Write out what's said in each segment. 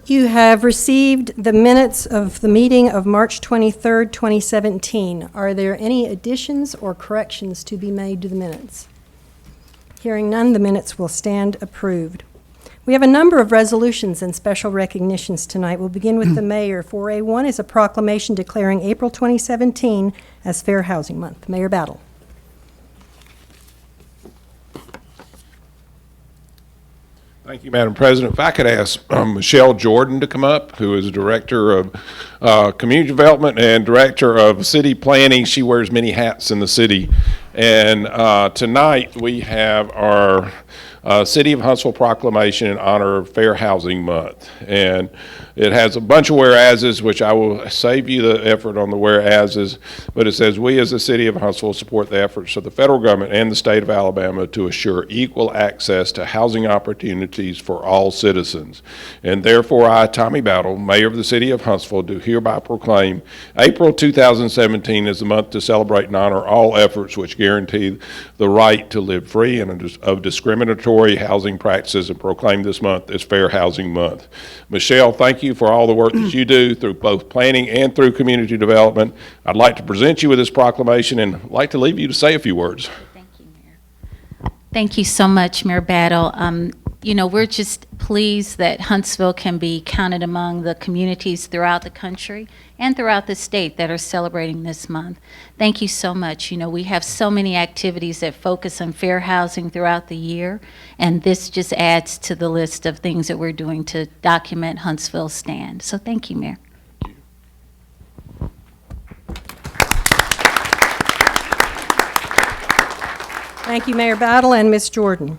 You have received the minutes of the meeting of March 23rd, 2017. Are there any additions or corrections to be made to the minutes? Hearing none, the minutes will stand approved. We have a number of resolutions and special recognitions tonight. We'll begin with the mayor. 4A1 is a proclamation declaring April 2017 as Fair Housing Month. Mayor Battle. Thank you, Madam President. If I could ask Michelle Jordan to come up, who is Director of Community Development and Director of City Planning. She wears many hats in the city. And tonight we have our City of Huntsville proclamation in honor of Fair Housing Month. And it has a bunch of whereases, which I will save you the effort on the whereases, but it says, we as the City of Huntsville support the efforts of the federal government and the state of Alabama to assure equal access to housing opportunities for all citizens. And therefore I, Tommy Battle, Mayor of the City of Huntsville, do hereby proclaim April 2017 as the month to celebrate and honor all efforts which guarantee the right to live free and of discriminatory housing practices, and proclaim this month as Fair Housing Month. Michelle, thank you for all the work that you do through both planning and through community development. I'd like to present you with this proclamation and I'd like to leave you to say a few words. Thank you, Mayor. Thank you so much, Mayor Battle. You know, we're just pleased that Huntsville can be counted among the communities throughout the country and throughout the state that are celebrating this month. Thank you so much. You know, we have so many activities that focus on fair housing throughout the year, and this just adds to the list of things that we're doing to document Huntsville's stand. So thank you, Mayor. Thank you, Mayor Battle and Ms. Jordan.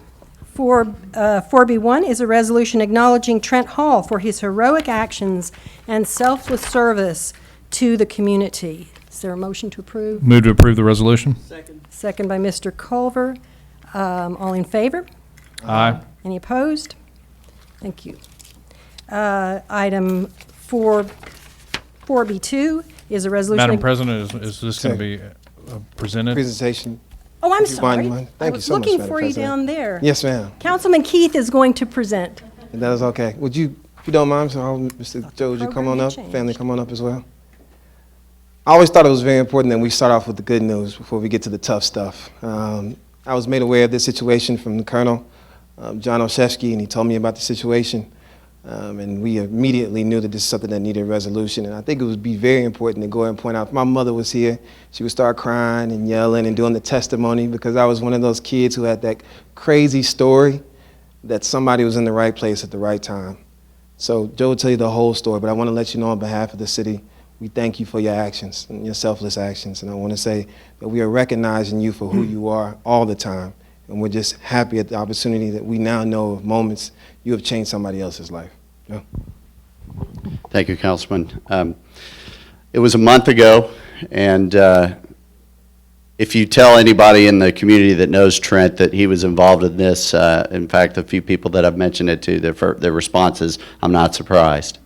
4B1 is a resolution acknowledging Trent Hall for his heroic actions and selfless service to the community. Is there a motion to approve? Move to approve the resolution. Second. Second by Mr. Culver. All in favor? Aye. Any opposed? Thank you. Item 4B2 is a resolution. Madam President, is this going to be presented? Presentation. Oh, I'm If you sorry. mind. Thank I you was so much, looking Madam for you President. down there. Yes, ma'am. Councilman Keith is going to present. That is okay. Would you, if you don't mind, so Mr. Joe, would you come on program up? may change. Family, come on up as well. I always thought it was very important that we start off with the good news before we get to the tough stuff. I was made aware of this situation from the Colonel, John Olszewski, and he told me about the situation. And we immediately knew that this is something that needed resolution. And I think it would be very important to go ahead and point out, if my mother was here, she would start crying and yelling and doing the testimony, because I was one of those kids who had that crazy story that somebody was in the right place at the right time. So Joe will tell you the whole story, but I want to let you know on behalf of the city, we thank you for your actions and your selfless actions. And I want to say that we are recognizing you for who you are all the time. And we're just happy at the opportunity that we now know of moments you have changed somebody else's life. Yeah. Thank you, Councilman. It was a month ago, and if you tell anybody in the community that knows Trent that he was involved in this, in fact, a few people that I've mentioned it to, their response is, I'm not surprised.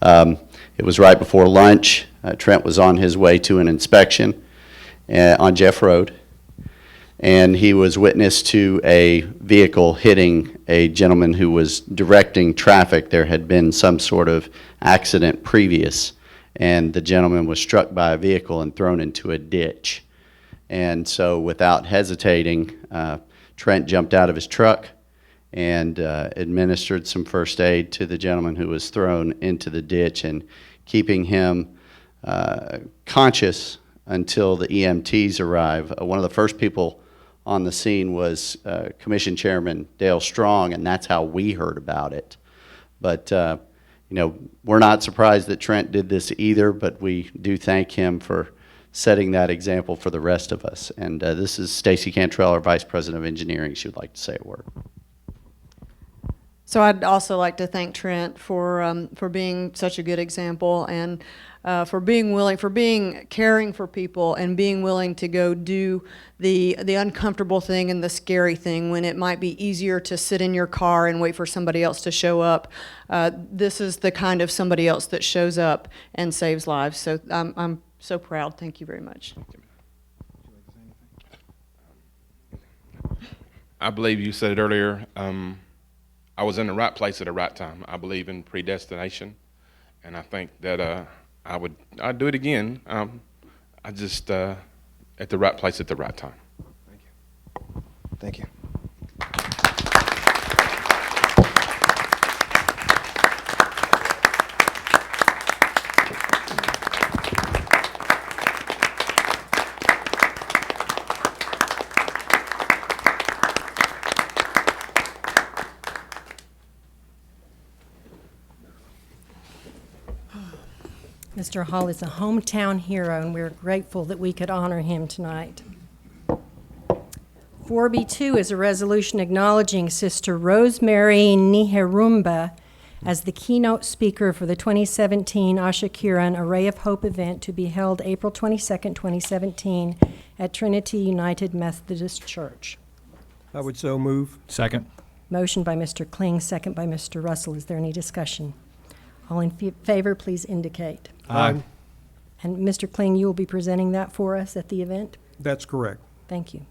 It was right before lunch. Trent was on his way to an inspection on Jeff Road, and he was witness to a vehicle hitting a gentleman who was directing traffic. There had been some sort of accident previous, and the gentleman was struck by a vehicle and thrown into a ditch. And so without hesitating, Trent jumped out of his truck and administered some first aid to the gentleman who was thrown into the ditch, and keeping him conscious until the EMTs arrive. One of the first people on the scene was Commission Chairman Dale Strong, and that's how we heard about it. But you know, we're not surprised that Trent did this either, but we do thank him for setting that example for the rest of us. And this is Stacy Cantrell, our Vice President of Engineering. She would like to say a word. So I'd also like to thank Trent for being such a good example, and for being willing, for being caring for people, and being willing to go do the uncomfortable thing and the scary thing when it might be easier to sit in your car and wait for somebody else to show up. This is the kind of somebody else that shows up and saves lives. So I'm so proud. Thank you very much. I believe you said it earlier. I was in the right place at the right time. I believe in predestination, and I think that I'd do it again. I just at the right place at the right time. Thank you. Mr. Hall is a hometown hero, and we're grateful that we could honor him tonight. 4B2 is a resolution acknowledging Sister Rosemary Niherumba as the keynote speaker for the 2017 Asha Kiran Array of Hope event to be held April 22nd, 2017 at Trinity United Methodist Church. I would so move. Second. Motion by Mr. Kling, second by Mr. Russell. Is there any discussion? All in favor, please indicate. Aye. And Mr. Kling, you will be presenting that for us at the event? That's correct. Thank you.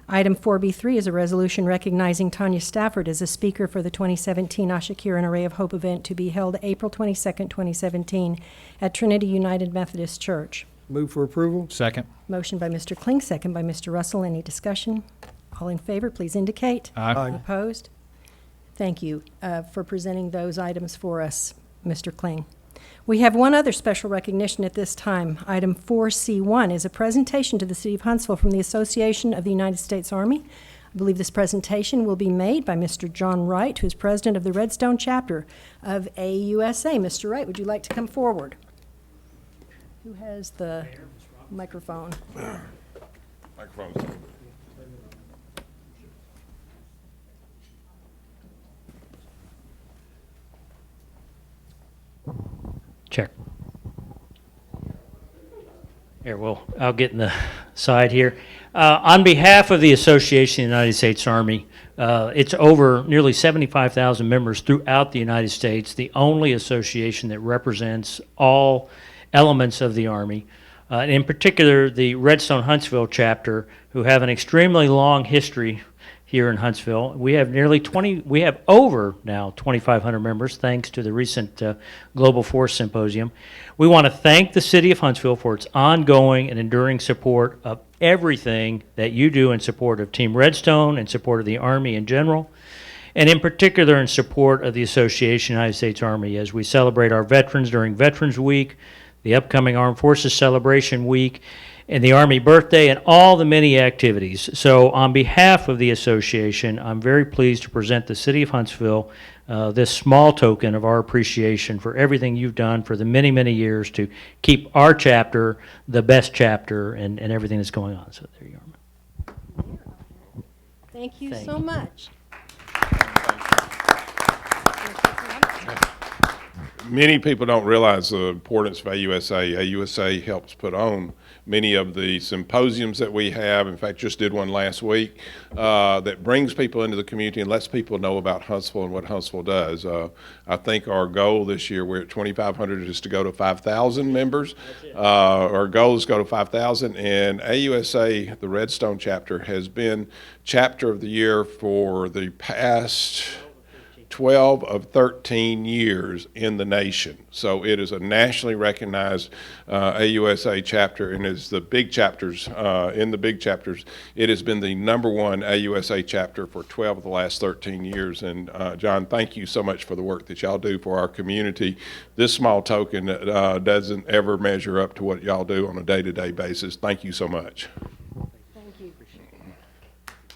Item 4B3 is a resolution recognizing Tanya Stafford as a speaker for the 2017 Asha Kiran Array of Hope event to be held April 22nd, 2017 at Trinity United Methodist Church. Move for approval. Second. Motion by Mr. Kling, second by Mr. Russell. Any discussion? All in favor, please indicate. Aye. Opposed? Thank you for presenting those items for us, Mr. Kling. We have one other special recognition at this time. Item 4C1 is a presentation to the City of Huntsville from the Association of the United States Army. I believe this presentation will be made by Mr. John Wright, who is president of the Redstone chapter of AUSA. Mr. Wright, would you like to come forward? Who has the microphone? Microphone's Check. Here, well, I'll get in the side here. On behalf of the Association of the United States Army, it's over nearly 75,000 members throughout the United States, the only association that represents all elements of the Army. And in particular, the Redstone Huntsville chapter, who have an extremely long history here in Huntsville. We have over now 2,500 members, thanks to the recent Global Force Symposium. We want to thank the City of Huntsville for its ongoing and enduring support of everything that you do in support of Team Redstone, in support of the Army in general, and in particular in support of the Association of the United States Army as we celebrate our veterans during Veterans Week, the upcoming Armed Forces Celebration Week, and the Army birthday, and all the many activities. So on behalf of the association, I'm very pleased to present the City of Huntsville this small token of our appreciation for everything you've done for the many, many years to keep our chapter the best chapter and everything that's going on. So there you are. Thank you Thank so you. much. Many people don't realize the importance of AUSA. AUSA helps put on many of the symposiums that we have. In fact, just did one last week that brings people into the community and lets people know about Huntsville and what Huntsville does. I think our goal this year, we're at 2,500, is to go to 5,000 members. Our goal is to go to 5,000, and AUSA, the Redstone chapter, has been chapter of the year for the past 12 of 13 years in the nation. So it is a nationally recognized AUSA chapter, and is the big chapters, in the big chapters, it has been the #1 AUSA chapter for 12 of the last 13 years. And John, thank you so much for the work that y'all do for our community. This small token doesn't ever measure up to what y'all do on a day-to-day basis. Thank you so much. Thank you.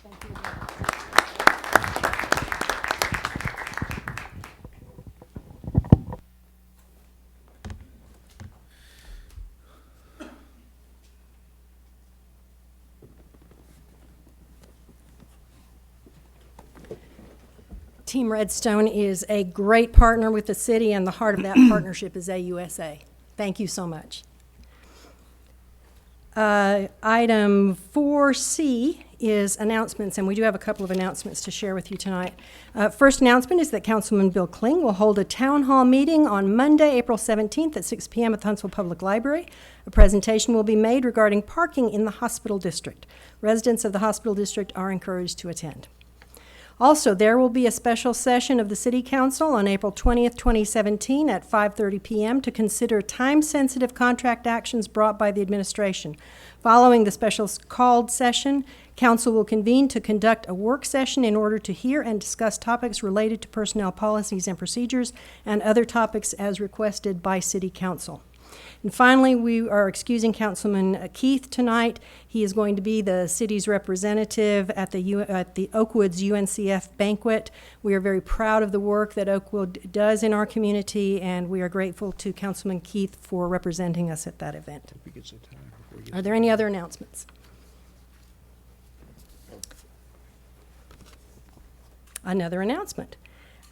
Thank you. Team Redstone is a great partner with the city, and the heart of that partnership is AUSA. Thank you so much. Item 4C is announcements, and we do have a couple of announcements to share with you tonight. First announcement is that Councilman Bill Kling will hold a town hall meeting on Monday, April 17th at 6 p.m. at the Huntsville Public Library. A presentation will be made regarding parking in the hospital district. Residents of the hospital district are encouraged to attend. Also, there will be a special session of the City Council on April 20th, 2017 at 5:30 p.m. to consider time-sensitive contract actions brought by the administration. Following the special called session, Council will convene to conduct a work session in order to hear and discuss topics related to personnel policies and procedures and other topics as requested by City Council. And finally, we are excusing Councilman Keith tonight. He is going to be the city's representative at the Oakwoods UNCF banquet. We are very proud of the work that Oakwood does in our community, and we are grateful to Councilman Keith for representing us at that event. Are there any other announcements? Another announcement.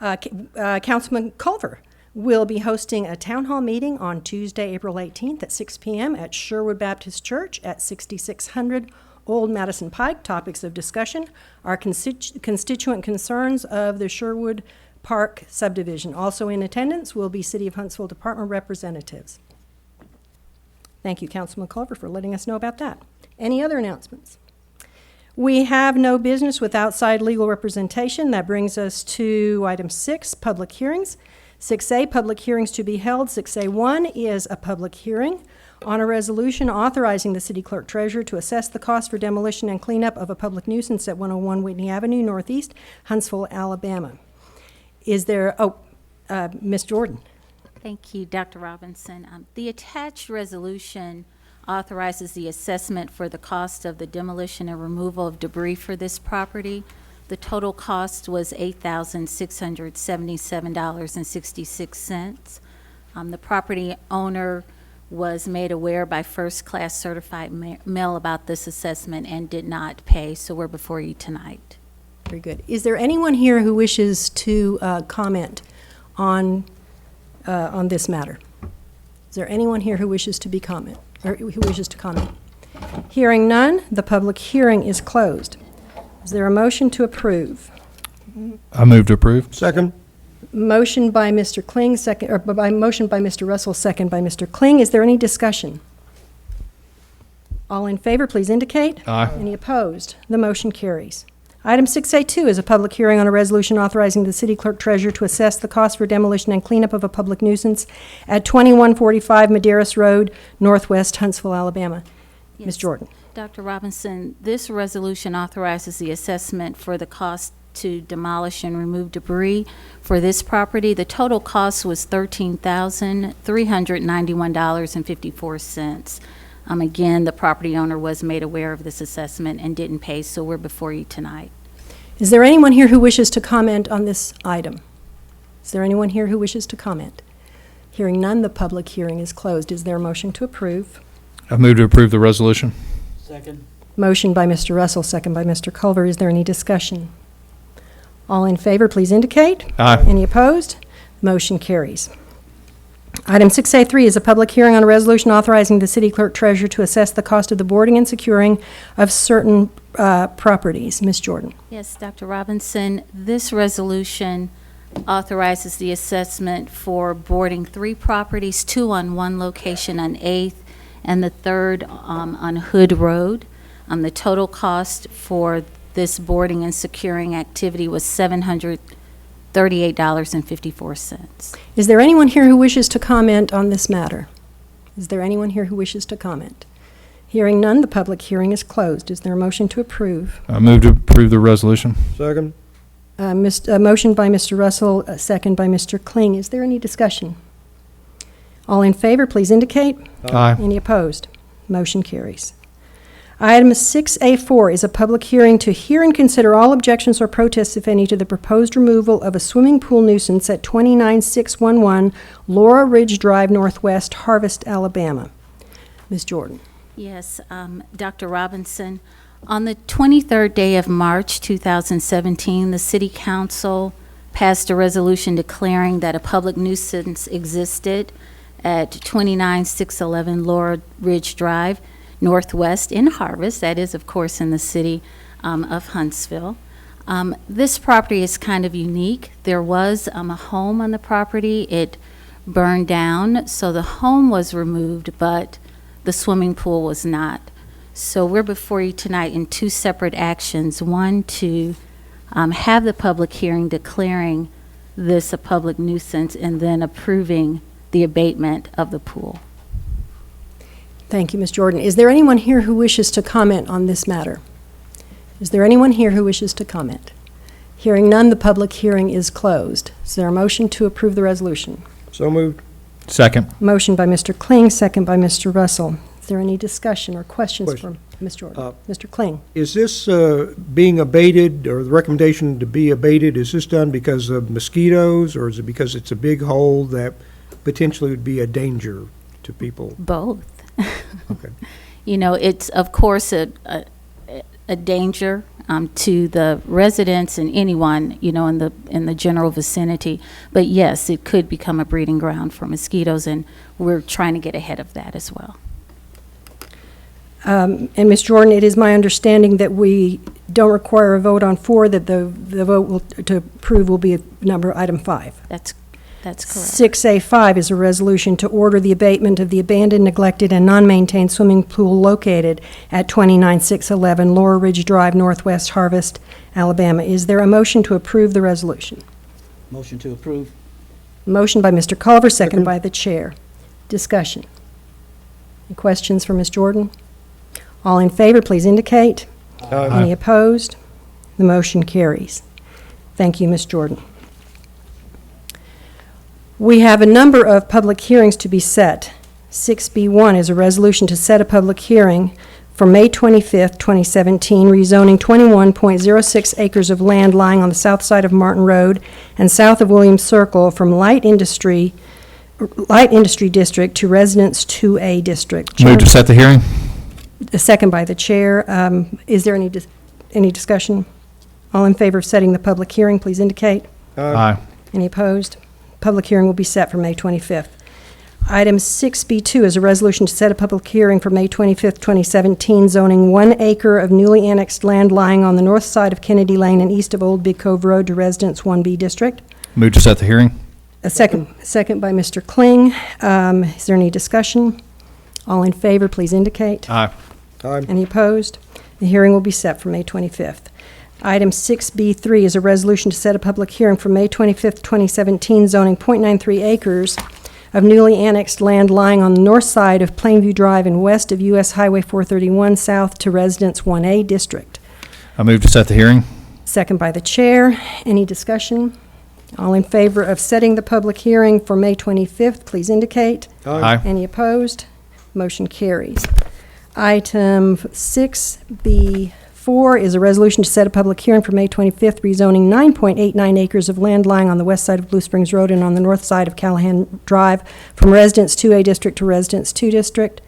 Councilman Culver will be hosting a town hall meeting on Tuesday, April 18th at 6 p.m. at Sherwood Baptist Church at 6600 Old Madison Pike. Topics of discussion are constituent concerns of the Sherwood Park subdivision. Also in attendance will be City of Huntsville Department representatives. Thank you, Councilman Culver, for letting us know about that. Any other announcements? We have no business with outside legal representation. That brings us to item 6, public hearings. 6A, public hearings to be held. 6A1 is a public hearing on a resolution authorizing the city clerk-treasurer to assess the cost for demolition and cleanup of a public nuisance at 101 Whitney Avenue Northeast, Huntsville, Alabama. Is there, Ms. Jordan? Thank you, Dr. Robinson. The attached resolution authorizes the assessment for the cost of the demolition and removal of debris for this property. The total cost was $8,677.66. The property owner was made aware by first-class certified mail about this assessment and did not pay, so we're before you tonight. Very good. Is there anyone here who wishes to comment on this matter? Is there anyone here who wishes to comment? Hearing none, the public hearing is closed. Is there a motion to approve? I move to approve. Second. Motion by Mr. Kling, motion by Mr. Russell, second by Mr. Kling. Is there any discussion? All in favor, please indicate. Aye. Any opposed? The motion carries. Item 6A2 is a public hearing on a resolution authorizing the city clerk-treasurer to assess the cost for demolition and cleanup of a public nuisance at 2145 Maderas Road, Northwest Huntsville, Alabama. Yes. Ms. Jordan. Dr. Robinson, this resolution authorizes the assessment for the cost to demolish and remove debris for this property. The total cost was $13,391.54. Again, the property owner was made aware of this assessment and didn't pay, so we're before you tonight. Is there anyone here who wishes to comment on this item? Is there anyone here who wishes to comment? Hearing none, the public hearing is closed. Is there a motion to approve? I move to approve the resolution. Second. Motion by Mr. Russell, second by Mr. Culver. Is there any discussion? All in favor, please indicate. Aye. Any opposed? Motion carries. Item 6A3 is a public hearing on a resolution authorizing the city clerk-treasurer to assess the cost of the boarding and securing of certain properties. Ms. Jordan. Yes, Dr. Robinson, this resolution authorizes the assessment for boarding 3 properties, 2 on one location on 8th and the 3rd on Hood Road. The total cost for this boarding and securing activity was $738.54. Is there anyone here who wishes to comment on this matter? Is there anyone here who wishes to comment? Hearing none, the public hearing is closed. Is there a motion to approve? I move to approve the resolution. Second. Motion by Mr. Russell, second by Mr. Kling. Is there any discussion? All in favor, please indicate. Aye. Any opposed? Motion carries. Item 6A4 is a public hearing to hear and consider all objections or protests, if any, to the proposed removal of a swimming pool nuisance at 29611 Laura Ridge Drive Northwest, Harvest, Alabama. Ms. Jordan. Yes, Dr. Robinson, on the 23rd day of March 2017, the City Council passed a resolution declaring that a public nuisance existed at 29611 Laura Ridge Drive Northwest in Harvest. That is, of course, in the city of Huntsville. This property is kind of unique. There was a home on the property. It burned down, so the home was removed, but the swimming pool was not. So we're before you tonight in 2 separate actions. One, to have the public hearing declaring this a public nuisance and then approving the abatement of the pool. Thank you, Ms. Jordan. Is there anyone here who wishes to comment on this matter? Is there anyone here who wishes to comment? Hearing none, the public hearing is closed. Is there a motion to approve the resolution? So moved. Second. Motion by Mr. Kling, second by Mr. Russell. Is there any discussion or questions Question. from Ms. Jordan? Mr. Kling? Is this being abated, or the recommendation to be abated, is this done because of mosquitoes, or is it because it's a big hole that potentially would be a danger to people? Both. Okay. You know, it's of course a danger to the residents and anyone, you know, in the general vicinity. But yes, it could become a breeding ground for mosquitoes, and we're trying to get ahead of that as well. And Ms. Jordan, it is my understanding that we don't require a vote on 4, that the vote to approve will be item 5. That's correct. 6A5 is a resolution to order the abatement of the abandoned, neglected, and non-maintained swimming pool located at 29611 Laurel Ridge Drive, Northwest Harvest, Alabama. Is there a motion to approve the resolution? Motion to approve. Motion by Mr. Culver, second by the chair. Discussion. Any questions for Ms. Jordan? All in favor, please indicate. Any opposed? The motion carries. Thank you, Ms. Jordan. We have a number of public hearings to be set. 6B1 is a resolution to set a public hearing for May 25th, 2017, rezoning 21.06 acres of land lying on the south side of Martin Road and south of Williams Circle from light industry district to residence 2A district. Move to set the hearing. A second by the chair. Is there any discussion? All in favor of setting the public hearing, please indicate. Aye. Any opposed? Public hearing will be set for May 25th. Item 6B2 is a resolution to set a public hearing for May 25th, 2017, zoning 1 acre of newly annexed land lying on the north side of Kennedy Lane and east of Old Big Cove Road to Residence 1B District. Move to set the hearing. A second by Mr. Kling. Is there any discussion? All in favor, please indicate. Aye. Aye. Any opposed? The hearing will be set for May 25th. Item 6B3 is a resolution to set a public hearing for May 25th, 2017, zoning .93 acres of newly annexed land lying on the north side of Plainview Drive and west of U.S. Highway 431 south to Residence 1A District. I move to set the hearing. Second by the chair. Any discussion? All in favor of setting the public hearing for May 25th, please indicate. Aye. Any opposed? Motion carries. Item 6B4 is a resolution to set a public hearing for May 25th, rezoning 9.89 acres of land lying on the west side of Blue Springs Road and on the north side of Callahan Drive from Residence 2A District to Residence 2 District.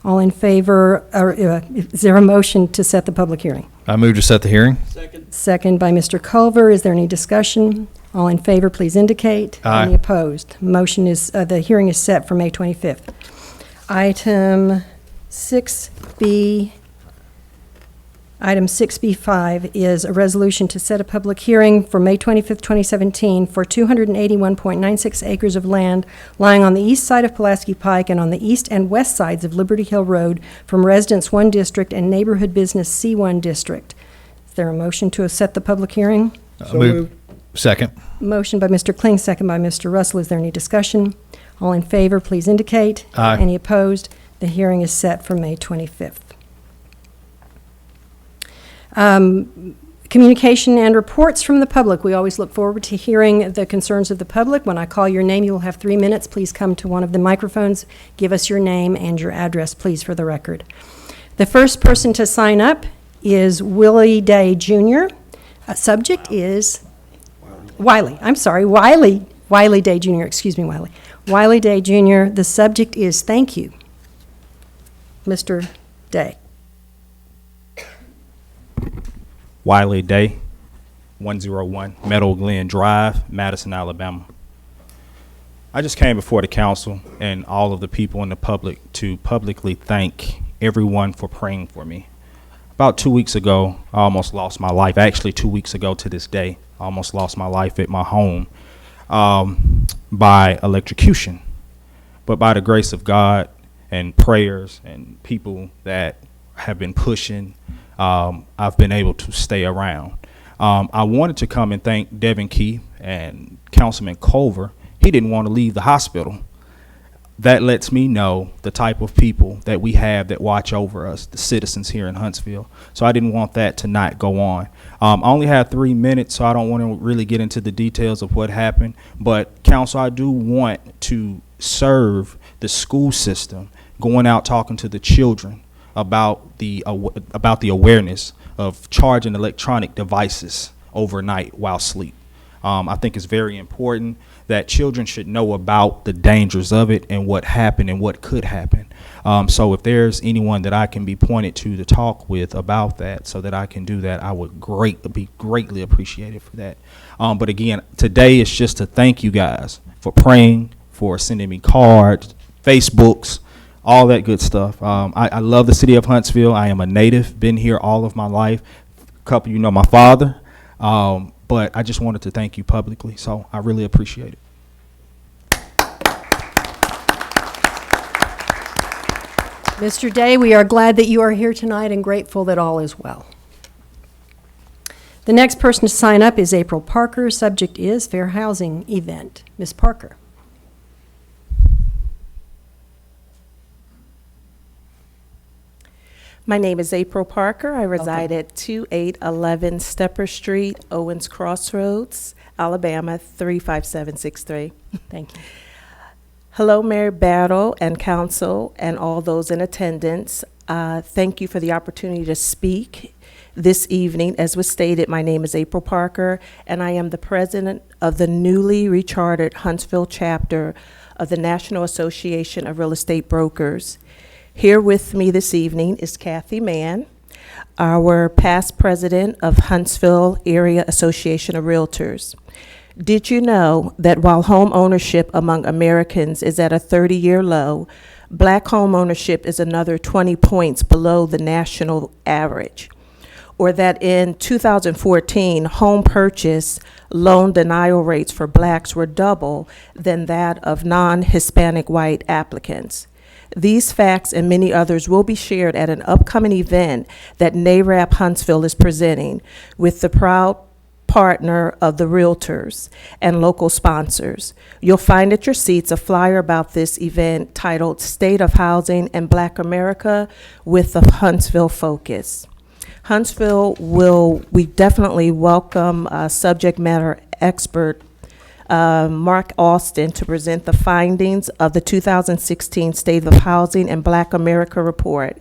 All in favor, or is there a motion to set the public hearing? I move to set the hearing. Second by Mr. Culver. Is there any discussion? All in favor, please indicate. Aye. Any opposed? Motion is, the hearing is set for May 25th. Item 6B5 is a resolution to set a public hearing for May 25th, 2017 for 281.96 acres of land lying on the east side of Pulaski Pike and on the east and west sides of Liberty Hill Road from Residence 1 District and Neighborhood Business C1 District. Is there a motion to set the public hearing? So moved. Second. Motion by Mr. Kling, second by Mr. Russell. Is there any discussion? All in favor, please indicate. Aye. Any opposed? The hearing is set for May 25th. Communication and reports from the public. We always look forward to hearing the concerns of the public. When I call your name, you will have 3 minutes. Please come to one of the microphones. Give us your name and your address, please, for the record. The first person to sign up is Willie Day Jr. Subject is Wiley. I'm sorry, Wiley Day Jr. Excuse me, Wiley. Wiley Day Jr. The subject is thank you. Mr. Day. Wiley Day, 101 Meadow Glen Drive, Madison, Alabama. I just came before the council and all of the people in the public to publicly thank everyone for praying for me. About 2 weeks ago, I almost lost my life. Actually, 2 weeks ago to this day, I almost lost my life at my home by electrocution. But by the grace of God and prayers and people that have been pushing, I've been able to stay around. I wanted to come and thank Devin Key and Councilman Culver. He didn't want to leave the hospital. That lets me know the type of people that we have that watch over us, the citizens here in Huntsville. So I didn't want that to not go on. I only had 3 minutes, so I don't want to really get into the details of what happened. But council, I do want to serve the school system, going out talking to the children about the awareness of charging electronic devices overnight while asleep. I think it's very important that children should know about the dangers of it and what happened and what could happen. So if there's anyone that I can be pointed to talk with about that so that I can do that, I would be greatly appreciated for that. But again, today is just to thank you guys for praying, for sending me cards, Facebooks, all that good stuff. I love the city of Huntsville. I am a native, been here all of my life. A couple of you know my father. But I just wanted to thank you publicly, so I really appreciate it. Mr. Day, we are glad that you are here tonight and grateful that all is well. The next person to sign up is April Parker. Subject is Fair Housing Event. Ms. Parker. My name is April Parker. I reside at 2811 Stepper Street, Owens Crossroads, Alabama 35763. Thank you. Hello, Mayor Battle and Council and all those in attendance. Thank you for the opportunity to speak this evening. As was stated, my name is April Parker, and I am the president of the newly rechartered Huntsville chapter of the National Association of Real Estate Brokers. Here with me this evening is Kathy Mann, our past president of Huntsville Area Association of Realtors. Did you know that while home ownership among Americans is at a 30-year low, black home ownership is another 20 points below the national average? Or that in 2014, home purchase loan denial rates for blacks were double than that of non-Hispanic white applicants? These facts and many others will be shared at an upcoming event that NARAP Huntsville is presenting with the proud partner of the Realtors and local sponsors. You'll find at your seats a flyer about this event titled State of Housing and Black America with a Huntsville focus. We definitely welcome subject matter expert Mark Austin to present the findings of the 2016 State of Housing and Black America report.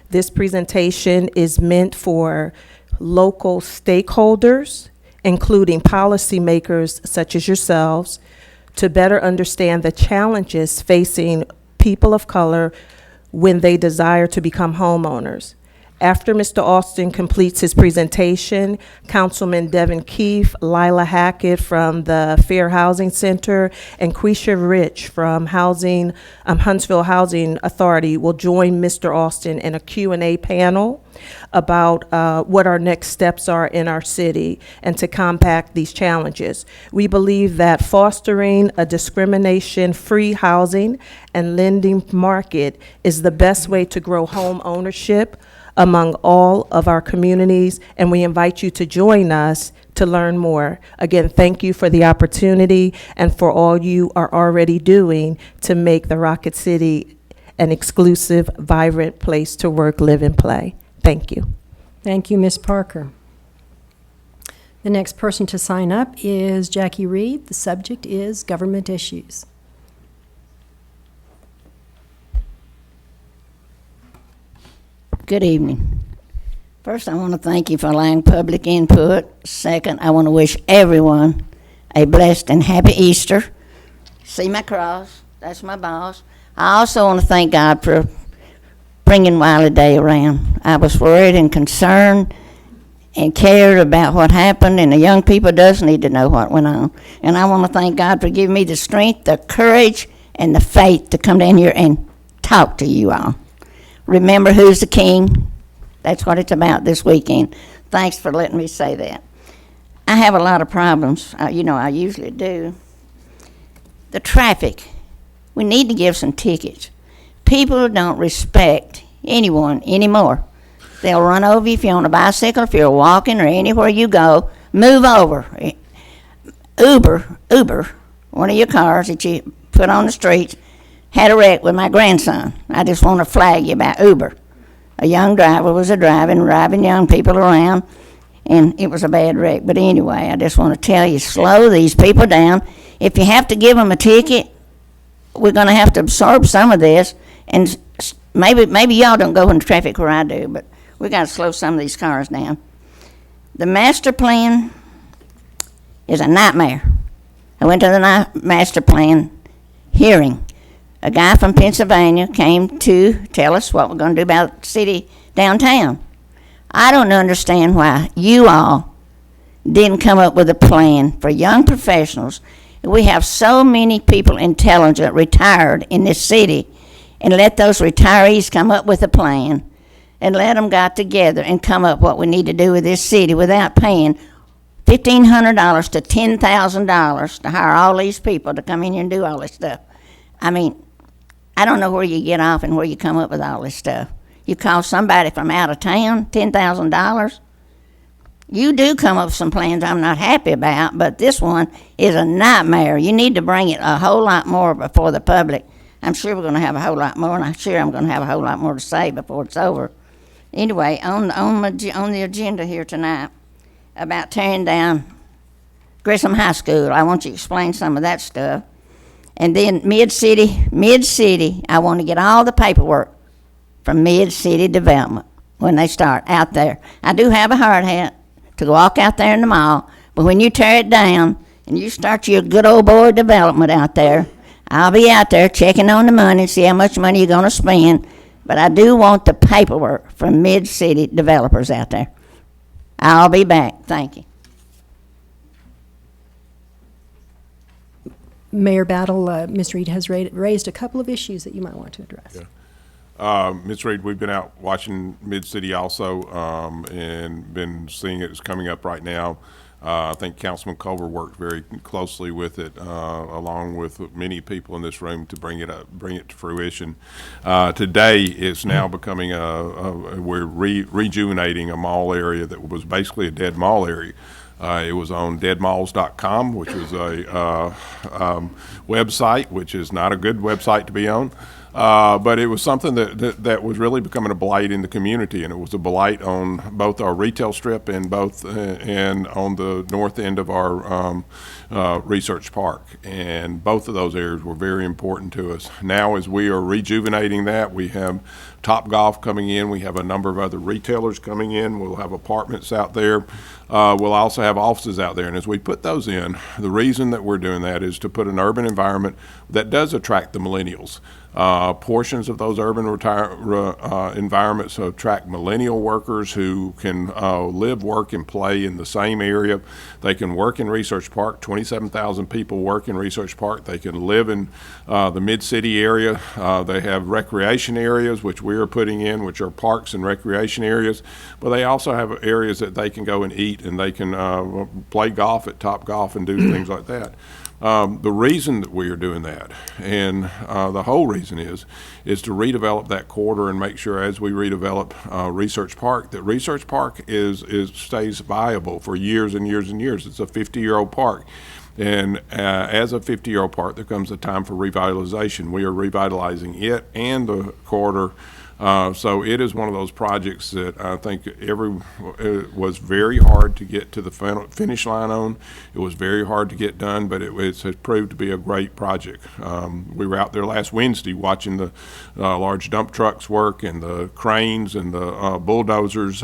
This presentation is meant for local stakeholders, including policymakers such as yourselves, to better understand the challenges facing people of color when they desire to become homeowners. After Mr. Austin completes his presentation, Councilman Devin Keefe, Lila Hackett from the Fair Housing Center, and Quisha Rich from Huntsville Housing Authority will join Mr. Austin in a Q&A panel about what our next steps are in our city and to combat these challenges. We believe that fostering a discrimination-free housing and lending market is the best way to grow home ownership among all of our communities, and we invite you to join us to learn more. Again, thank you for the opportunity and for all you are already doing to make the Rocket City an exclusive, vibrant place to work, live, and play. Thank you. Thank you, Ms. Parker. The next person to sign up is Jackie Reed. The subject is government issues. Good evening. First, I want to thank you for allowing public input. Second, I want to wish everyone a blessed and happy Easter. See my cross, that's my boss. I also want to thank God for bringing Wiley Day around. I was worried and concerned and cared about what happened, and the young people does need to know what went on. And I want to thank God for giving me the strength, the courage, and the faith to come down here and talk to you all. Remember who's the king. That's what it's about this weekend. Thanks for letting me say that. I have a lot of problems. I usually do. The traffic. We need to give some tickets. People don't respect anyone anymore. They'll run over you if you're on a bicycle, if you're walking, or anywhere you go. Move over. Uber, one of your cars that you put on the streets, had a wreck with my grandson. I just want to flag you about Uber. A young driver was driving young people around, and it was a bad wreck. But anyway, I just want to tell you, slow these people down. If you have to give them a ticket, we're going to have to absorb some of this, and maybe y'all don't go into traffic where I do, but we got to slow some of these cars down. The master plan is a nightmare. I went to the master plan hearing. A guy from Pennsylvania came to tell us what we're going to do about the city downtown. I don't understand why you all didn't come up with a plan for young professionals. We have so many people intelligent retired in this city, and let those retirees come up with a plan and let them get together and come up what we need to do with this city without paying $1,500 to $10,000 to hire all these people to come in here and do all this stuff. I mean, I don't know where you get off and where you come up with all this stuff. You call somebody from out of town $10,000. You do come up with some plans I'm not happy about, but this one is a nightmare. You need to bring it a whole lot more before the public. I'm sure we're going to have a whole lot more, and I'm sure I'm going to have a whole lot more to say before it's over. Anyway, on the agenda here tonight about tearing down Grissom High School, I want you to explain some of that stuff. And then Mid-City, I want to get all the paperwork from Mid-City Development when they start out there. I do have a hard hat to walk out there in the mall, but when you tear it down and you start your good old boy development out there, I'll be out there checking on the money and see how much money you're going to spend. But I do want the paperwork from Mid-City developers out there. I'll be back. Thank you. Mayor Battle, Ms. Reed has raised a couple of issues that you might want to address. Yeah. Ms. Reed, we've been out watching Mid-City also, and been seeing it. It's coming up right now. I think Councilman Culver worked very closely with it, along with many people in this room to bring it to fruition. Today, it's now becoming we're rejuvenating a mall area that was basically a dead mall area. It was on deadmalls.com, which was a website, which is not a good website to be on. But it was something that was really becoming a blight in the community, and it was a blight on both our retail strip and on the north end of our research park. And both of those areas were very important to us. Now, as we are rejuvenating that, we have Topgolf coming in. We have a number of other retailers coming in. We'll have apartments out there. We'll also have offices out there. And as we put those in, the reason that we're doing that is to put an urban environment that does attract the millennials. Portions of those urban environments attract millennial workers who can live, work, and play in the same area. They can work in Research Park. 27,000 people work in Research Park. They can live in the Mid-City area. They have recreation areas, which we are putting in, which are parks and recreation areas. But they also have areas that they can go and eat, and they can play golf at Topgolf and do things like that. The reason that we are doing that, and the whole reason is to redevelop that corridor and make sure as we redevelop Research Park, that Research Park stays viable for years and years and years. It's a 50-year-old park. And as a 50-year-old park, there comes a time for revitalization. We are revitalizing it and the corridor. So it is one of those projects that I think it was very hard to get to the finish line on. It was very hard to get done, but it has proved to be a great project. We were out there last Wednesday watching the large dump trucks work and the cranes and the bulldozers.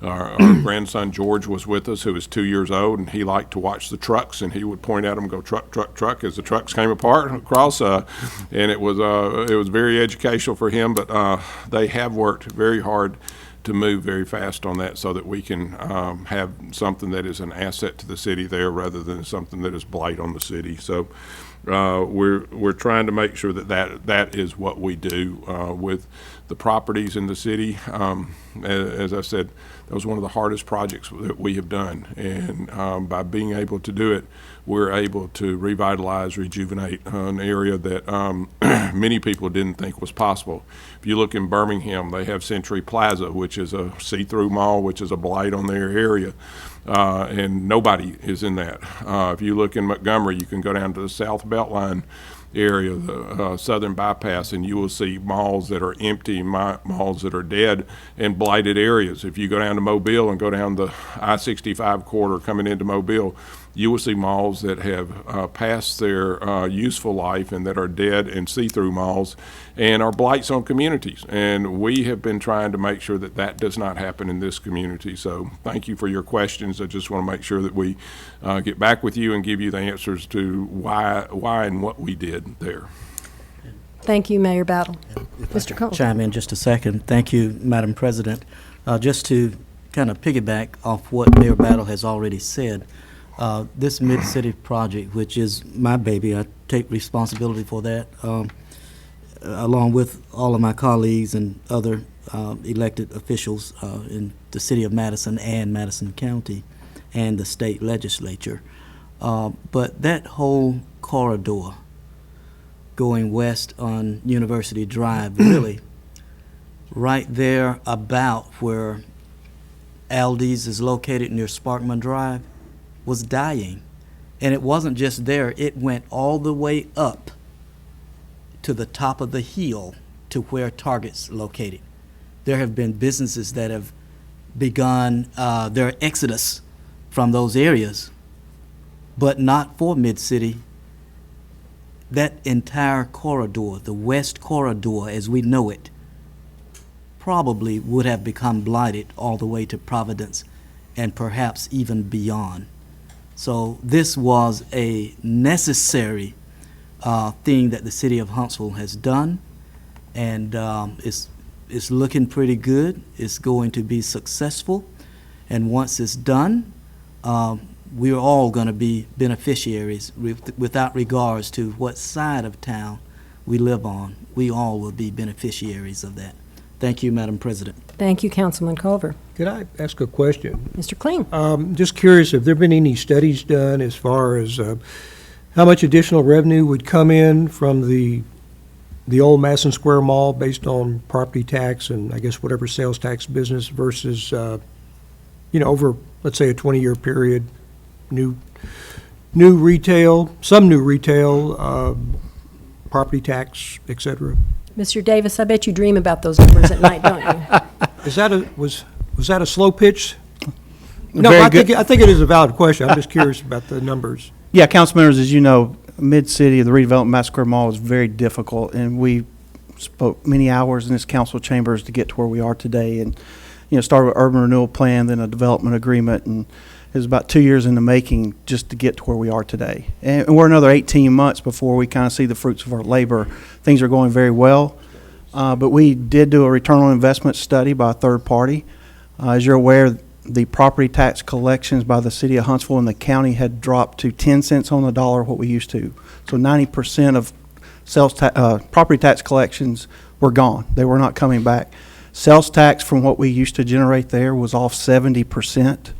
Our grandson George was with us, who is 2 years old, and he liked to watch the trucks, and he would point at them and go, truck, truck, truck, as the trucks came across, and it was very educational for him. But they have worked very hard to move very fast on that, so that we can have something that is an asset to the city there, rather than something that is blight on the city. So we're trying to make sure that is what we do with the properties in the city. As I said, that was one of the hardest projects that we have done, and by being able to do it, we're able to revitalize, rejuvenate an area that many people didn't think was possible. If you look in Birmingham, they have Century Plaza, which is a see-through mall, which is a blight on their area. and nobody is in that. If you look in Montgomery, you can go down to the South Beltline area, the southern bypass, and you will see malls that are empty, malls that are dead, and blighted areas. If you go down to Mobile and go down the I-65 corridor coming into Mobile, you will see malls that have passed their useful life and that are dead and see-through malls and are blights on communities. And we have been trying to make sure that that does not happen in this community. So thank you for your questions. I just want to make sure that we get back with you and give you the answers to why and what we did there. Thank you, Mayor Battle. Mr. Cole. Chime in just a second. Thank you, Madam President. Just to kind of piggyback off what Mayor Battle has already said, this Mid-City project, which is my baby, I take responsibility for that, along with all of my colleagues and other elected officials in the city of Madison and Madison County and the state legislature. But that whole corridor going west on University Drive, really, right there about where Aldi's is located near Sparkman Drive, was dying. And it wasn't just there, it went all the way up to the top of the hill to where Target's located. There have been businesses that have begun their exodus from those areas, but not for Mid-City. That entire corridor, the west corridor as we know it, probably would have become blighted all the way to Providence and perhaps even beyond. So this was a necessary thing that the city of Huntsville has done, and it's looking pretty good. It's going to be successful, and once it's done, we're all going to be beneficiaries without regards to what side of town we live on. We all will be beneficiaries of that. Thank you, Madam President. Thank you, Councilman Culver. Could I ask a question? Mr. Kling. Just curious if there have been any studies done as far as how much additional revenue would come in from the old Madison Square Mall based on property tax and I guess whatever sales tax business versus, over, let's say, a 20-year period, new retail, some new retail, property tax, et cetera. Mr. Davis, I bet you dream about those numbers at night, don't you? Was that a slow pitch? No, Very I good. think it is a valid question. I'm just curious about the numbers. Yeah, council members, as you know, Mid-City, the redevelopment of Madison Square Mall is very difficult, and we spoke many hours in this council chambers to get to where we are today. And, started with urban renewal plan, then a development agreement, and it was about 2 years in the making just to get to where we are today. And we're another 18 months before we kind of see the fruits of our labor. Things are going very well, but we did do a return on investment study by a third party. As you're aware, the property tax collections by the city of Huntsville and the county had dropped to 10 cents on the dollar what we used to. So 90% of property tax collections were gone. They were not coming back. Sales tax from what we used to generate there was off 70%.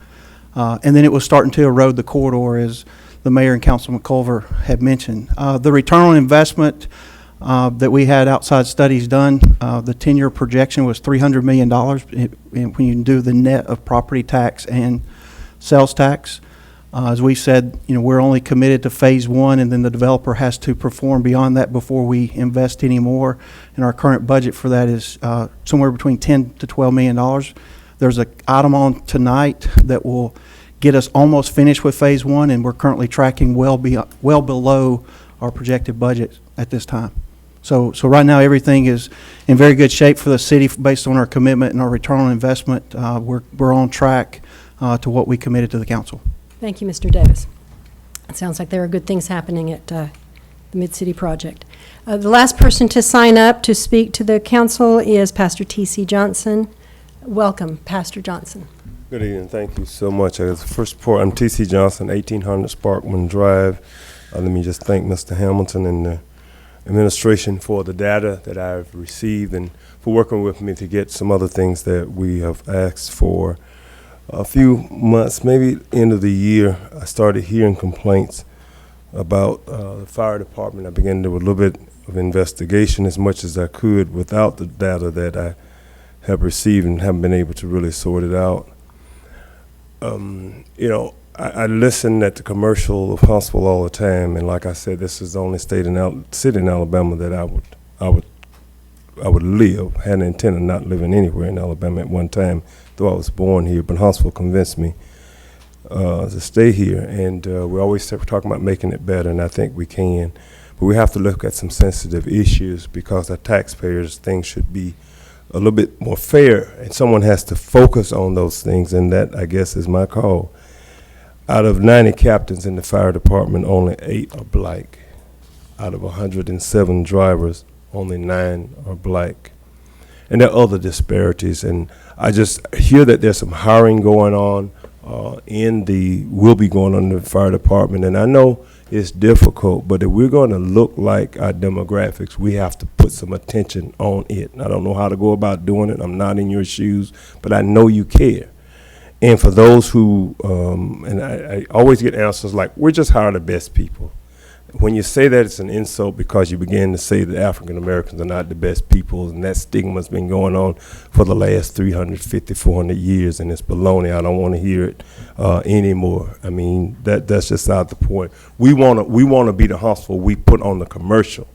And then it was starting to erode the corridor, as the mayor and Councilman Culver had mentioned. The return on investment that we had outside studies done, the 10-year projection was $300 million when you do the net of property tax and sales tax. As we said, we're only committed to phase one, and then the developer has to perform beyond that before we invest any more. And our current budget for that is somewhere between $10 to $12 million. There's an item on tonight that will get us almost finished with phase one, and we're currently tracking well below our projected budget at this time. So right now, everything is in very good shape for the city based on our commitment and our return on investment. We're on track to what we committed to the council. Thank you, Mr. Davis. It sounds like there are good things happening at the Mid-City project. The last person to sign up to speak to the council is Pastor T.C. Johnson. Welcome, Pastor Johnson. Good evening. Thank you so much. First report, I'm T.C. Johnson, 1800 Sparkman Drive. Let me just thank Mr. Hamilton and the administration for the data that I've received and for working with me to get some other things that we have asked for. A few months, maybe end of the year, I started hearing complaints about the fire department. I began to do a little bit of investigation as much as I could without the data that I have received and haven't been able to really sort it out. you know, I listen at the commercial of Huntsville all the time, and like I said, this is the only city in Alabama that I would live. Had an intent of not living anywhere in Alabama at one time, though I was born here. But Huntsville convinced me to stay here, and we always talking about making it better, and I think we can. But we have to look at some sensitive issues because as taxpayers, things should be a little bit more fair, and someone has to focus on those things, and that, I guess, is my call. Out of 90 captains in the fire department, only 8 are black. Out of 107 drivers, only 9 are black. And there are other disparities, and I just hear that there's some hiring going on will be going on in the fire department, and I know it's difficult, but if we're going to look like our demographics, we have to put some attention on it. I don't know how to go about doing it. I'm not in your shoes, but I know you care. And for those who, and I always get answers like, we're just hiring the best people. When you say that, it's an insult because you begin to say that African Americans are not the best people, and that stigma's been going on for the last 350, 400 years, and it's baloney. I don't want to hear it anymore. I mean, that's just not the point. We want to be the Huntsville we put on the commercial.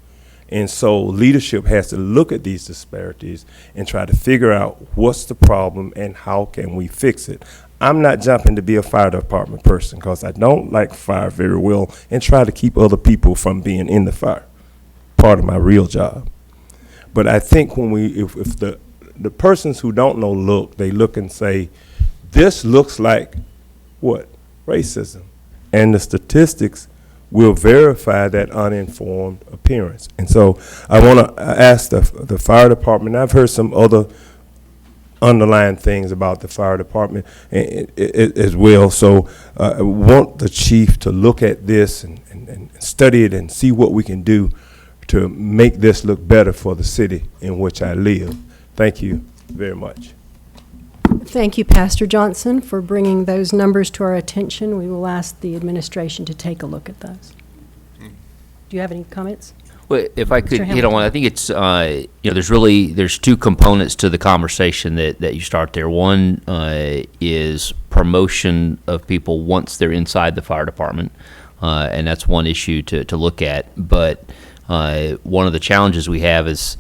And so leadership has to look at these disparities and try to figure out what's the problem and how can we fix it. I'm not jumping to be a fire department person because I don't like fire very well and try to keep other people from being in the fire. Part of my real job. But I think if the persons who don't know look, they look and say, this looks like what? Racism. And the statistics will verify that uninformed appearance. And so I want to ask the fire department. I've heard some other underlying things about the fire department as well. So I want the chief to look at this and study it and see what we can do to make this look better for the city in which I live. Thank you very much. Thank you, Pastor Johnson, for bringing those numbers to our attention. We will ask the administration to take a look at those. Do you have any comments? Well, if I could Mr. hit on one, I think it's, there's two components to the conversation that you start there. One is promotion of people once they're inside the fire department, and that's one issue to look at. But one of the challenges we have is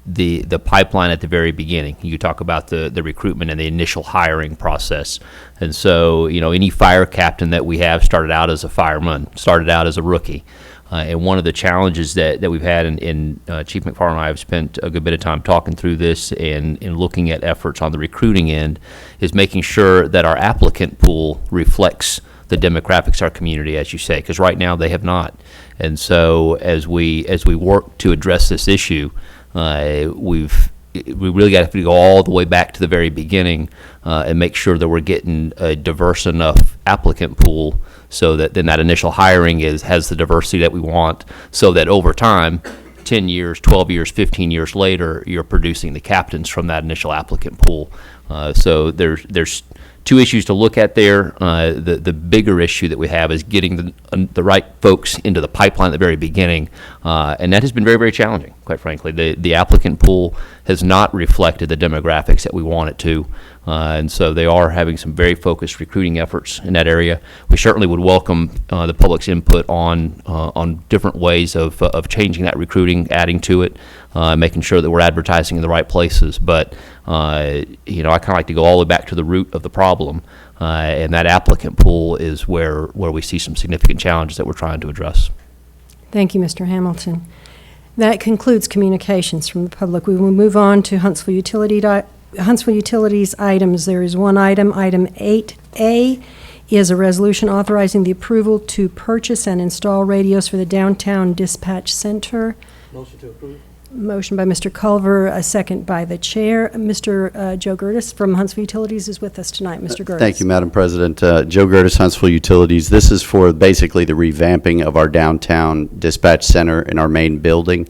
the pipeline at the very beginning. You talk about the recruitment and the initial hiring process. And so, any fire captain that we have started out as a fireman, started out as a rookie. And one of the challenges that we've had, and Chief McFarland and I have spent a good bit of time talking through this and looking at efforts on the recruiting end, is making sure that our applicant pool reflects the demographics of our community, as you say, because right now they have not. And so as we work to address this issue, we really got to go all the way back to the very beginning and make sure that we're getting a diverse enough applicant pool so that then that initial hiring has the diversity that we want, so that over time, 10 years, 12 years, 15 years later, you're producing the captains from that initial applicant pool. So there's two issues to look at there. The bigger issue that we have is getting the right folks into the pipeline at the very beginning, and that has been very, very challenging, quite frankly. The applicant pool has not reflected the demographics that we want it to, and so they are having some very focused recruiting efforts in that area. We certainly would welcome the public's input on different ways of changing that recruiting, adding to it, making sure that we're advertising in the right places. But I kind of like to go all the way back to the root of the problem, and that applicant pool is where we see some significant challenges that we're trying to address. Thank you, Mr. Hamilton. That concludes communications from the public. We will move on to Huntsville Utilities items. There is one item, item 8A, is a resolution authorizing the approval to purchase and install radios for the downtown dispatch center. Motion to approve. Motion by Mr. Culver, a second by the chair. Mr. Joe Gertis from Huntsville Utilities is with us tonight. Mr. Gertis. Thank you, Madam President. Joe Gertis, Huntsville Utilities. This is for basically the revamping of our downtown dispatch center in our main building.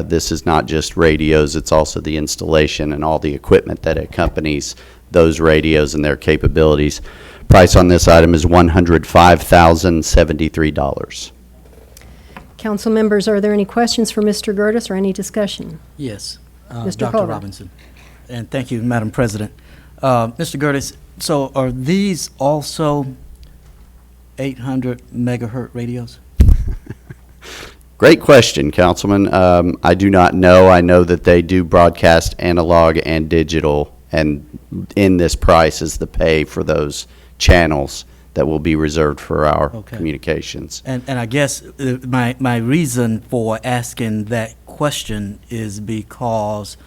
This is not just radios, it's also the installation and all the equipment that accompanies those radios and their capabilities. Price on this item is $105,073. Council members, are there any questions for Mr. Gertis or any discussion? Yes. Mr. Dr. Culver. Robinson. And thank you, Madam President. Mr. Gertis, So are these also 800 megahertz radios? Great question, Councilman. I do not know. I know that they do broadcast analog and digital, and in this price is the pay for those channels that will be reserved for our Okay. communications. And I guess my reason for asking that question is because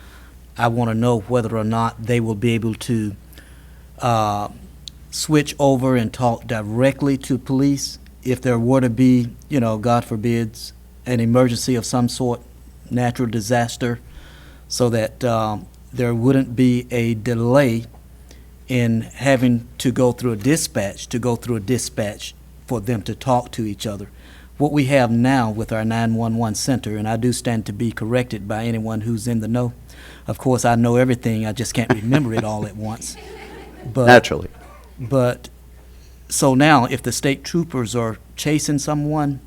I want to know whether or not they will be able to switch over and talk directly to police if there were to be, God forbids, an emergency of some sort, natural disaster, so that there wouldn't be a delay in having to go through a dispatch, for them to talk to each other. What we have now with our 911 center, and I do stand to be corrected by anyone who's in the know. Of course, I know everything, I just can't remember it all at once. But, Naturally. But, so now, if the state troopers are chasing someone,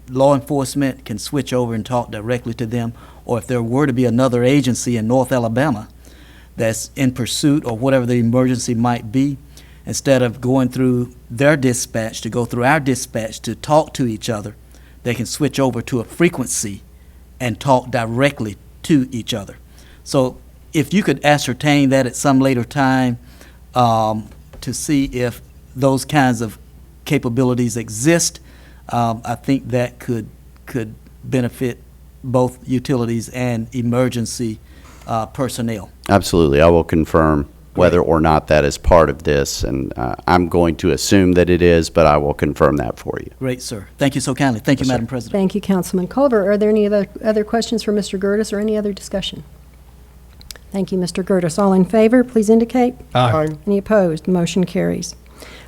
law enforcement can switch over and talk directly to them, or if there were to be another agency in North Alabama that's in pursuit or whatever the emergency might be, instead of going through their dispatch to go through our dispatch to talk to each other, they can switch over to a frequency and talk directly to each other. So if you could ascertain that at some later time to see if those kinds of capabilities exist, I think that could benefit both utilities and emergency personnel. Absolutely. I will confirm whether or not that is part of this, and I'm going to assume that it is, but I will confirm that for you. Great, sir. Thank you so kindly. Thank you, Madam President. Thank you, Councilman Culver. Are there any other questions for Mr. Gertis or any other discussion? Thank you, Mr. Gertis. All in favor, please indicate. Aye. Any opposed? The motion carries.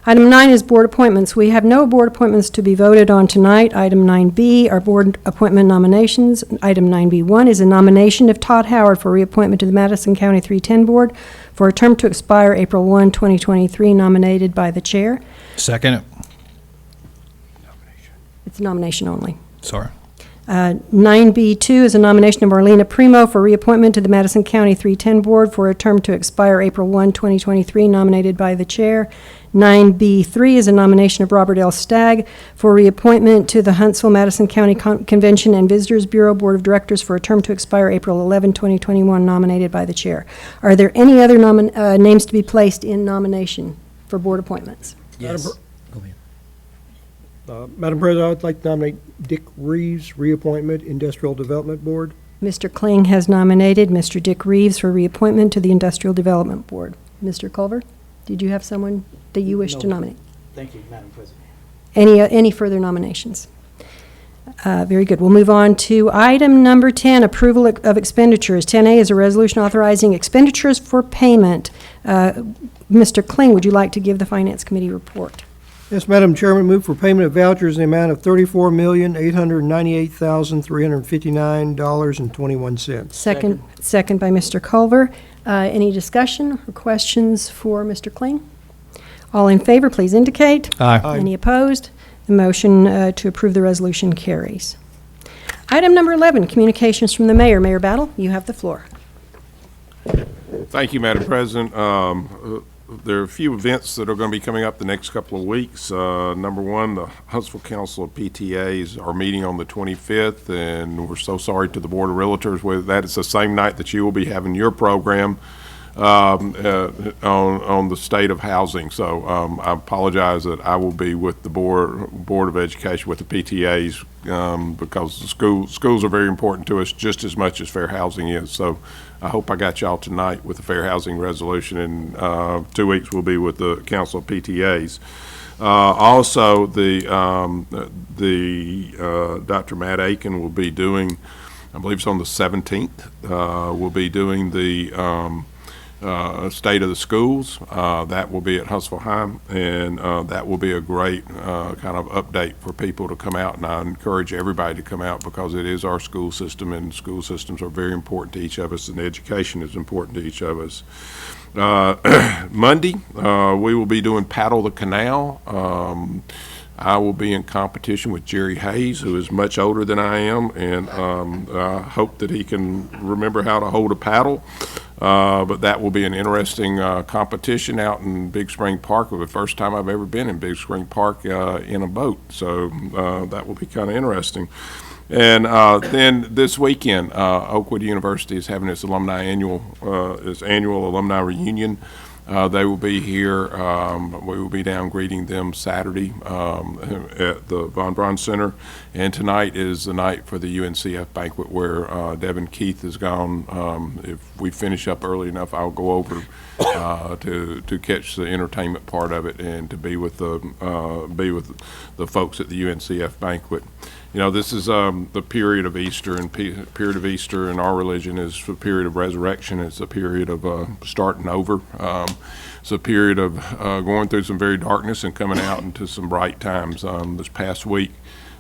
Item 9 is board appointments. We have no board appointments to be voted on tonight. Item 9B are board appointment nominations. Item 9B1 is a nomination of Todd Howard for reappointment to the Madison County 310 Board for a term to expire April 1, 2023, nominated by the chair. Second. It's a nomination only. Sorry. 9B2 is a nomination of Marlena Primo for reappointment to the Madison County 310 Board for a term to expire April 1, 2023, nominated by the chair. 9B3 is a nomination of Robert L. Stagg for reappointment to the Huntsville-Madison County Convention and Visitors Bureau Board of Directors for a term to expire April 11, 2021, nominated by the chair. Are there any other names to be placed in nomination for board appointments? Yes. Go ahead. Madam President, I would like to nominate Dick Reeves, reappointment, Industrial Development Board. Mr. Kling has nominated Mr. Dick Reeves for reappointment to the Industrial Development Board. Mr. Culver, did you have someone that you wish to nominate? Thank you, Madam President. Any further nominations? Very good. We'll move on to item number 10, approval of expenditures. 10A is a resolution authorizing expenditures for payment. Mr. Kling, would you like to give the Finance Committee report? Yes, Madam Chairman, move for payment of vouchers in the amount of $34,898,359.21. Second by Mr. Culver. Any discussion or questions for Mr. Kling? All in favor, please indicate. Aye. Any opposed? The motion to approve the resolution carries. Item number 11, communications from the mayor. Mayor Battle, you have the floor. Thank you, Madam President. There are a few events that are going to be coming up the next couple of weeks. Number one, the Huntsville Council of PTAs are meeting on the 25th, and we're so sorry to the Board of Realtors with that. It's the same night that you will be having your program on the state of housing. So I apologize that I will be with the Board of Education, with the PTAs, because the schools are very important to us just as much as fair housing is. So I hope I got y'all tonight with the fair housing resolution. In 2 weeks, we'll be with the Council of PTAs. Also, Dr. Matt Aiken will be doing, I believe it's on the 17th, we'll be doing the State of the Schools. That will be at Huntsville High, and that will be a great kind of update for people to come out, and I encourage everybody to come out because it is our school system, and school systems are very important to each of us, and education is important to each of us. Monday, we will be doing Paddle the Canal. I will be in competition with Jerry Hayes, who is much older than I am, and I hope that he can remember how to hold a paddle. But that will be an interesting competition out in Big Spring Park. It was the first time I've ever been in Big Spring Park in a boat, so that will be kind of interesting. And then this weekend, Oakwood University is having its annual alumni reunion. They will be here. We will be down greeting them Saturday at the Von Braun Center. And tonight is the night for the UNCF banquet where Devin Keith is gone. If we finish up early enough, I'll go over to catch the entertainment part of it and to be with the folks at the UNCF banquet. You know, this is the period of Easter, and period of Easter in our religion is a period of resurrection. It's a period of starting over. It's a period of going through some very darkness and coming out into some bright times. This past week,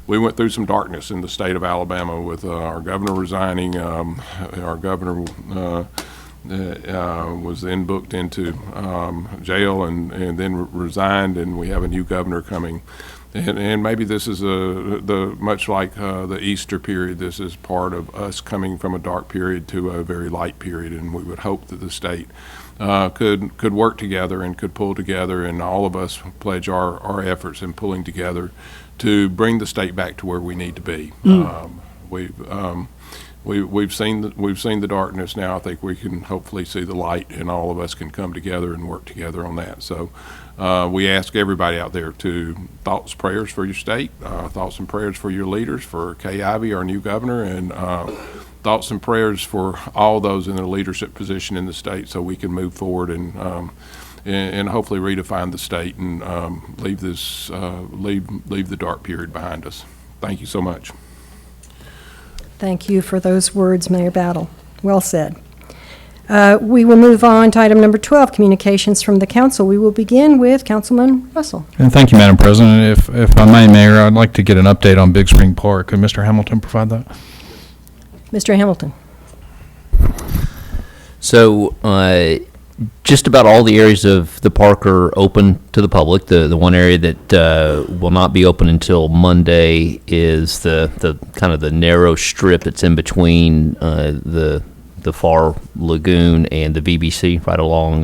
we went through some darkness in the state of Alabama with our governor resigning. Our governor was then booked into jail and then resigned, and we have a new governor coming. And maybe this is much like the Easter period. This is part of us coming from a dark period to a very light period, and we would hope that the state could work together and could pull together, and all of us pledge our efforts in pulling together to bring the state back to where we need to be. We've seen the darkness now. I think we can hopefully see the light, and all of us can come together and work together on that. So we ask everybody out there to thoughts, prayers for your state, thoughts and prayers for your leaders, for Kay Ivey, our new governor, and thoughts and prayers for all those in their leadership position in the state, so we can move forward and hopefully redefine the state and leave the dark period behind us. Thank you so much. Thank you for those words, Mayor Battle. Well said. We will move on to item number 12, communications from the council. We will begin with Councilman Russell. And thank you, Madam President. If I may, Mayor, I'd like to get an update on Big Spring Park. Could Mr. Hamilton provide that? Mr. Hamilton. So just about all the areas of the park are open to the public. The one area that will not be open until Monday is the kind of the narrow strip that's in between the far lagoon and the VBC right along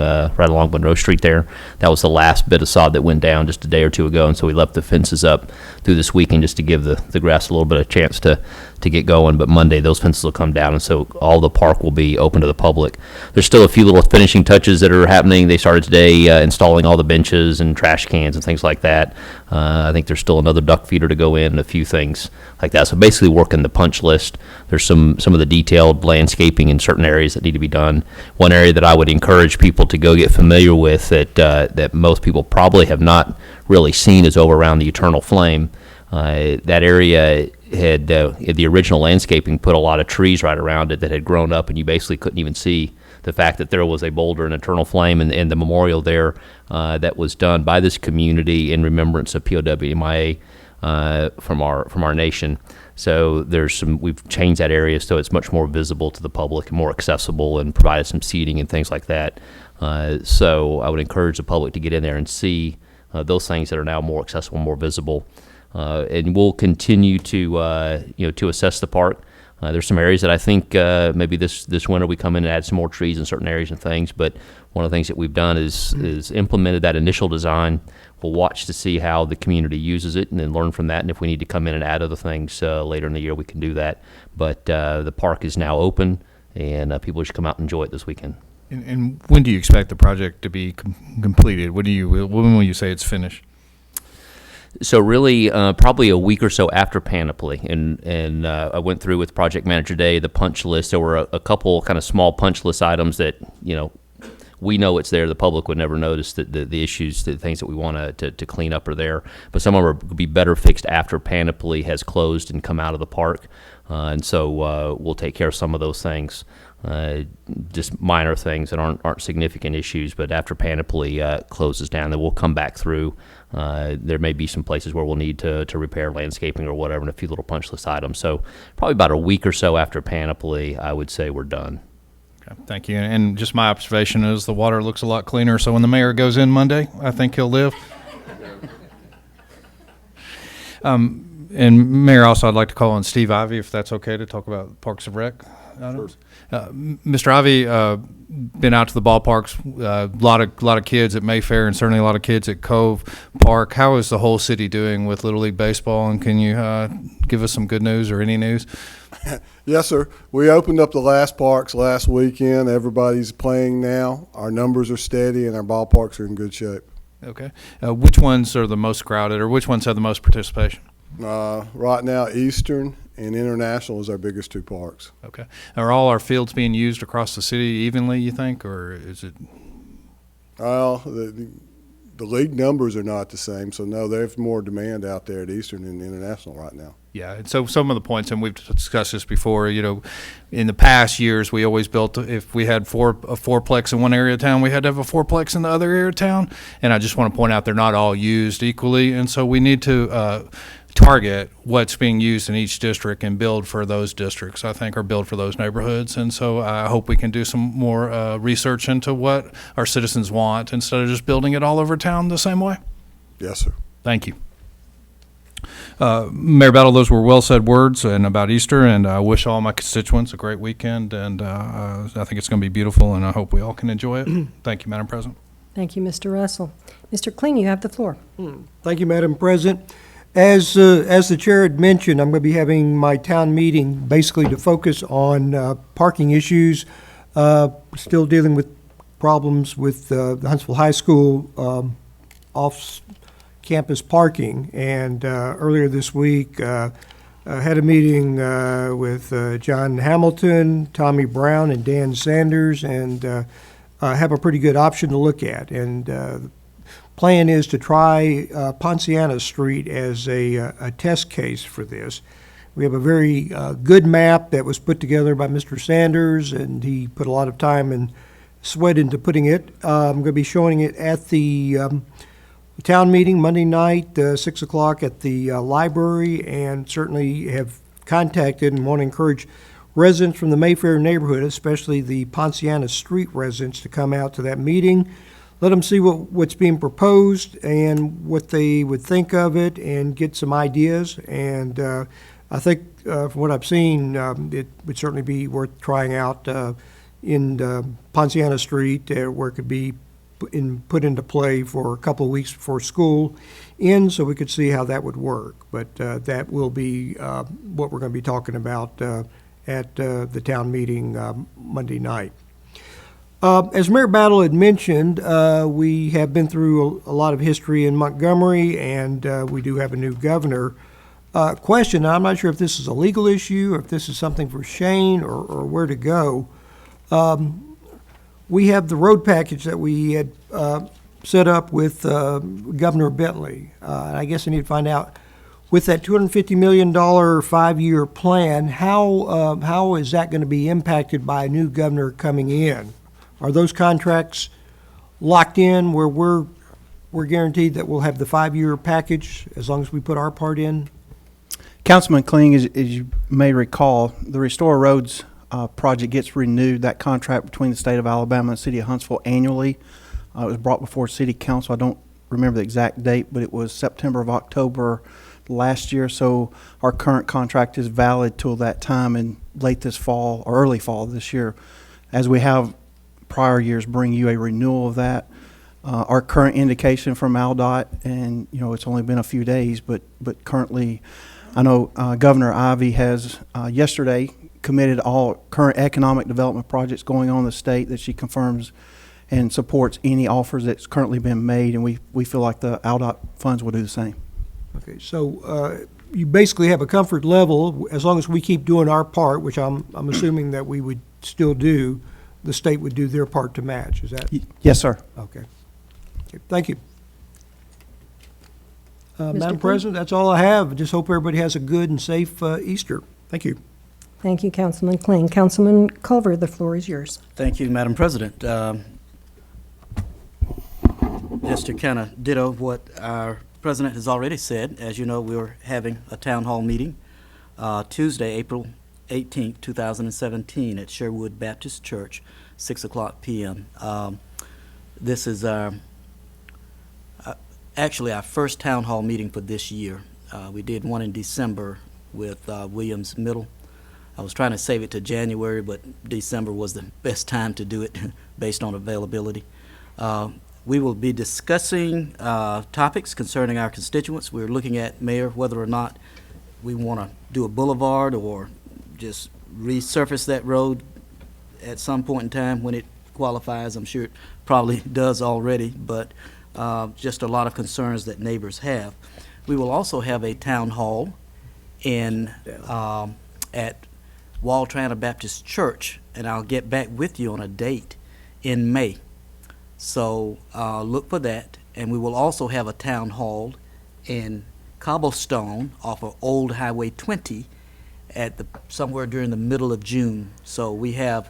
Monroe Street there. That was the last bit of sod that went down just a day or two ago, and so we left the fences up through this weekend just to give the grass a little bit of chance to get going. But Monday those fences will come down, and so all the park will be open to the public. There's still a few little finishing touches that are happening. They started today installing all the benches and trash cans and things like that. I think there's still another duck feeder to go in and a few things like that. So basically working the punch list. There's some of the detailed landscaping in certain areas that need to be done. One area that I would encourage people to go get familiar with that most people probably have not really seen is over around the Eternal Flame. That area had the original landscaping put a lot of trees right around it that had grown up, and you basically couldn't even see the fact that there was a boulder and Eternal Flame and the memorial there that was done by this community in remembrance of POW/MIA from our nation. So we've changed that area so it's much more visible to the public and more accessible, and provided some seating and things like that. So I would encourage the public to get in there and see those things that are now more accessible, more visible. And we'll continue to assess the park. There's some areas that I think maybe this winter we come in and add some more trees in certain areas and things. But one of the things that we've done is implemented that initial design. We'll watch to see how the community uses it and then learn from that. And if we need to come in and add other things later in the year, we can do that. But the park is now open, and people should come out and enjoy it this weekend. And when do you expect the project to be completed? When will you say it's finished? So really, probably a week or so after Panoply, and I went through with project manager today the punch list. There were a couple kind of small punch list items that we know it's there. The public would never notice that the issues, the things that we want to clean up are there. But some of them will be better fixed after Panoply has closed and come out of the park, and so we'll take care of some of those things. Just minor things that aren't significant issues, but after Panoply closes down, then we'll come back through. There may be some places where we'll need to repair landscaping or whatever, and a few little punch list items. So probably about a week or so after Panoply, I would say we're done. Okay, thank you. And just my observation is the water looks a lot cleaner, so when the mayor goes in Monday, I think he'll live. And Mayor, also I'd like to call on Steve Ivey, if that's okay, to talk about Parks and Rec Mr. Ivy, been out to the ballparks, a lot of kids at Mayfair and certainly a lot of kids at Cove Park. How is the whole city doing with Little League Baseball, and can you give us some good news or any news? Yes, sir. We opened up the last parks last weekend. Everybody's playing now. Our numbers are steady and our ballparks are in good shape. Okay. Which ones are the most crowded, or which ones have the most participation? Right now, Eastern and International is our biggest two parks. Okay. Are all our fields being used across the city evenly, you think, or is it? Well, the league numbers are not the same, so no, there's more demand out there at Eastern and International right now. Yeah, and so some of the points, and we've discussed this before, you know, in the past years, we always built, if we had a fourplex in one area of town, we had to have a fourplex in the other area of town. And I just want to point out they're not all used equally. And so we need to target what's being used in each district and build for those districts, I think, or build for those neighborhoods. And so I hope we can do some more research into what our citizens want instead of just building it all over town the same way. Yes, sir. Thank you. Mayor Battle, those were well said words and about Easter, and I wish all my constituents a great weekend, and I think it's going to be beautiful, and I hope we all can enjoy it. Thank you, Madam President. Thank you, Mr. Russell. Mr. Kling, you have the floor. Thank you, Madam President. As the chair had mentioned, I'm going to be having my town meeting basically to focus on parking issues. Still dealing with problems with the Huntsville High School off-campus parking. And earlier this week, I had a meeting with John Hamilton, Tommy Brown, and Dan Sanders, and have a pretty good option to look at. And plan is to try Ponciana Street as a test case for this. We have a very good map that was put together by Mr. Sanders, and he put a lot of time and sweat into putting it. I'm going to be showing it at the town meeting Monday night, 6 o'clock at the library, and certainly have contacted and want to encourage residents from the Mayfair neighborhood, especially the Ponciana Street residents, to come out to that meeting. Let them see what's being proposed and what they would think of it and get some ideas. And I think from what I've seen, it would certainly be worth trying out in Ponciana Street where it could be put into play for a couple of weeks before school ends, so we could see how that would work. But that will be what we're going to be talking about at the town meeting Monday night. As Mayor Battle had mentioned, we have been through a lot of history in Montgomery, and we do have a new governor. Question, I'm not sure if this is a legal issue or if this is something for Shane or where to go. We have the road package that we had set up with Governor Bentley. And I guess I need to find out, with that $250 million 5-year plan, how is that going to be impacted by a new governor coming in? Are those contracts locked in where we're guaranteed that we'll have the 5-year package as long as we put our part in? Councilman Kling, as you may recall, the Restore Roads project gets renewed, that contract between the state of Alabama and the city of Huntsville annually. It was brought before City Council. I don't remember the exact date, but it was September of October last year. So our current contract is valid till that time, and late this fall or early fall this year, as we have prior years, bring you a renewal of that. Our current indication from AlDOT, and it's only been a few days, but currently, I know Governor Ivey has yesterday committed all current economic development projects going on in the state that she confirms and supports any offers that's currently been made, and we feel like the AlDOT funds will do the same. Okay, so you basically have a comfort level as long as we keep doing our part, which I'm assuming that we would still do. The state would do their part to match. Is that? Yes, sir. Okay. Thank you. Mr. Madam Kling? President, that's all I have. Just hope everybody has a good and safe Easter. Thank you. Thank you, Councilman Kling. Councilman Culver, the floor is yours. Thank you, Madam President. Just to kind of ditto what our president has already said, as you know, we're having a town hall meeting Tuesday, April 18th, 2017 at Sherwood Baptist Church, 6 o'clock p.m. This is actually our first town hall meeting for this year. We did one in December with Williams Middle. I was trying to save it to January, but December was the best time to do it based on availability. We will be discussing topics concerning our constituents. We're looking at, Mayor, whether or not we want to do a boulevard or just resurface that road at some point in time when it qualifies. I'm sure it probably does already, but just a lot of concerns that neighbors have. We will also have a town hall in at Waltrana Baptist Church, and I'll get back with you on a date in May. So look for that. And we will also have a town hall in Cobblestone off of Old Highway 20 at somewhere during the middle of June. So we have,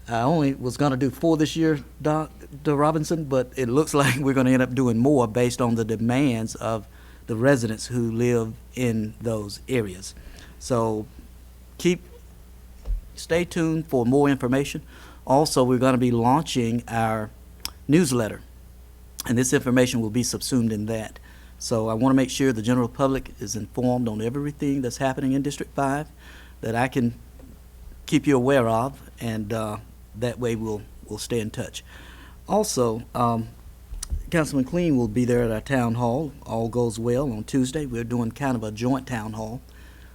I only was going to do 4 this year, Dr. Robinson, but it looks like we're going to end up doing more based on the demands of the residents who live in those areas. So stay tuned for more information. Also, we're going to be launching our newsletter, and this information will be subsumed in that. So I want to make sure the general public is informed on everything that's happening in District 5 that I can keep you aware of, and that way we'll stay in touch. Also, Councilman Clean will be there at our town hall. All goes well on Tuesday. We're doing kind of a joint town hall.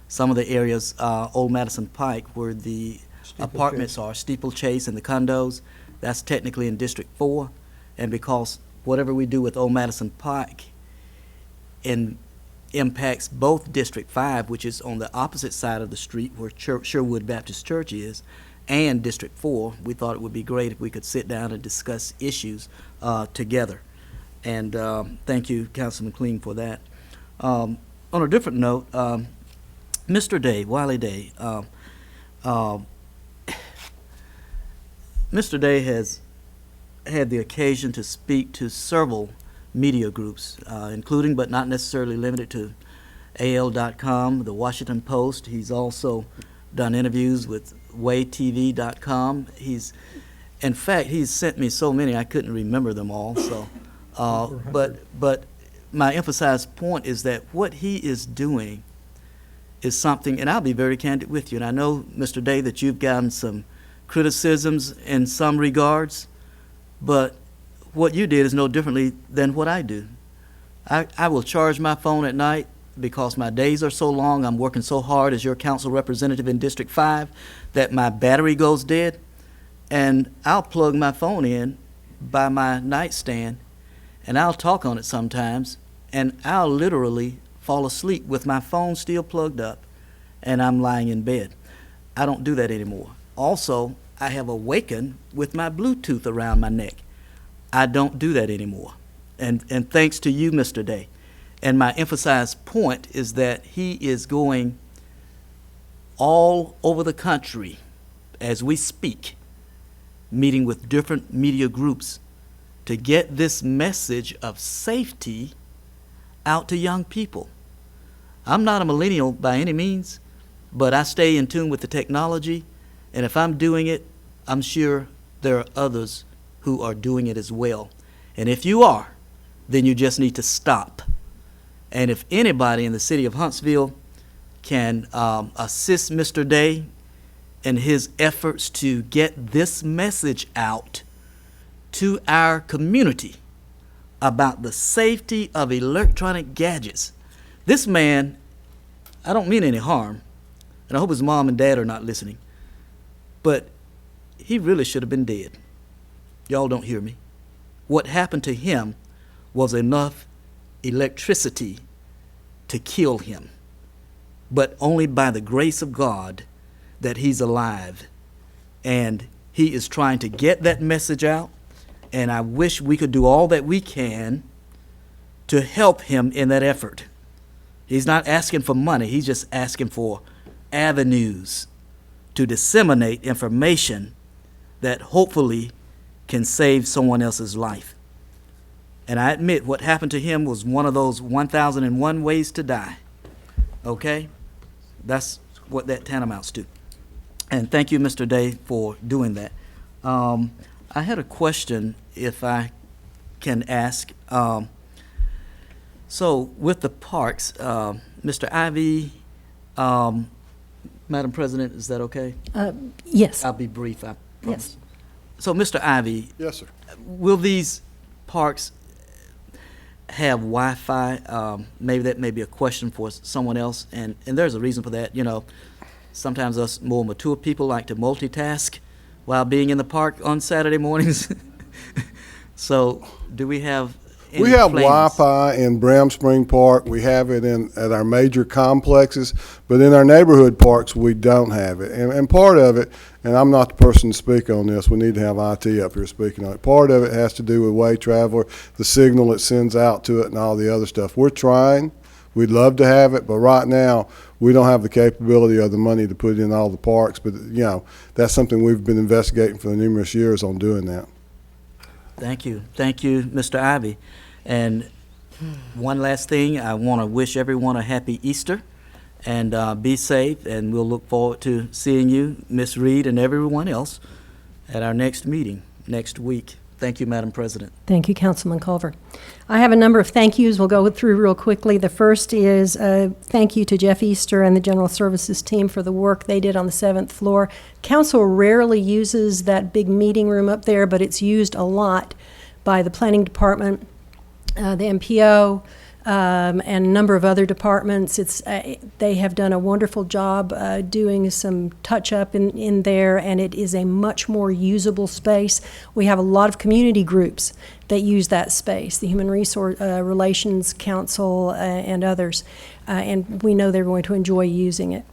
Some of the areas, Old Madison Pike, where the apartments are, Steeplechase and the condos, that's technically in District 4. And because whatever we do with Old Madison Pike impacts both District 5, which is on the opposite side of the street where Sherwood Baptist Church is, and District 4, we thought it would be great if we could sit down and discuss issues together. And thank you, Councilman Clean, for that. On a different note, Mr. Day, Wiley Day, Mr. Day has had the occasion to speak to several media groups, including but not necessarily limited to AL.com, the Washington Post. He's also done interviews with WayTV.com. In fact, he's sent me so many I couldn't remember them all. So, but my emphasized point is that what he is doing is something, and I'll be very candid with you. And I know, Mr. Day, that you've gotten some criticisms in some regards, but what you did is no differently than what I do. I will charge my phone at night because my days are so long. I'm working so hard as your council representative in District 5 that my battery goes dead, and I'll plug my phone in by my nightstand, and I'll talk on it sometimes, and I'll literally fall asleep with my phone still plugged up, and I'm lying in bed. I don't do that anymore. Also, I have awakened with my Bluetooth around my neck. I don't do that anymore. And thanks to you, Mr. Day. And my emphasized point is that he is going all over the country as we speak, meeting with different media groups to get this message of safety out to young people. I'm not a millennial by any means, but I stay in tune with the technology, and if I'm doing it, I'm sure there are others who are doing it as well. And if you are, then you just need to stop. And if anybody in the city of Huntsville can assist Mr. Day in his efforts to get this message out to our community about the safety of electronic gadgets. This man, I don't mean any harm, and I hope his mom and dad are not listening, but he really should have been dead. Y'all don't hear me. What happened to him was enough electricity to kill him, but only by the grace of God that he's alive. And he is trying to get that message out, and I wish we could do all that we can to help him in that effort. He's not asking for money, he's just asking for avenues to disseminate information that hopefully can save someone else's life. And I admit what happened to him was one of those 1001 ways to die. Okay? That's what that tantamounts to. And thank you, Mr. Day, for doing that. I had a question, if I can ask. So with the parks, Mr. Ivy Madam President, is that okay? Yes. I'll be brief, I Yes. promise. So, Mr. Ivy, Yes, sir. will these parks have Wi-Fi? Maybe that may be a question for someone else, and there's a reason for that. You know, sometimes us more mature people like to multitask while being in the park on Saturday mornings. So, do we have any We have plans? Wi-Fi in Bram Spring Park. We have it at our major complexes, but in our neighborhood parks, we don't have it. And part of it, and I'm not the person to speak on this, we need to have IT up here speaking on it. Part of it has to do with Way Traveler, the signal it sends out to it, and all the other stuff. We're trying. We'd love to have it, but right now, we don't have the capability or the money to put in all the parks. But, you know, that's something we've been investigating for numerous years on doing that. Thank you. Thank you, Mr. Ivy. And one last thing, I want to wish everyone a happy Easter, and be safe, and we'll look forward to seeing you, Ms. Reed, and everyone else at our next meeting next week. Thank you, Madam President. Thank you, Councilman Culver. I have a number of thank yous we'll go through real quickly. The first is thank you to Jeff Easter and the General Services team for the work they did on the 7th floor. Council rarely uses that big meeting room up there, but it's used a lot by the Planning Department, the MPO, and a number of other departments. They have done a wonderful job doing some touch-up in there, and it is a much more usable space. We have a lot of community groups that use that space, the Human Resource Relations Council and others, and we know they're going to enjoy using it.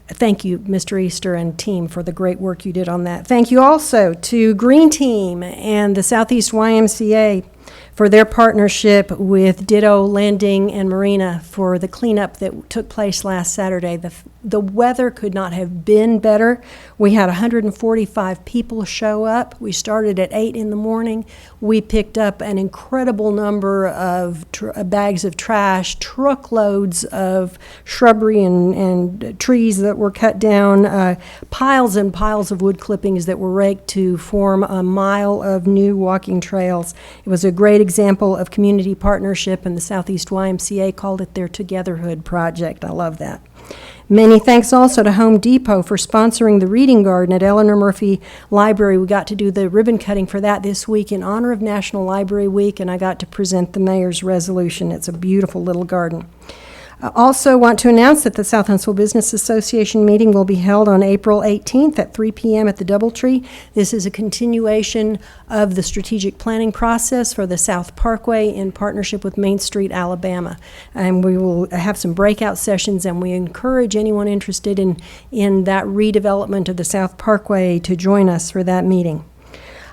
Thank you, Mr. Easter and team, for the great work you did on that. Thank you also to Green Team and the Southeast YMCA for their partnership with Ditto Landing and Marina for the cleanup that took place last Saturday. The weather could not have been better. We had 145 people show up. We started at 8 in the morning. We picked up an incredible number of bags of trash, truckloads of shrubbery and trees that were cut down, piles and piles of wood clippings that were raked to form a mile of new walking trails. It was a great example of community partnership, and the Southeast YMCA called it their Togetherhood project. I love that. Many thanks also to Home Depot for sponsoring the Reading Garden at Eleanor Murphy Library. We got to do the ribbon cutting for that this week in honor of National Library Week, and I got to present the mayor's resolution. It's a beautiful little garden. I also want to announce that the South Huntsville Business Association meeting will be held on April 18th at 3 p.m. at the Doubletree. This is a continuation of the strategic planning process for the South Parkway in partnership with Main Street, Alabama. And we will have some breakout sessions, and we encourage anyone interested in that redevelopment of the South Parkway to join us for that meeting.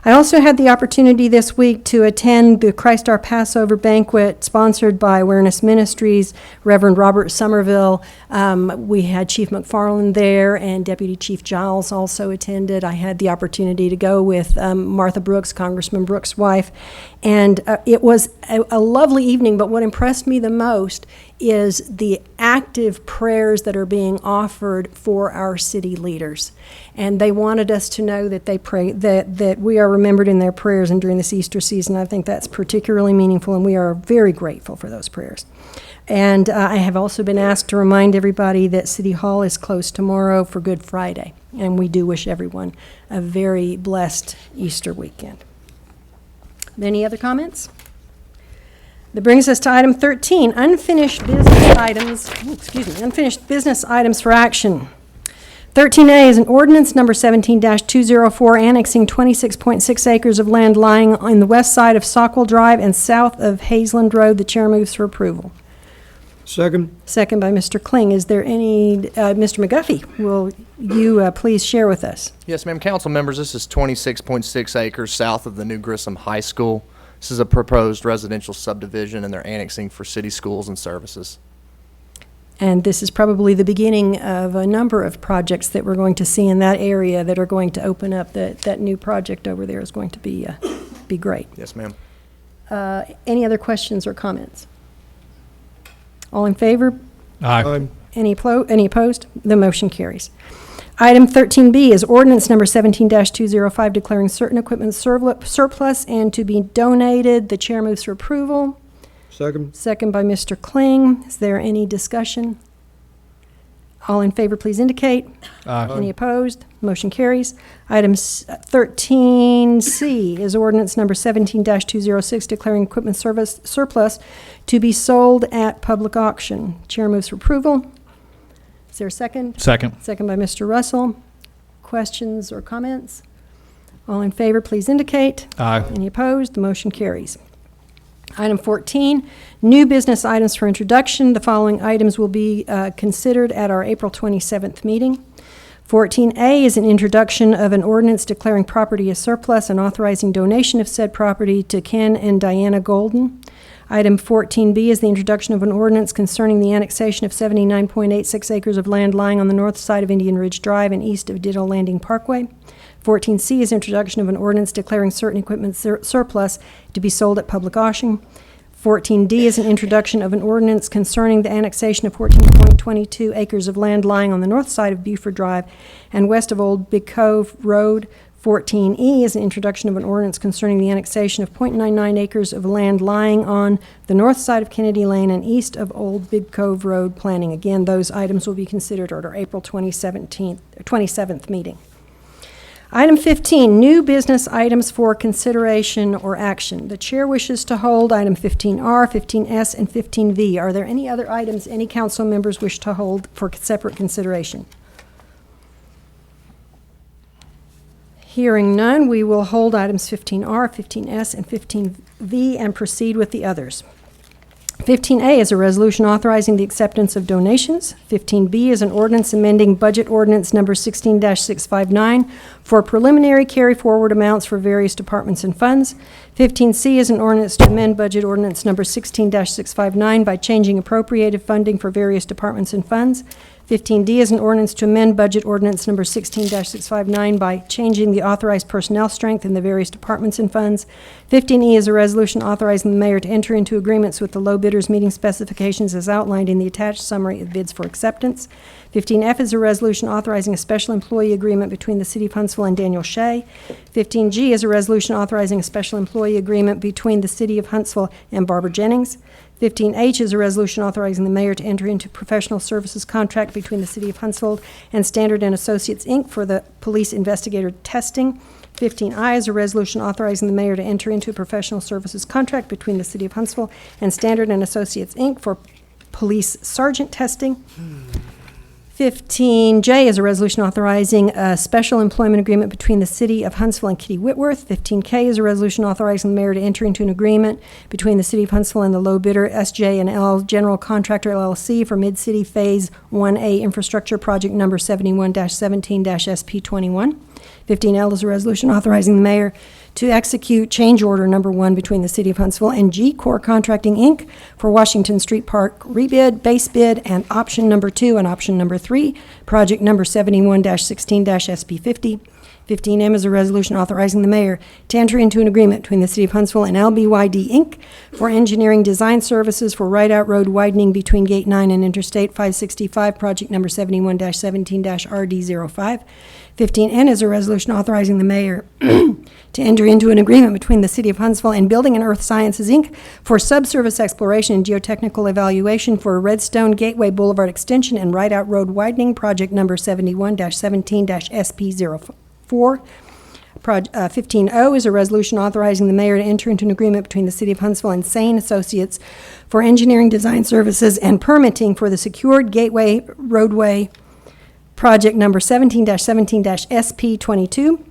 I also had the opportunity this week to attend the Christ Our Passover banquet sponsored by Awareness Ministries, Reverend Robert Somerville. We had Chief McFarland there, and Deputy Chief Giles also attended. I had the opportunity to go with Martha Brooks, Congressman Brooks' wife, and it was a lovely evening, but what impressed me the most is the active prayers that are being offered for our city leaders. And they wanted us to know that they pray, that we are remembered in their prayers and during this Easter season. I think that's particularly meaningful, and we are very grateful for those prayers. And I have also been asked to remind everybody that City Hall is closed tomorrow for Good Friday, and we do wish everyone a very blessed Easter weekend. Any other comments? That brings us to item 13, unfinished business items. Unfinished business items for action. 13A is an ordinance number 17-204 annexing 26.6 acres of land lying on the west side of Sockwell Drive and south of Hazeland Road. The chair moves for approval. Second. Second by Mr. Kling. Is there any, Mr. McGuffey, will you please share with us? Yes, ma'am. Council members, this is 26.6 acres south of the new Grissom High School. This is a proposed residential subdivision, and they're annexing for city schools and services. And this is probably the beginning of a number of projects that we're going to see in that area that are going to open up. That new project over there is going to be great. Yes, ma'am. Any other questions or comments? All in favor? Aye. Any opposed? The motion carries. Item 13B is ordinance number 17-205 declaring certain equipment surplus and to be donated. The chair moves for approval. Second. Second by Mr. Kling. Is there any discussion? All in favor, please indicate. Any opposed? Motion carries. Item 13C is ordinance number 17-206, declaring equipment service surplus to be sold at public auction. Chair moves for approval. Is there a second? Second. Second by Mr. Russell. Questions or comments? All in favor, please indicate. Aye. Any opposed? The motion carries. Item 14, new business items for introduction. The following items will be considered at our April 27th meeting. 14A is an introduction of an ordinance declaring property as surplus and authorizing donation of said property to Ken and Diana Golden. Item 14B is the introduction of an ordinance concerning the annexation of 79.86 acres of land lying on the north side of Indian Ridge Drive and east of Ditto Landing Parkway. 14C is introduction of an ordinance declaring certain equipment surplus to be sold at public auction. 14D is an introduction of an ordinance concerning the annexation of 14.22 acres of land lying on the north side of Buford Drive and west of Old Big Cove Road. 14E is an introduction of an ordinance concerning the annexation of .99 acres of land lying on the north side of Kennedy Lane and east of Old Big Cove Road planning. Again, those items will be considered at our April 27th meeting. Item 15, new business items for consideration or action. The chair wishes to hold item 15R, 15S, and 15V. Are there any other items any council members wish to hold for separate consideration? Hearing none, we will hold items 15R, 15S, and 15V and proceed with the others. 15A is a resolution authorizing the acceptance of donations. 15B is an ordinance amending budget ordinance number 16-659 for preliminary carry-forward amounts for various departments and funds. 15C is an ordinance to amend budget ordinance number 16-659 by changing appropriated funding for various departments and funds. 15D is an ordinance to amend budget ordinance number 16-659 by changing the authorized personnel strength in the various departments and funds. 15E is a resolution authorizing the mayor to enter into agreements with the low bidders meeting specifications as outlined in the attached summary of bids for acceptance. 15F is a resolution authorizing a special employee agreement between the City of Huntsville and Daniel Shea. 15G is a resolution authorizing a special employee agreement between the City of Huntsville and Barbara Jennings. 15H is a resolution authorizing the mayor to enter into professional services contract between the City of Huntsville and Standard & Associates, Inc. for the police investigator testing. 15I is a resolution authorizing the mayor to enter into a professional services contract between the City of Huntsville and Standard & Associates, Inc. for police sergeant testing. 15J is a resolution authorizing a special employment agreement between the City of Huntsville and Kitty Whitworth. 15K is a resolution authorizing the mayor to enter into an agreement between the City of Huntsville and the low bidder SJ&L General Contractor LLC for Mid-City Phase 1A Infrastructure Project Number 71-17-SP21. 15L is a resolution authorizing the mayor to execute change order number 1 between the City of Huntsville and G Corps Contracting, Inc. for Washington Street Park rebid, base bid, and option number 2 and option number 3, project number 71-16-SP50. 15M is a resolution authorizing the mayor to enter into an agreement between the City of Huntsville and LBYD, Inc. for engineering design services for Rideout Road widening between Gate 9 and Interstate 565, project number 71-17-RD05. 15N is a resolution authorizing the mayor to enter into an agreement between the City of Huntsville and Building and Earth Sciences, Inc. for subsurface exploration and geotechnical evaluation for Redstone Gateway Boulevard Extension and Rideout Road widening, project number 71-17-SP04. 15O is a resolution authorizing the mayor to enter into an agreement between the City of Huntsville and Sane Associates for engineering design services and permitting for the secured gateway roadway, project number 17-17-SP22.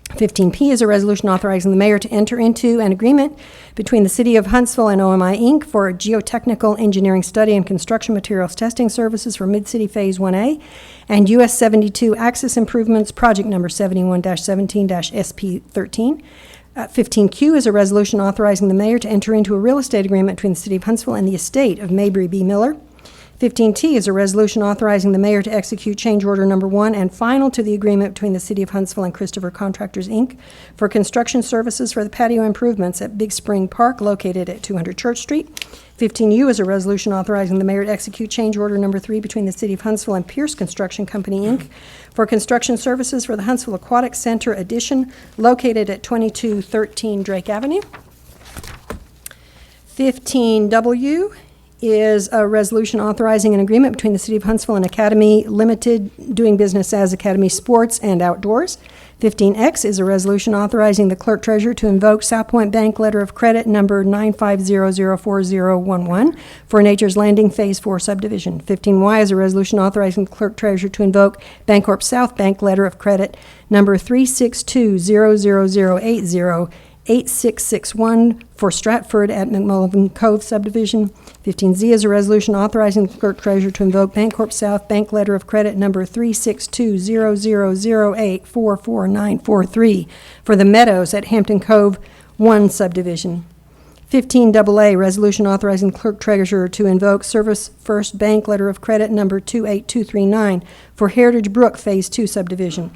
15P is a resolution authorizing the mayor to enter into an agreement between the City of Huntsville and OMI, Inc. for geotechnical engineering study and construction materials testing services for Mid-City Phase 1A and US 72 Access Improvements, project number 71-17-SP13. 15Q is a resolution authorizing the mayor to enter into a real estate agreement between the City of Huntsville and the estate of Mabry B. Miller. 15T is a resolution authorizing the mayor to execute change order number 1 and final to the agreement between the City of Huntsville and Christopher Contractors, Inc. for construction services for the patio improvements at Big Spring Park located at 200 Church Street. 15U is a resolution authorizing the mayor to execute change order number 3 between the City of Huntsville and Pierce Construction Company, Inc. for construction services for the Huntsville Aquatic Center addition located at 2213 Drake Avenue. 15W is a resolution authorizing an agreement between the City of Huntsville and Academy Limited, doing business as Academy Sports and Outdoors. 15X is a resolution authorizing the Clerk-Treasurer to invoke South Point Bank Letter of Credit number 9500411 for Nature's Landing Phase 4 subdivision. 15Y is a resolution authorizing the Clerk-Treasurer to invoke Bancorp South Bank Letter of Credit number 3620080 8661 for Stratford at McMulligan Cove subdivision. 15Z is a resolution authorizing the Clerk-Treasurer to invoke Bancorp South Bank Letter of Credit number 3620008444943 for the Meadows at Hampton Cove 1 subdivision. 15AA, resolution authorizing the Clerk-Treasurer to invoke Service First Bank Letter of Credit number 28239 for Heritage Brook Phase 2 subdivision.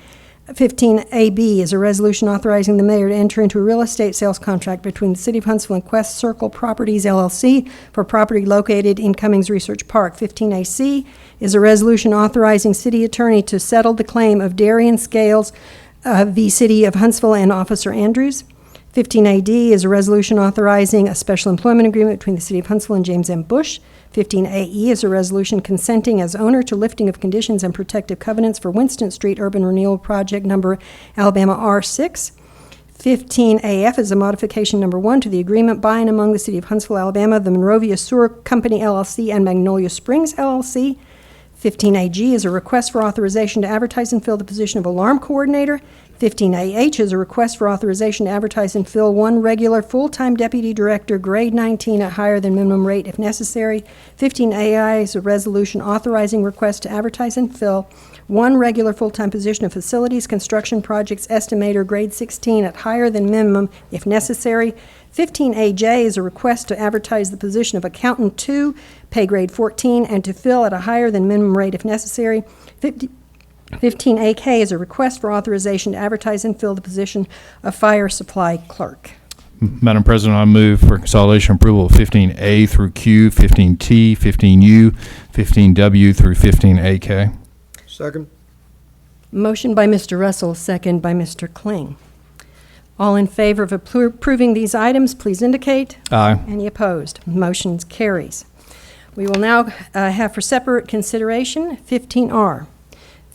15AB is a resolution authorizing the mayor to enter into a real estate sales contract between the City of Huntsville and Quest Circle Properties, LLC, for property located in Cummings Research Park. 15AC is a resolution authorizing city attorney to settle the claim of Darian Scales v. City of Huntsville and Officer Andrews. 15AD is a resolution authorizing a special employment agreement between the City of Huntsville and James M. Bush. 15AE is a resolution consenting as owner to lifting of conditions and protective covenants for Winston Street Urban Renewal Project number Alabama R6. 15AF is a modification number 1 to the agreement by and among the City of Huntsville, Alabama, the Monrovia Sewer Company, LLC, and Magnolia Springs, LLC. 15AG is a request for authorization to advertise and fill the position of alarm coordinator. 15AH is a request for authorization to advertise and fill 1 regular full-time deputy director, grade 19 at higher than minimum rate if necessary. 15AI is a resolution authorizing request to advertise and fill 1 regular full-time position of facilities construction projects estimator, grade 16 at higher than minimum if necessary. 15AJ is a request to advertise the position of accountant 2, pay grade 14, and to fill at a higher than minimum rate if necessary. 15AK is a request for authorization to advertise and fill the position of fire supply clerk. Madam President, I move for consolidation approval of 15A through Q, 15T, 15U, 15W through 15AK. Second. Motion by Mr. Russell, second by Mr. Kling. All in favor of approving these items, please indicate. Aye. Any opposed? Motion carries. We will now have for separate consideration 15R.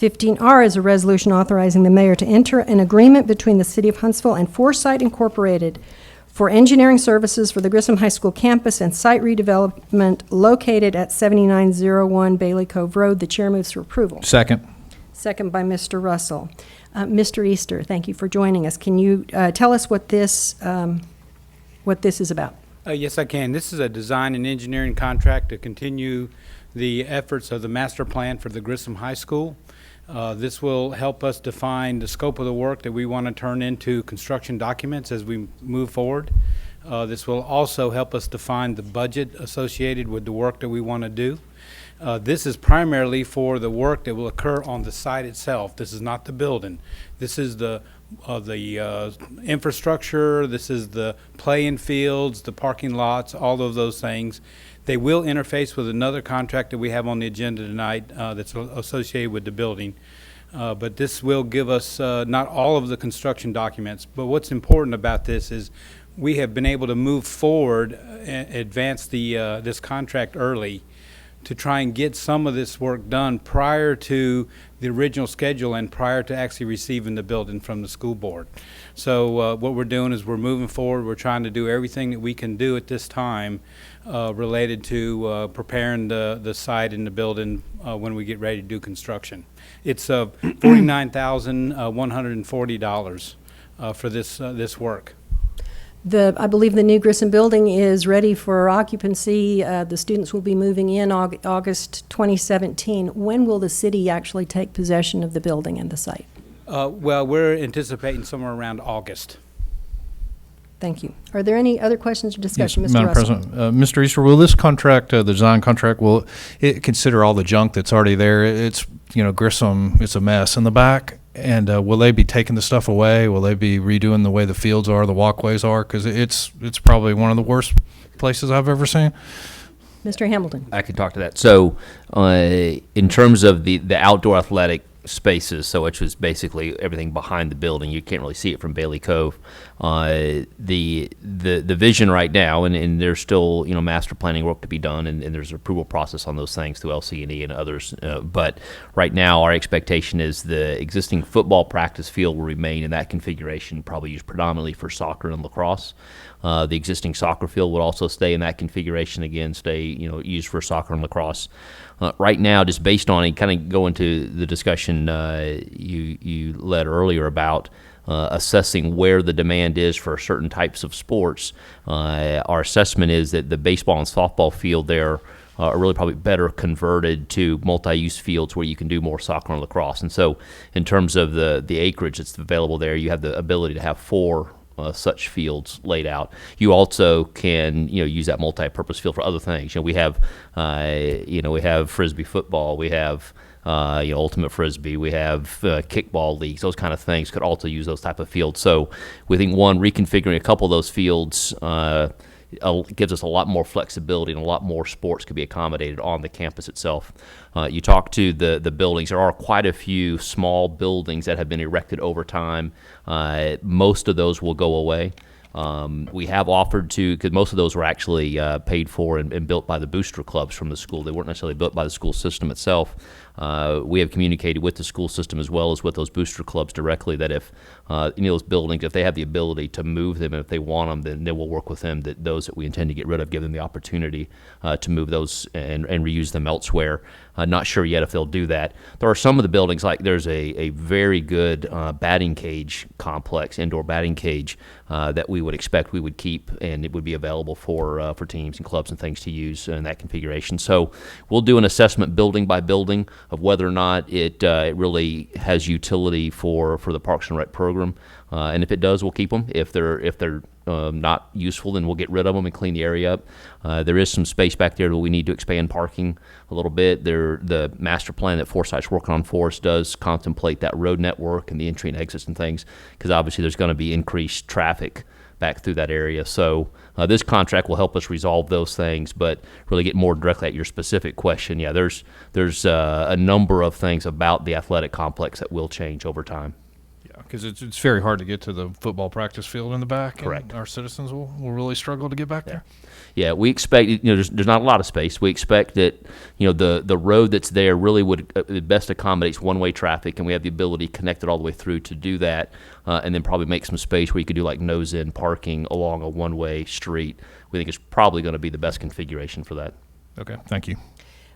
15R is a resolution authorizing the mayor to enter an agreement between the City of Huntsville and Foresight Incorporated for engineering services for the Grissom High School campus and site redevelopment located at 7901 Bailey Cove Road. The chair moves for approval. Second. Second by Mr. Russell. Mr. Easter, thank you for joining us. Can you tell us what this is about? Yes, I can. This is a design and engineering contract to continue the efforts of the master plan for the Grissom High School. This will help us define the scope of the work that we want to turn into construction documents as we move forward. This will also help us define the budget associated with the work that we want to do. This is primarily for the work that will occur on the site itself. This is not the building. This is the infrastructure. This is the playing fields, the parking lots, all of those things. They will interface with another contract that we have on the agenda tonight that's associated with the building. But this will give us not all of the construction documents. But what's important about this is we have been able to move forward and advance this contract early to try and get some of this work done prior to the original schedule and prior to actually receiving the building from the school board. So what we're doing is we're moving forward. We're trying to do everything that we can do at this time related to preparing the site and the building when we get ready to do construction. It's $49,140 for this work. I believe the new Grissom building is ready for occupancy. The students will be moving in August 2017. When will the city actually take possession of the building and the site? Well, we're anticipating somewhere around August. Thank you. Are there any other questions or discussion, Yes, Mr. Madam Russell? President. Mr. Easter, will this contract, the design contract, will it consider all the junk that's already there? It's, Grissom, it's a mess in the back. And will they be taking the stuff away? Will they be redoing the way the fields are, the walkways are? Because it's probably one of the worst places I've ever seen. Mr. Hamilton. I can talk to that. So in terms of the outdoor athletic spaces, so which was basically everything behind the building. You can't really see it from Bailey Cove. The vision right now, and there's still master planning work to be done, and there's an approval process on those things through LC&E and others. But right now, our expectation is the existing football practice field will remain in that configuration, probably used predominantly for soccer and lacrosse. The existing soccer field would also stay in that configuration again, stay used for soccer and lacrosse. Right now, just based on it, kind of go into the discussion you led earlier about assessing where the demand is for certain types of sports. Our assessment is that the baseball and softball field there are really probably better converted to multi-use fields where you can do more soccer and lacrosse. And so in terms of the acreage that's available there, you have the ability to have 4 such fields laid out. You also can use that multi-purpose field for other things. We have we have frisbee football, we have ultimate frisbee, we have kickball leagues, those kind of things could also use those type of fields. So we think reconfiguring a couple of those fields gives us a lot more flexibility, and a lot more sports could be accommodated on the campus itself. You talk to the buildings. There are quite a few small buildings that have been erected over time. Most of those will go away. We have offered to, because most of those were actually paid for and built by the booster clubs from the school. They weren't necessarily built by the school system itself. We have communicated with the school system as well as with those booster clubs directly that if those buildings, if they have the ability to move them and if they want them, then we'll work with them, that those that we intend to get rid of, give them the opportunity to move those and reuse them elsewhere. Not sure yet if they'll do that. There are some of the buildings, like there's a very good batting cage complex, indoor batting cage, that we would expect we would keep, and it would be available for teams and clubs and things to use in that configuration. So we'll do an assessment building by building of whether or not it really has utility for the Parks and Rec program. And if it does, we'll keep them. If they're not useful, then we'll get rid of them and clean the area up. There is some space back there that we need to expand parking a little bit. The master plan that Foresight's working on for us does contemplate that road network and the entry and exits and things, because obviously there's going to be increased traffic back through that area. So this contract will help us resolve those things, but really get more directly at your specific question. Yeah, there's a number of things about the athletic complex that will change over time. Because it's very hard to get to the football practice field in the back. Correct. And our citizens will really struggle to get back there. Yeah, we expect, there's not a lot of space. We expect that, the road that's there really would best accommodates one-way traffic, and we have the ability to connect it all the way through to do that, and then probably make some space where you could do like nose-in parking along a one-way street. We think it's probably going to be the best configuration for that. Okay, thank you.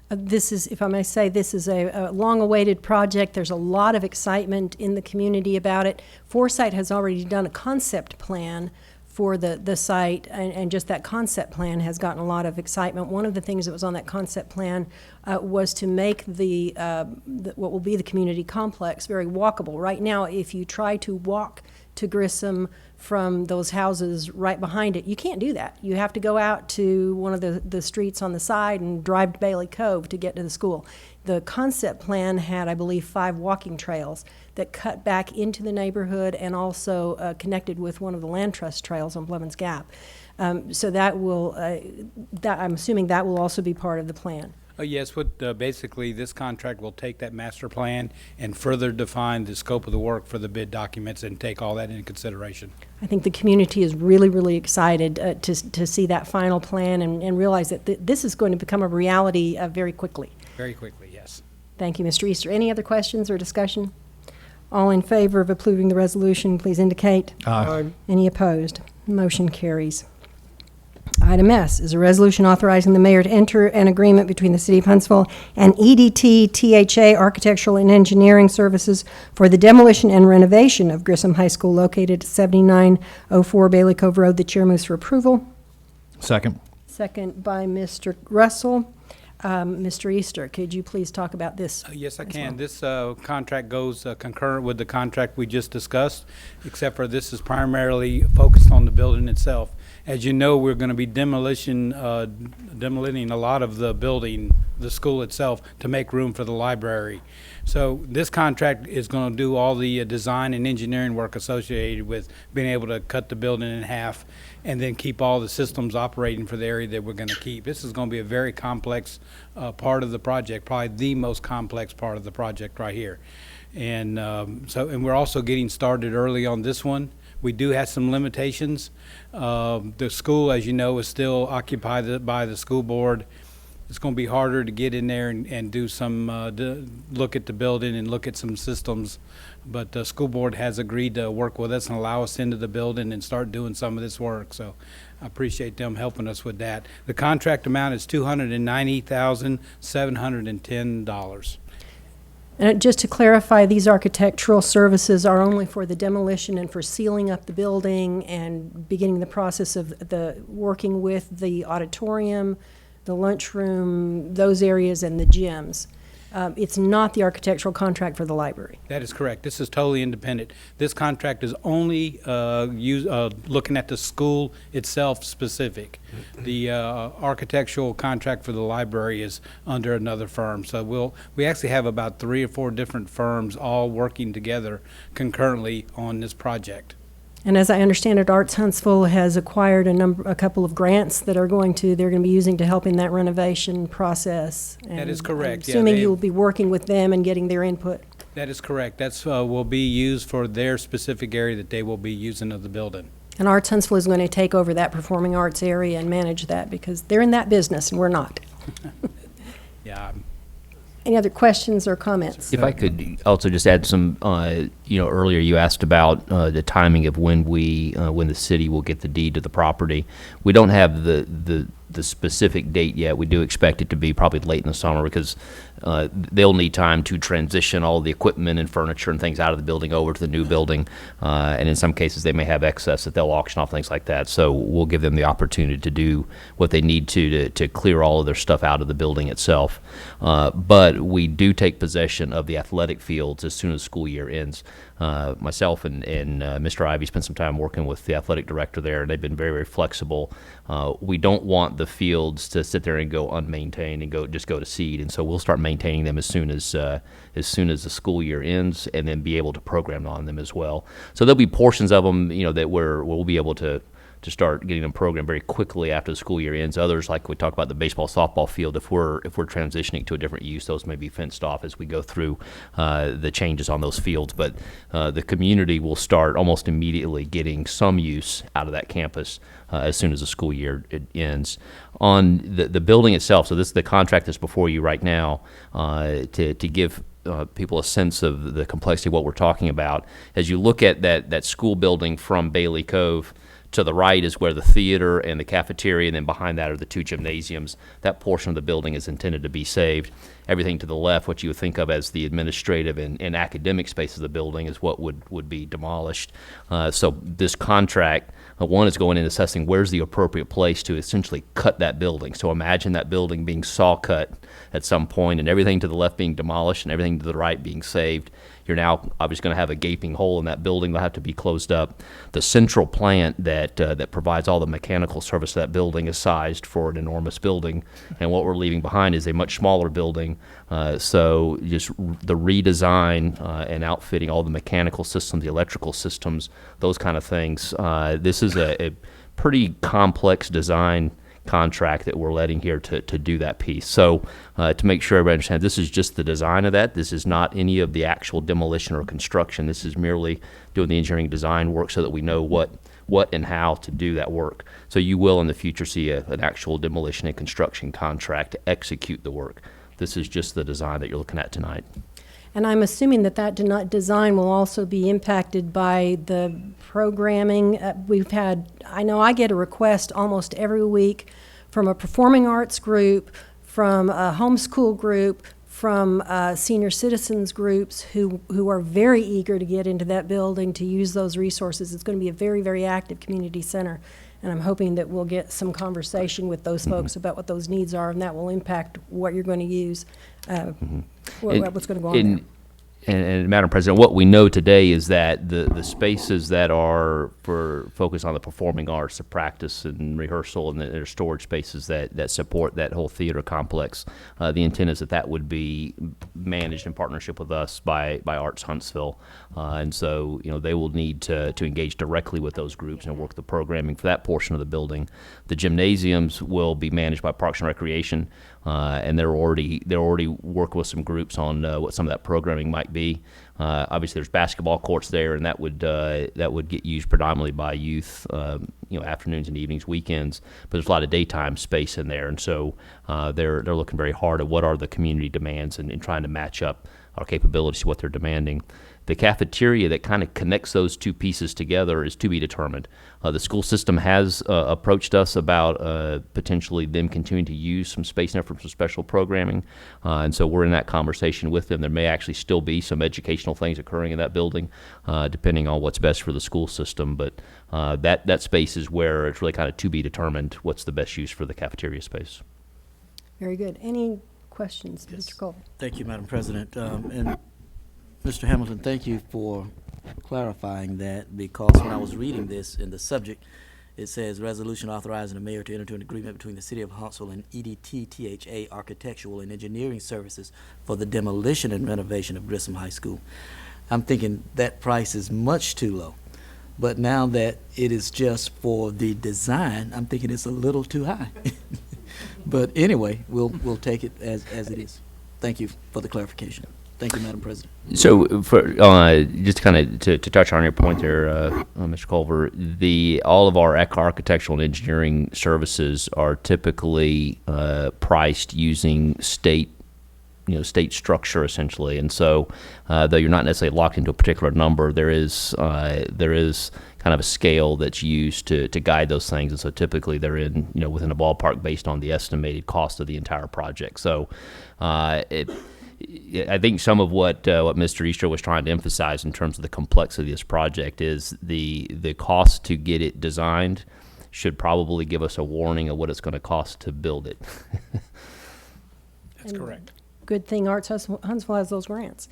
This is, if I may say, this is a long-awaited project. There's a lot of excitement in the community about it. Foresight has already done a concept plan for the site, and just that concept plan has gotten a lot of excitement. One of the things that was on that concept plan was to make the what will be the community complex very walkable. Right now, if you try to walk to Grissom from those houses right behind it, you can't do that. You have to go out to one of the streets on the side and drive to Bailey Cove to get to the school. The concept plan had, I believe, 5 walking trails that cut back into the neighborhood and also connected with one of the land trust trails on Blevins Gap. So that will, I'm assuming that will also be part of the plan. Yes, basically this contract will take that master plan and further define the scope of the work for the bid documents and take all that into consideration. I think the community is really, really excited to see that final plan and realize that this is going to become a reality very quickly. Very quickly, yes. Thank you, Mr. Easter. Any other questions or discussion? All in favor of approving the resolution, please indicate. Aye. Any opposed? Motion carries. Item S is a resolution authorizing the mayor to enter an agreement between the City of Huntsville and EDT THA Architectural and Engineering Services for the demolition and renovation of Grissom High School located at 7904 Bailey Cove Road. The chair moves for approval. Second. Second by Mr. Russell. Mr. Easter, could you please talk about this? Yes, I can. This contract goes concurrent with the contract we just discussed, except for this is primarily focused on the building itself. As you know, we're going to be demoliting a lot of the building, the school itself, to make room for the library. So this contract is going to do all the design and engineering work associated with being able to cut the building in half and then keep all the systems operating for the area that we're going to keep. This is going to be a very complex part of the project, probably the most complex part of the project right here. And and we're also getting started early on this one. We do have some limitations. The school, as you know, is still occupied by the school board. It's going to be harder to get in there and do some, look at the building and look at some systems. But the school board has agreed to work with us and allow us into the building and start doing some of this work. So I appreciate them helping us with that. The contract amount is $290,710. And just to clarify, these architectural services are only for the demolition and for sealing up the building and beginning the process of working with the auditorium, the lunchroom, those areas, and the gyms. It's not the architectural contract for the library. That is correct. This is totally independent. This contract is only looking at the school itself specific. The architectural contract for the library is under another firm. So we actually have about 3 or 4 different firms all working together concurrently on this project. And as I understand it, Arts Huntsville has acquired a couple of grants that they're going to be using to help in that renovation process. That is correct. I'm assuming you'll be working with them and getting their input. That is correct. That's will be used for their specific area that they will be using of the building. And Arts Huntsville is going to take over that performing arts area and manage that because they're in that business and we're not. Yeah. Any other questions or comments? If I could also just add some, earlier you asked about the timing of when the city will get the deed to the property. We don't have the specific date yet. We do expect it to be probably late in the summer because they'll need time to transition all the equipment and furniture and things out of the building over to the new building. And in some cases, they may have excess that they'll auction off, things like that. So we'll give them the opportunity to do what they need to clear all of their stuff out of the building itself. But we do take possession of the athletic fields as soon as the school year ends. Myself and Mr. Ivy spent some time working with the athletic director there, and they've been very, very flexible. We don't want the fields to sit there and go unmaintained and just go to seed, and so we'll start maintaining them as soon as the school year ends, and then be able to program on them as well. So there'll be portions of them, that we'll be able to start getting them programmed very quickly after the school year ends. Others, like we talked about the baseball, softball field, if we're transitioning to a different use, those may be fenced off as we go through the changes on those fields. But the community will start almost immediately getting some use out of that campus as soon as the school year ends. On the building itself, so this is the contract that's before you right now, to give people a sense of the complexity of what we're talking about. As you look at that school building from Bailey Cove, to the right is where the theater and the cafeteria, and then behind that are the 2 gymnasiums. That portion of the building is intended to be saved. Everything to the left, what you would think of as the administrative and academic space of the building, is what would be demolished. So this contract, one is going in assessing where's the appropriate place to essentially cut that building. So imagine that building being saw cut at some point, and everything to the left being demolished and everything to the right being saved. You're now obviously going to have a gaping hole in that building. They'll have to be closed up. The central plant that provides all the mechanical service to that building is sized for an enormous building, and what we're leaving behind is a much smaller building. So just the redesign and outfitting all the mechanical systems, the electrical systems, those kind of things. This is a pretty complex design contract that we're letting here to do that piece. So to make sure everybody understands, this is just the design of that. This is not any of the actual demolition or construction. This is merely doing the engineering design work so that we know what and how to do that work. So you will in the future see an actual demolition and construction contract to execute the work. This is just the design that you're looking at tonight. And I'm assuming that design will also be impacted by the programming. I know I get a request almost every week from a performing arts group, from a homeschool group, from senior citizens groups who are very eager to get into that building to use those resources. It's going to be a very, very active community center. And I'm hoping that we'll get some conversation with those folks about what those needs are, and that will impact what you're going to use, what's going to go on there. And Madam President, what we know today is that the spaces that are for focus on the performing arts, the practice and rehearsal, and their storage spaces that support that whole theater complex, the intent is that would be managed in partnership with us by Arts Huntsville. And so, they will need to engage directly with those groups and work the programming for that portion of the building. The gymnasiums will be managed by Parks and Recreation, and they're already working with some groups on what some of that programming might might be. Obviously, there's basketball courts there, and that would get used predominantly by youth, afternoons and evenings, weekends. But there's a lot of daytime space in there, and so they're looking very hard at what are the community demands and trying to match up our capabilities to what they're demanding. The cafeteria that kind of connects those two pieces together is to be determined. The school system has approached us about potentially them continuing to use some space there for some special programming, and so we're in that conversation with them. There may actually still be some educational things occurring in that building, depending on what's best for the school system, but that space is where it's really kind of to be determined what's the best use for the cafeteria space. Very good. Any questions, Mr. Cole? Thank you, Madam President. And Mr. Hamilton, thank you for clarifying that, because when I was reading this in the subject, it says resolution authorizing the mayor to enter into an agreement between the city of Huntsville and EDT-THA Architectural and Engineering Services for the demolition and renovation of Grissom High School. I'm thinking that price is much too low. But now that it is just for the design, I'm thinking it's a little too high. But anyway, we'll take it as it is. Thank you for the clarification. Thank you, Madam President. So, for just kind of to touch on your point there, Mr. Culver, all of our architectural and engineering services are typically priced using state structure essentially, and so though you're not necessarily locked into a particular number, there is kind of a scale that's used to guide those things, and so typically they're in within a ballpark based on the estimated cost of the entire project. So I think some of what Mr. Easter was trying to emphasize in terms of the complexity of this project is the cost to get it designed should probably give us a warning of what it's going to cost to build it. That's correct. Good thing Arts Huntsville has those grants.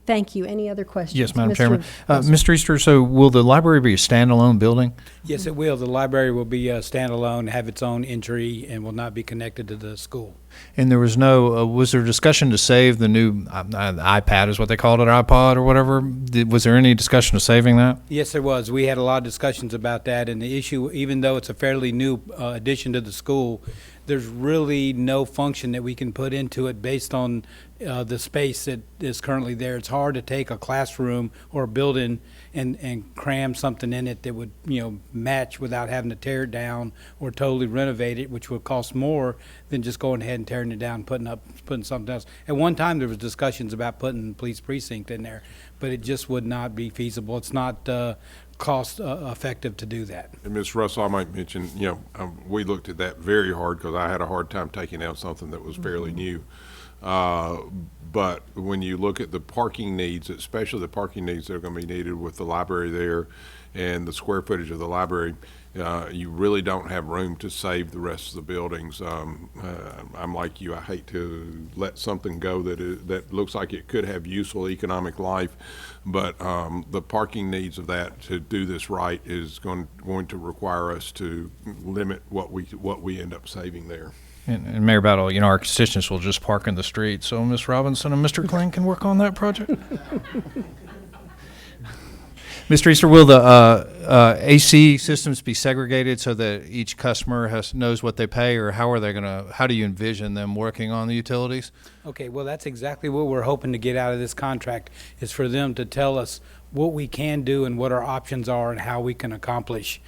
Thank you. Any other questions? Yes, Madam Mr. Chairman. Yes. Mr. Easter, so will the library be a standalone building? Yes, it will. The library will be standalone, have its own entry, and will not be connected to the school. And there was was there discussion to save the new iPad is what they called it, iPod or whatever? Was there any discussion of saving that? Yes, there was. We had a lot of discussions about that, and the issue, even though it's a fairly new addition to the school, there's really no function that we can put into it based on the space that is currently there. It's hard to take a classroom or a building and cram something in it that would match without having to tear it down or totally renovate it, which would cost more than just going ahead and tearing it down and putting something else. At one time there was discussions about putting police precinct in there, but it just would not be feasible. It's not cost effective to do that. And Ms. Russell, I might mention, we looked at that very hard because I had a hard time taking out something that was fairly new. But when you look at the parking needs, especially the parking needs that are going to be needed with the library there and the square footage of the library, you really don't have room to save the rest of the buildings. I'm like you, I hate to let something go that looks like it could have useful economic life, but the parking needs of that to do this right is going to require us to limit what we end up saving there. And Mayor Battle, our constituents will just park in the street, so Ms. Robinson and Mr. Kling can work on that project. Mr. Easter, will the AC systems be segregated so that each customer knows what they pay, or how do you envision them working on the utilities? Okay, well, that's exactly what we're hoping to get out of this contract, is for them to tell us what we can do and what our options are and how we can accomplish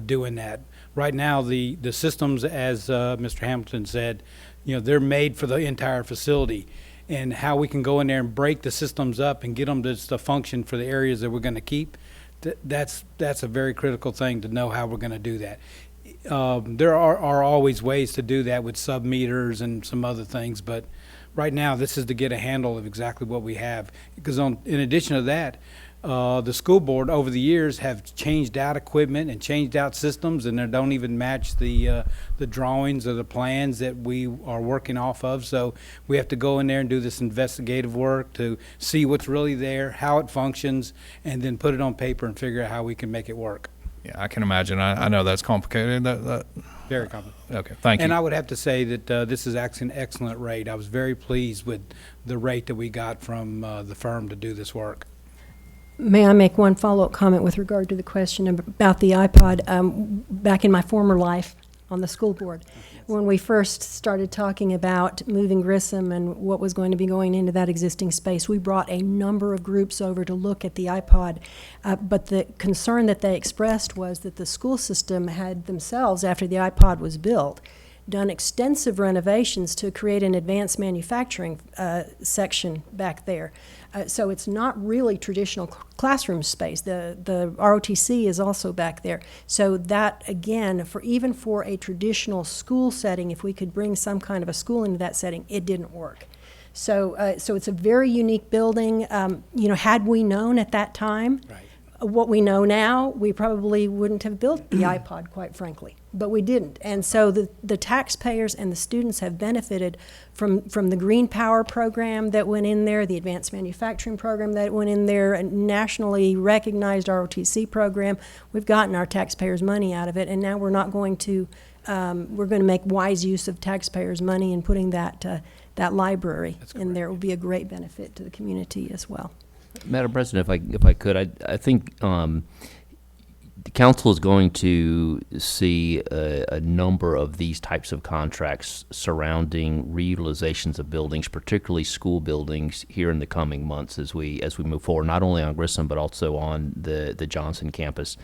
doing that. Right now, the systems, as Mr. Hamilton said, they're made for the entire facility. And how we can go in there and break the systems up and get them to function for the areas that we're going to keep, that's a very critical thing to know how we're going to do that. There are always ways to do that with sub-meters and some other things, but right now this is to get a handle of exactly what we have. Because in addition to that, the school board over the years have changed out equipment and changed out systems, and they don't even match the drawings or the plans that we are working off of. So we have to go in there and do this investigative work to see what's really there, how it functions, and then put it on paper and figure out how we can make it work. Yeah, I can imagine. I know that's complicated. Very complicated. Okay, thank you. And I would have to say that this is actually an excellent rate. I was very pleased with the rate that we got from the firm to do this work. May I make one follow-up comment with regard to the question about the iPod? Back in my former life on the school board, when we first started talking about moving Grissom and what was going to be going into that existing space, we brought a number of groups over to look at the iPod. But the concern that they expressed was that the school system had themselves, after the iPod was built, done extensive renovations to create an advanced manufacturing section back there. So it's not really traditional classroom space. The ROTC is also back there. So that, again, even for a traditional school setting, if we could bring some kind of a school into that setting, it didn't work. So, so it's a very unique building. Had we known at that time what we know now, we probably wouldn't have built the iPod, quite frankly. But we didn't. And so the taxpayers and the students have benefited from the Green Power program that went in there, the Advanced Manufacturing program that went in there, a nationally recognized ROTC program. We've gotten our taxpayers' money out of it, and now we're not going to, we're going to make wise use of taxpayers' money and putting that library in there. It will be a great benefit to the community as well. Madam President, if I could, I think the council is going to see a number of these types of contracts surrounding reutilizations of buildings, particularly school buildings, here in the coming months as we move forward, not only on Grissom but also on the Johnson campus.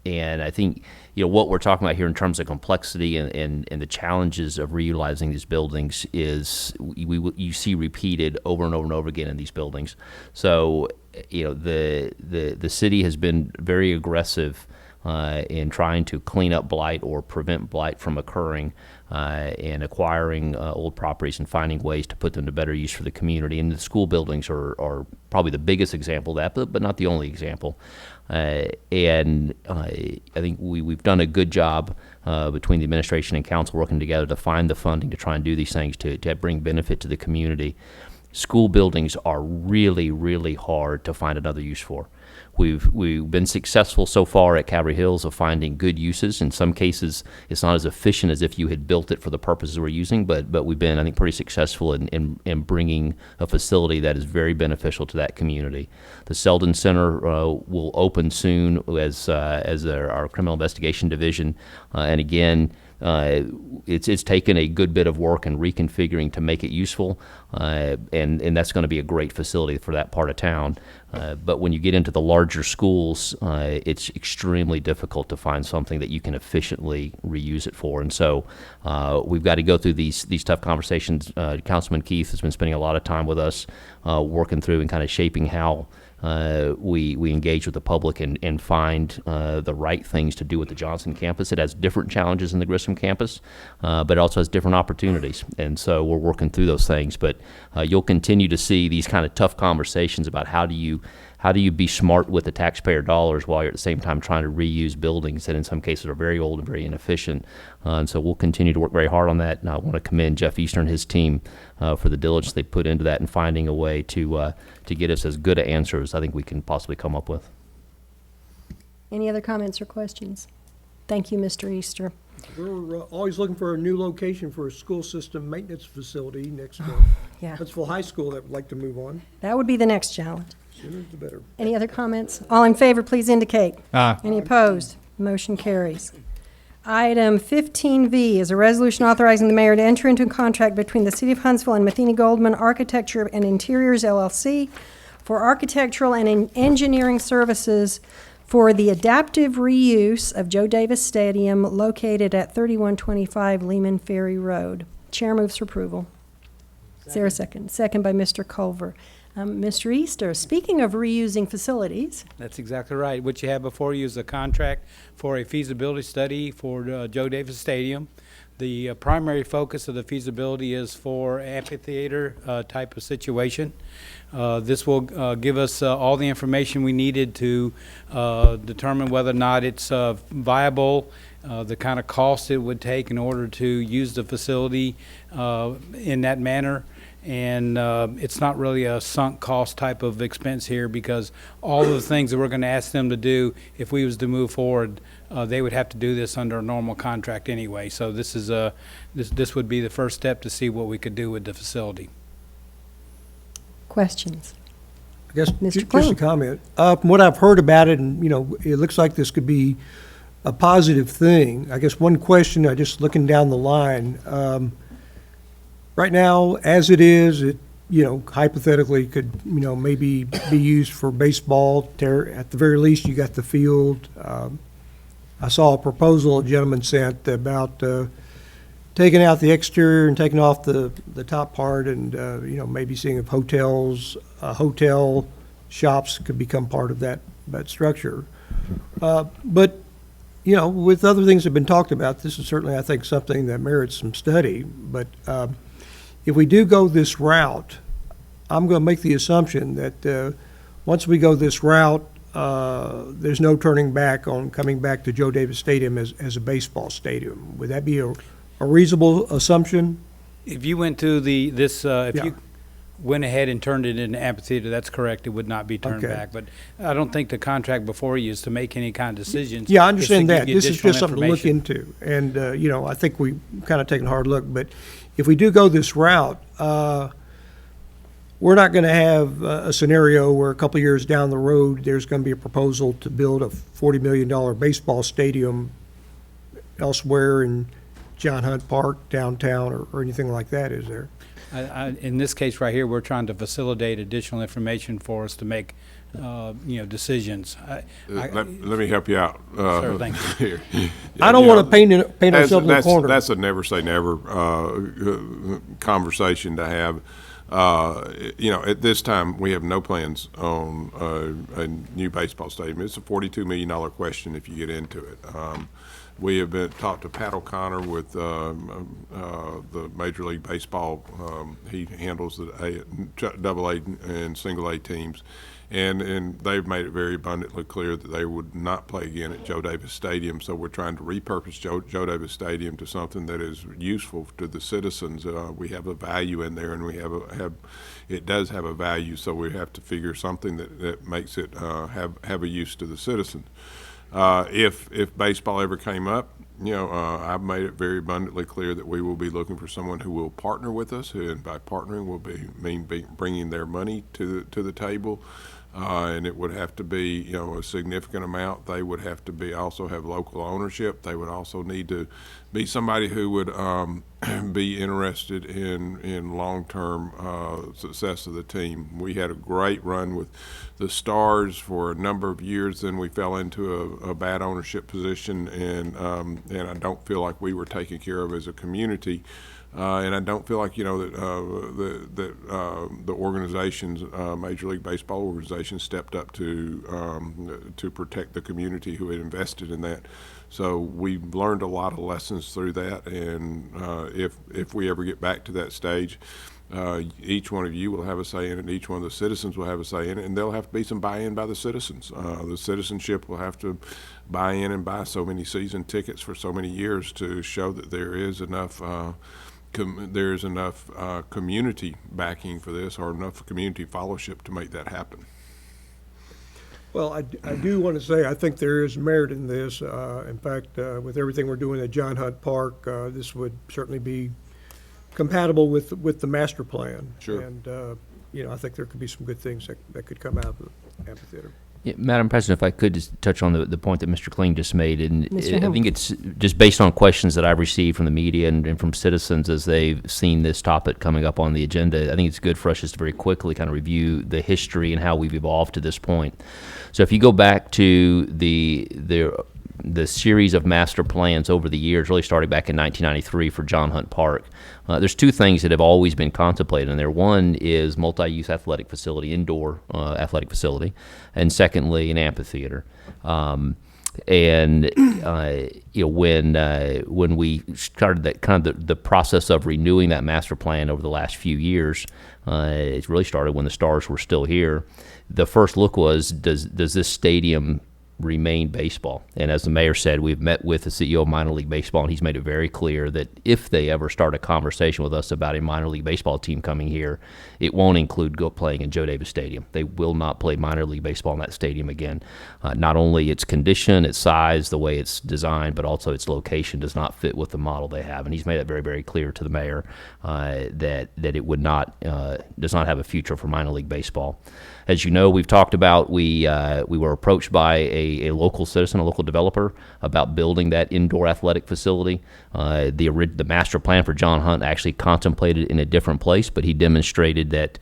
And I think what we're talking about here in terms of complexity and the challenges of reutilizing these buildings is you see repeated over and over and over again in these buildings. So the city has been very aggressive in trying to clean up blight or prevent blight from occurring, and acquiring old properties and finding ways to put them to better use for the community. And the school buildings are probably the biggest example of that, but not the only example. And I think we've done a good job between the administration and council working together to find the funding to try and do these things to bring benefit to the community. School buildings are really, really hard to find another use for. We've been successful so far at Calvary Hills of finding good uses. In some cases, it's not as efficient as if you had built it for the purposes we're using, but we've been, I think, pretty successful in bringing a facility that is very beneficial to that community. The Selden Center will open soon as our criminal investigation division, and again, it's taken a good bit of work and reconfiguring to make it useful, and that's going to be a great facility for that part of town. But when you get into the larger schools, it's extremely difficult to find something that you can efficiently reuse it for. And so we've got to go through these tough conversations. Councilman Keith has been spending a lot of time with us working through and kind of shaping how we engage with the public and find the right things to do with the Johnson campus. It has different challenges than the Grissom campus, but it also has different opportunities. And so we're working through those things. But you'll continue to see these kind of tough conversations about how do you be smart with the taxpayer dollars while you're at the same time trying to reuse buildings that in some cases are very old and very inefficient. And so we'll continue to work very hard on that. And I want to commend Jeff Easter and his team for the diligence they put into that and finding a way to get us as good an answer as I think we can possibly come up with. Any other comments or questions? Thank you, Mr. Easter. We're always looking for a new location for a school system maintenance facility next to Huntsville High School that would like to move on. That would be the next challenge. Sooner the better. Any other comments? All in favor, please indicate. Aye. Any opposed? Motion carries. Item 15V is a resolution authorizing the mayor to enter into a contract between the City of Huntsville and Matheny Goldman Architecture and Interiors, LLC, for architectural and engineering services for the adaptive reuse of Joe Davis Stadium located at 3125 Lehman Ferry Road. Chair moves for approval. Is there a second? Second by Mr. Culver. Mr. Easter, speaking of reusing facilities. That's exactly right. What you have before you is a contract for a feasibility study for Joe Davis Stadium. The primary focus of the feasibility is for amphitheater type of situation. This will give us all the information we needed to determine whether or not it's viable, the kind of cost it would take in order to use the facility in that manner. And it's not really a sunk cost type of expense here, because all of the things that we're going to ask them to do, if we was to move forward, they would have to do this under a normal contract anyway. So this is this would be the first step to see what we could do with the facility. Questions? I guess Mr. just Cline. a comment. From what I've heard about it, and it looks like this could be a positive thing. I guess one question, I just looking down the line, right now, as it is, it, hypothetically could, maybe be used for baseball. At the very least, you got the field. I saw a proposal a gentleman sent about taking out the exterior and taking off the top part and, maybe seeing if hotel shops could become part of that structure. But, with other things that have been talked about, this is certainly, I think, something that merits some study. But if we do go this route, I'm going to make the assumption that once we go this route, there's no turning back on coming back to Joe Davis Stadium as a baseball stadium. Would that be a reasonable assumption? If you went to you went ahead and turned it into amphitheater, that's correct. It would not be turned back. But I don't think the contract before you is to make any kind of decisions. Yeah, I understand It's to that. give you This is additional just something to look information. into. And, I think we kind of taken a hard look. But if we do go this route, we're not going to have a scenario where a couple of years down the road, there's going to be a proposal to build a $40 million baseball stadium elsewhere in John Hunt Park, downtown, or anything like that, is there? In this case right here, we're trying to facilitate additional information for us to make, decisions. Let me help you out. Sure, thank you. Here. I don't want to paint ourselves in a corner. That's a never say never conversation to have. At this time, we have no plans on a new baseball stadium. It's a $42 million question if you get into it. We have been talked to Pat O'Connor with the Major League Baseball. He handles the AA and single A teams. And they've made it very abundantly clear that they would not play again at Joe Davis Stadium. So we're trying to repurpose Joe Davis Stadium to something that is useful to the citizens. We have a value in there, and it does have a value. So we have to figure something that makes it have a use to the citizens. If baseball ever came up, I've made it very abundantly clear that we will be looking for someone who will partner with us, and by partnering will mean bringing their money to the table. And it would have to be, a significant amount. They would have to also have local ownership. They would also need to be somebody who would be interested in long-term success of the team. We had a great run with the Stars for a number of years. Then we fell into a bad ownership position, and I don't feel like we were taken care of as a community. And I don't feel like that the organizations, Major League Baseball organizations, stepped up to protect the community who had invested in that. So we've learned a lot of lessons through that, and if we ever get back to that stage, each one of you will have a say in it, and each one of the citizens will have a say in it, and there'll have to be some buy-in by the citizens. The citizenship will have to buy in and buy so many season tickets for so many years to show that there is enough community backing for this, or enough community fellowship to make that happen. Well, I do want to say I think there is merit in this. In fact, with everything we're doing at John Hunt Park, this would certainly be compatible with the master plan. Sure. And, I think there could be some good things that could come out of the amphitheater. Yeah, Madam President, if I could just touch on the point that Mr. Kling just made, and Mr. I think it's just based on questions that I've received from the media and from citizens as they've seen this topic coming up on the agenda. I think it's good for us just to very quickly kind of review the history and how we've evolved to this point. So if you go back to the series of master plans over the years, really starting back in 1993 for John Hunt Park, there's two things that have always been contemplated in there. One is multi-use athletic facility, indoor athletic facility, and secondly, an amphitheater. When we started that kind of the process of renewing that master plan over the last few years, it really started when the Stars were still here. The first look was, does this stadium remain baseball? And as the mayor said, we've met with the CEO of minor league baseball, and he's made it very clear that if they ever start a conversation with us about a minor league baseball team coming here, it won't include playing in Joe Davis Stadium. They will not play minor league baseball in that stadium again. Not only its condition, its size, the way it's designed, but also its location does not fit with the model they have. And he's made it very, very clear to the mayor that it would not does not have a future for minor league baseball. As you know, we've talked about, we were approached by a a local citizen, a local developer, about building that indoor athletic facility. The master plan for John Hunt actually contemplated in a different place, but he demonstrated that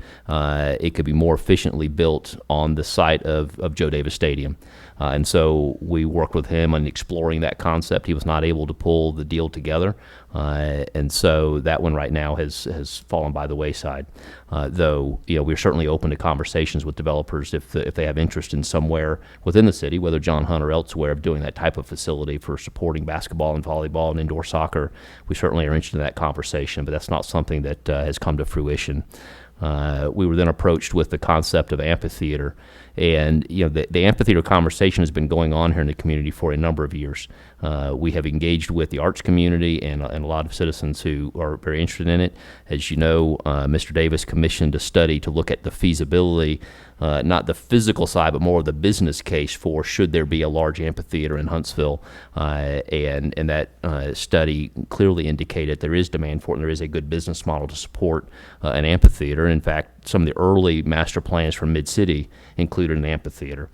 it could be more efficiently built on the site of Joe Davis Stadium. And so we worked with him on exploring that concept. He was not able to pull the deal together, and so that one right now has fallen by the wayside. Though we're certainly open to conversations with developers if they have interest in somewhere within the city, whether John Hunt or elsewhere, of doing that type of facility for supporting basketball and volleyball and indoor soccer. We certainly are interested in that conversation, but that's not something that has come to fruition. We were then approached with the concept of amphitheater, and the amphitheater conversation has been going on here in the community for a number of years. We have engaged with the arts community and a lot of citizens who are very interested in it. As you know, Mr. Davis commissioned a study to look at the feasibility, not the physical side, but more of the business case for should there be a large amphitheater in Huntsville. And that study clearly indicated there is demand for it, and there is a good business model to support an amphitheater. In fact, some of the early master plans for Mid-City included an amphitheater.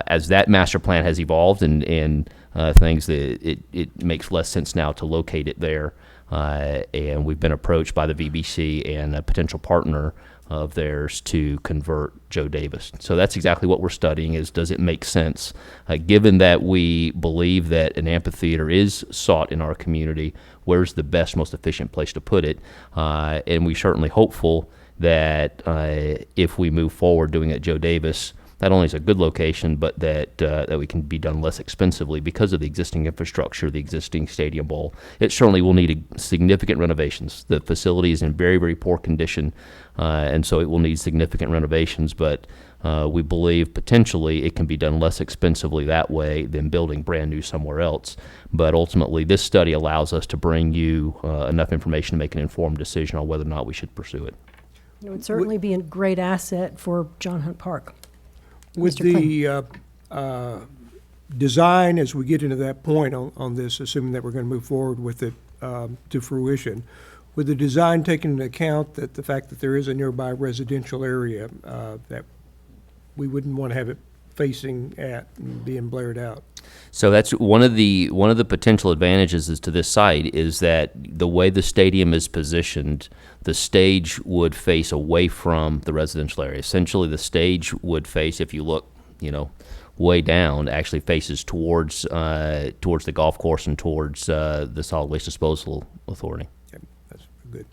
As that master plan has evolved and things, it makes less sense now to locate it there. And we've been approached by the VBC and a potential partner of theirs to convert Joe Davis. So that's exactly what we're studying, is does it make sense, given that we believe that an amphitheater is sought in our community, where's the best, most efficient place to put it? And we're certainly hopeful that if we move forward doing it at Joe Davis, not only is it a good location, but that we can be done less expensively because of the existing infrastructure, the existing stadium bowl. It certainly will need significant renovations. The facility is in very, very poor condition, and so it will need significant renovations, but we believe potentially it can be done less expensively that way than building brand new somewhere else. But ultimately, this study allows us to bring you enough information to make an informed decision on whether or not we should pursue it. It would certainly be a great asset for John Hunt Park. With Mr. the design, as we get into that point on this, assuming that we're going to move forward with it to fruition, with the design taking into account that the fact that there is a nearby residential area that we wouldn't want to have it facing at and being blared out. So that's one of the potential advantages to this site is that the way the stadium is positioned, the stage would face away from the residential area. Essentially, the stage would face, if you look, way down, actually faces towards the golf course and towards the Solid Waste Disposal Authority. Okay, that's good.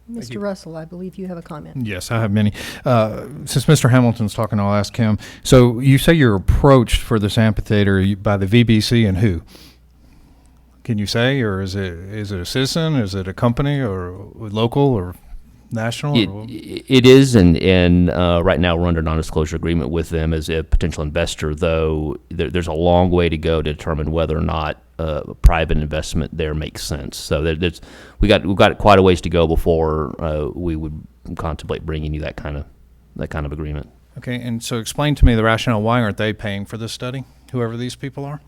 Mr. Russell, I believe you have a comment. Yes, I have many. Since Mr. Hamilton's talking, I'll ask him. So you say you're approached for this amphitheater by the VBC and who? Can you say, or is it a citizen? Is it a company, or local, or national? It is, and right now we're under non-disclosure agreement with them as a potential investor, though there's a long way to go to determine whether or not private investment there makes sense. So we've got quite a ways to go before we would contemplate bringing you that kind of agreement. Okay, and so explain to me the rationale. Why aren't they paying for this study, whoever these people are?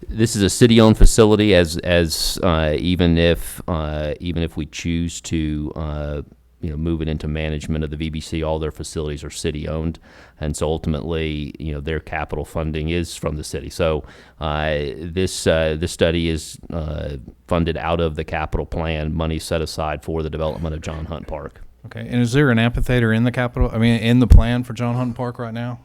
This is a city-owned facility, as even if we choose to move it into management of the VBC, all their facilities are city-owned, and so ultimately their capital funding is from the city. So this study is funded out of the capital plan, money set aside for the development of John Hunt Park. Okay, and is there an amphitheater in the plan for John Hunt Park right now?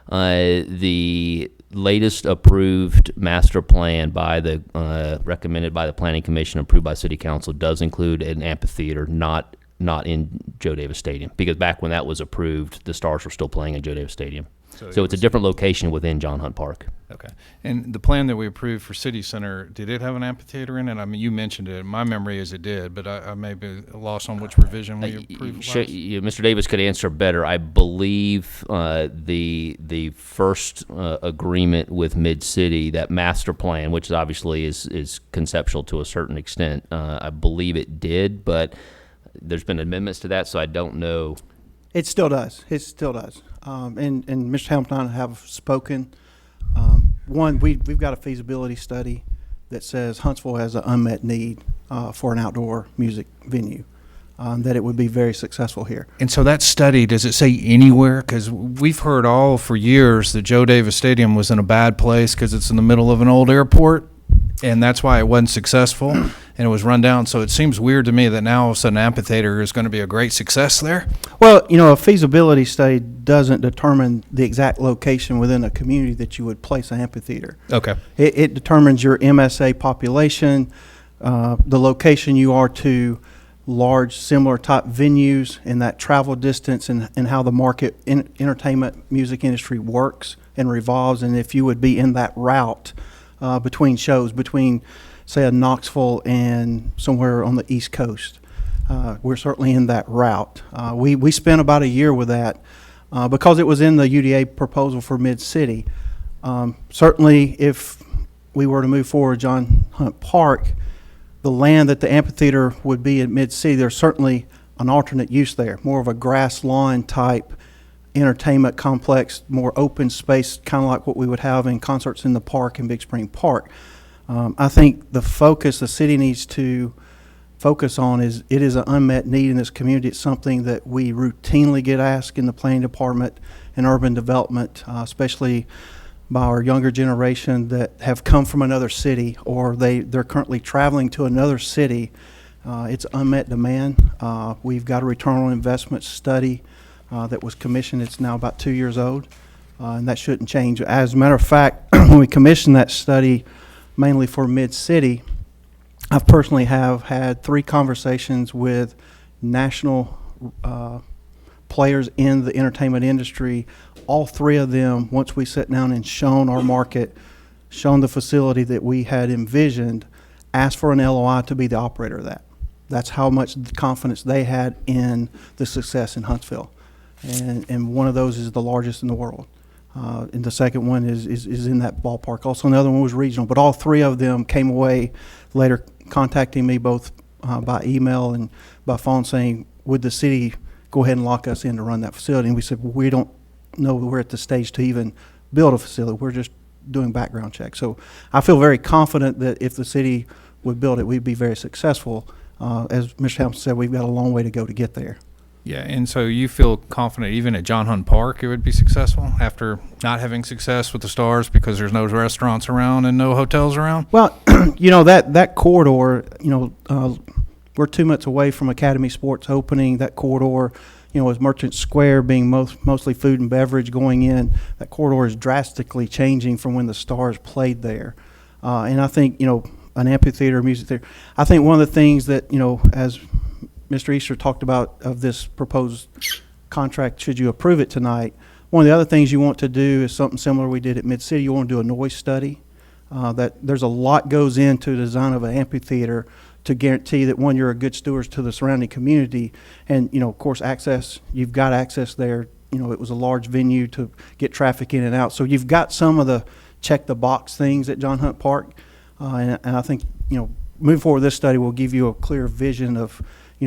The latest approved master plan recommended by the Planning Commission, approved by City Council, does include an amphitheater, not in Joe Davis Stadium, because back when that was approved, the Stars were still playing at Joe Davis Stadium. So it's a different location within John Hunt Park. Okay. And the plan that we approved for City Center, did it have an amphitheater in it? I mean, you mentioned it. My memory is it did, but I may be lost on which revision we approved last. Mr. Davis could answer better. I believe the first agreement with Mid-City, that master plan, which obviously is conceptual to a certain extent, I believe it did, but there's been amendments to that, so I don't know. It still does. It still does. And Mr. Hamilton and I have spoken. One, we've got a feasibility study that says Huntsville has an unmet need for an outdoor music venue. that it would be very successful here. And so that study, does it say anywhere? Because we've heard all for years that Joe Davis Stadium was in a bad place because it's in the middle of an old airport, and that's why it wasn't successful, and it was run down. So it seems weird to me that now all of a sudden amphitheater is going to be a great success there. Well, a feasibility study doesn't determine the exact location within a community that you would place an amphitheater. Okay. It determines your MSA population, the location you are to large similar type venues, and that travel distance, and how the market entertainment music industry works and revolves, and if you would be in that route between shows, between say a Knoxville and somewhere on the East Coast. We're certainly in that route. We spent about a year with that because it was in the UDA proposal for Mid-City. Certainly if we were to move forward John Hunt Park, the land that the amphitheater would be at Mid-City, there's certainly an alternate use there, more of a grass lawn type entertainment complex, more open space, kind of like what we would have in Concerts in the Park in Big Spring Park. I think the focus the city needs to focus on is it is an unmet need in this community. It's something that we routinely get asked in the planning department and urban development, especially by our younger generation that have come from another city, or they're currently traveling to another city. It's unmet demand. We've got a return on investment study that was commissioned. It's now about 2 years old, and that shouldn't change. As a matter of fact, when we commissioned that study mainly for Mid-City, I personally have had 3 conversations with national players in the entertainment industry. All 3 of them, once we sat down and shown our market, shown the facility that we had envisioned, asked for an LOI to be the operator of that. That's how much confidence they had in the success in Huntsville. And one of those is the largest in the world. And the second one is in that ballpark. Also, another one was regional. But all 3 of them came away later contacting me both by email and by phone saying, would the city go ahead and lock us in to run that facility? And we said, well, we don't know that we're at the stage to even build a facility. We're just doing background checks. So I feel very confident that if the city would build it, we'd be very successful. As Mr. Hamilton said, we've got a long way to go to get there. Yeah, and so you feel confident even at John Hunt Park it would be successful after not having success with the Stars because there's no restaurants around and no hotels around? Well, that corridor, we're 2 months away from Academy Sports opening. That corridor, as Merchant Square being mostly food and beverage going in, that corridor is drastically changing from when the Stars played there. And I think, an amphitheater, music theater, I think one of the things that, as Mr. Easter talked about of this proposed contract, should you approve it tonight, one of the other things you want to do is something similar we did at Mid-City. You want to do a noise study. That there's a lot goes into the design of an amphitheater to guarantee that, one, you're a good steward to the surrounding community. And, of course, access, you've got access there. It was a large venue to get traffic in and out. So you've got some of the check-the-box things at John Hunt Park. And I think, moving forward, this study will give you a clear vision of,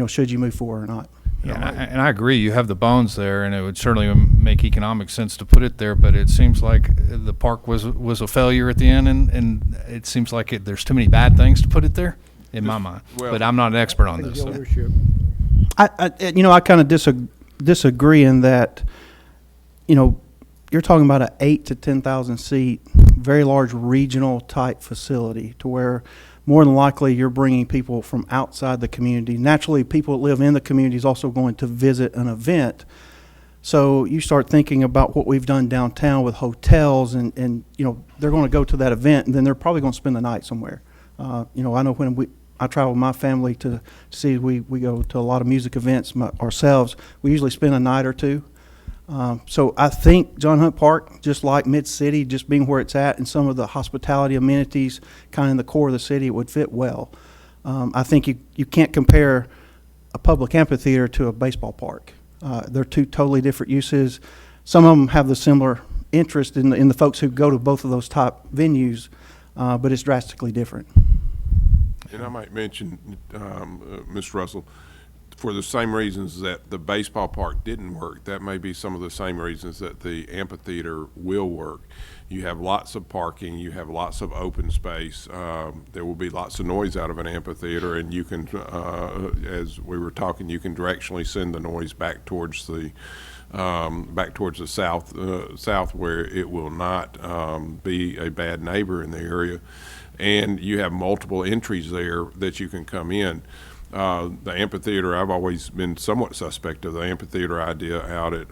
should you move forward or not. Yeah, and I agree. You have the bones there, and it would certainly make economic sense to put it there. But it seems like the park was a failure at the end, and it seems like there's too many bad things to put it there, in my mind. But I'm not an expert on this. So. I kind of disagree in that, you're talking about an 8,000 to 10,000 seat, very large regional type facility to where more than likely you're bringing people from outside the community. Naturally, people that live in the community is also going to visit an event. So you start thinking about what we've done downtown with hotels and they're going to go to that event and then they're probably going to spend the night somewhere. I know when I travel with my family to see, we go to a lot of music events ourselves. We usually spend a night or 2. So I think John Hunt Park, just like Mid-City, just being where it's at and some of the hospitality amenities kind of in the core of the city, it would fit well. I think you can't compare a public amphitheater to a baseball park. They're 2 totally different uses. Some of them have the similar interest in the folks who go to both of those top venues, but it's drastically different. And I might mention, Ms. Russell, for the same reasons that the baseball park didn't work, that may be some of the same reasons that the amphitheater will work. You have lots of parking, you have lots of open space. There will be lots of noise out of an amphitheater, and you can, as we were talking, you can directionally send the noise back towards the south where it will not be a bad neighbor in the area. And you have multiple entries there that you can come in. The amphitheater, I've always been somewhat suspect of the amphitheater idea out at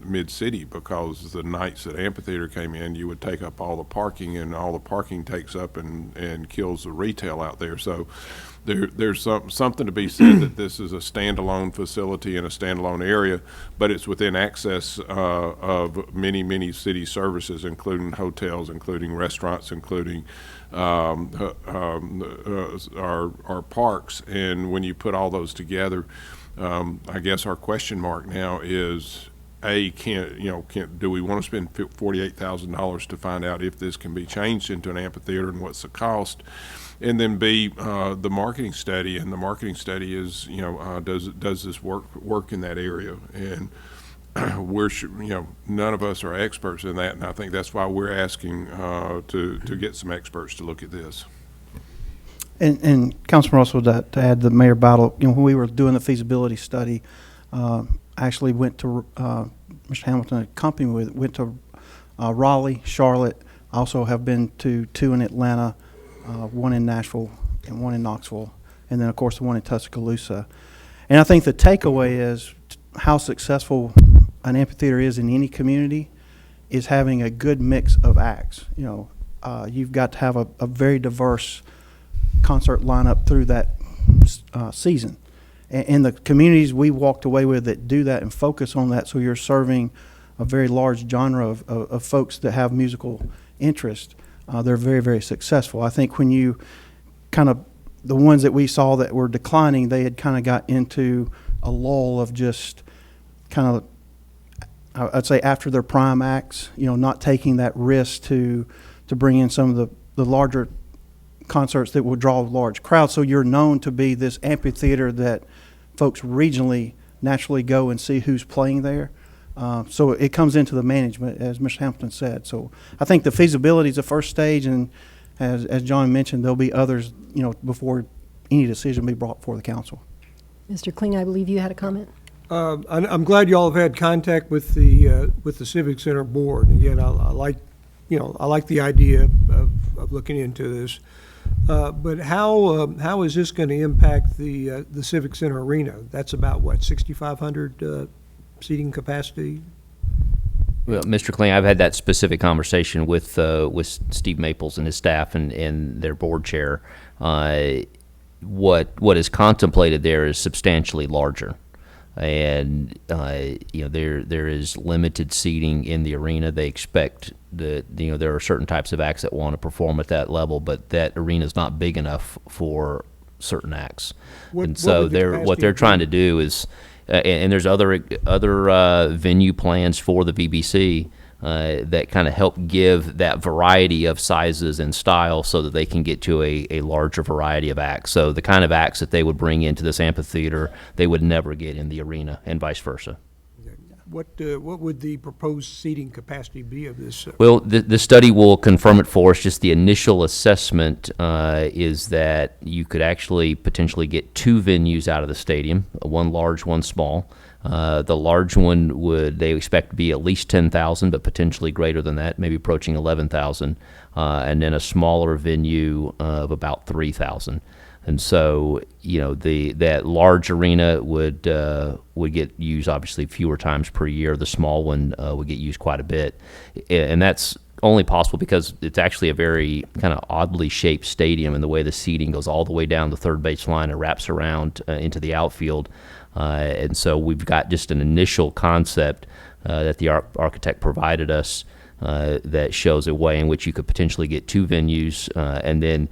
Mid-City, because the nights that amphitheater came in, you would take up all the parking, and all the parking takes up and kills the retail out there. So there's something to be said that this is a standalone facility in a standalone area, but it's within access of many, many city services, including hotels, including restaurants, including our parks. And when you put all those together, I guess our question mark now is, do we want to spend $48,000 to find out if this can be changed into an amphitheater, and what's the cost? And then B, the marketing study, and the marketing study is, does this work in that area? And none of us are experts in that, and I think that's why we're asking to get some experts to look at this. And Councilman Russell, to add, the Mayor Battle, when we were doing the feasibility study, actually went to Mr. Hamilton accompanied me went to Raleigh, Charlotte. I also have been to 2 in Atlanta, 1 in Nashville, and 1 in Knoxville, and then of course the 1 in Tuscaloosa. And I think the takeaway is how successful an amphitheater is in any community is having a good mix of acts. You've got to have a very diverse concert lineup through that season. And the communities we walked away with that do that and focus on that, so you're serving a very large genre of folks that have musical interest, they're very, very successful. I think when you the ones that we saw that were declining, they had kind of got into a lull of just I'd say after their prime acts, not taking that risk to bring in some of the larger concerts that will draw large crowds. So you're known to be this amphitheater that folks regionally naturally go and see who's playing there. So it comes into the management, as Mr. Hamilton said. So I think the feasibility is the first stage, and as John mentioned, there'll be others, before any decision be brought before the council. Mr. Kling, I believe you had a comment? I'm glad you all have had contact with the Civic Center board. Again, I like the idea of looking into this. But how is this going to impact the Civic Center arena? That's about what, 6,500 seating capacity? Well, Mr. Kling, I've had that specific conversation with Steve Maples and his staff and their board chair. What is contemplated there is substantially larger. And there is limited seating in the arena. They expect that there are certain types of acts that want to perform at that level, but that arena is not big enough for certain acts. What they're trying to do is, and there's other venue plans for the VBC that kind of help give that variety of sizes and style so that they can get to a larger variety of acts. So the kind of acts that they would bring into this amphitheater, they would never get in the arena, and vice versa. What would the proposed seating capacity be of this? Well, the study will confirm it for us. Just the initial assessment is that you could actually potentially get 2 venues out of the stadium, one large, one small. The large one they expect to be at least 10,000, but potentially greater than that, maybe approaching 11,000, and then a smaller venue of about 3,000. And so, that large arena would get used obviously fewer times per year. The small one would get used quite a bit, and that's only possible because it's actually a very kind of oddly shaped stadium, and the way the seating goes all the way down the third base line and wraps around into the outfield. And so we've got just an initial concept that the architect provided us that shows a way in which you could potentially get 2 venues and then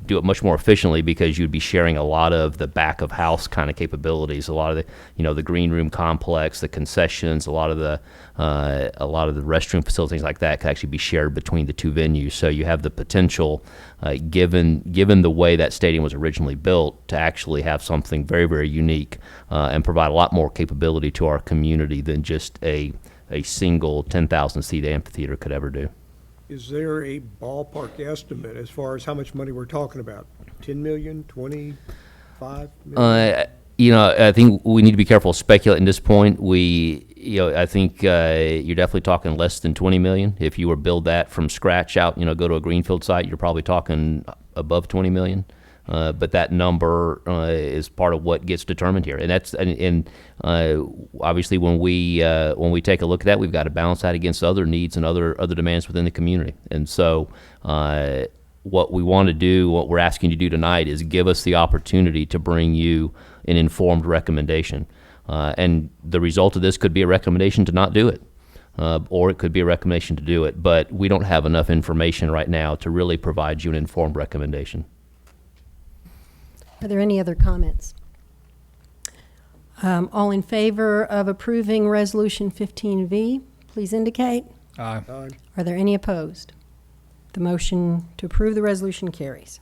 do it much more efficiently, because you'd be sharing a lot of the back of house kind of capabilities, a lot of the the green room complex, the concessions, a lot of the restroom facilities, things like that could actually be shared between the 2 venues. So you have the potential, given the way that stadium was originally built, to actually have something very, very unique and provide a lot more capability to our community than just a single 10,000 seat amphitheater could ever do. Is there a ballpark estimate as far as how much money we're talking about? 10 million, 25 million? I think we need to be careful speculating at this point. I think you're definitely talking less than 20 million. If you were to build that from scratch out, go to a greenfield site, you're probably talking above 20 million. But that number is part of what gets determined here, and obviously when we take a look at that, we've got to balance that against other needs and other demands within the community. And so, what we want to do, what we're asking you to do tonight, is give us the opportunity to bring you an informed recommendation, and the result of this could be a recommendation to not do it. Or it could be a recommendation to do it, but we don't have enough information right now to really provide you an informed recommendation. Are there any other comments? All in favor of approving Resolution 15V, please indicate. Aye. Are there any opposed? The motion to approve the resolution carries.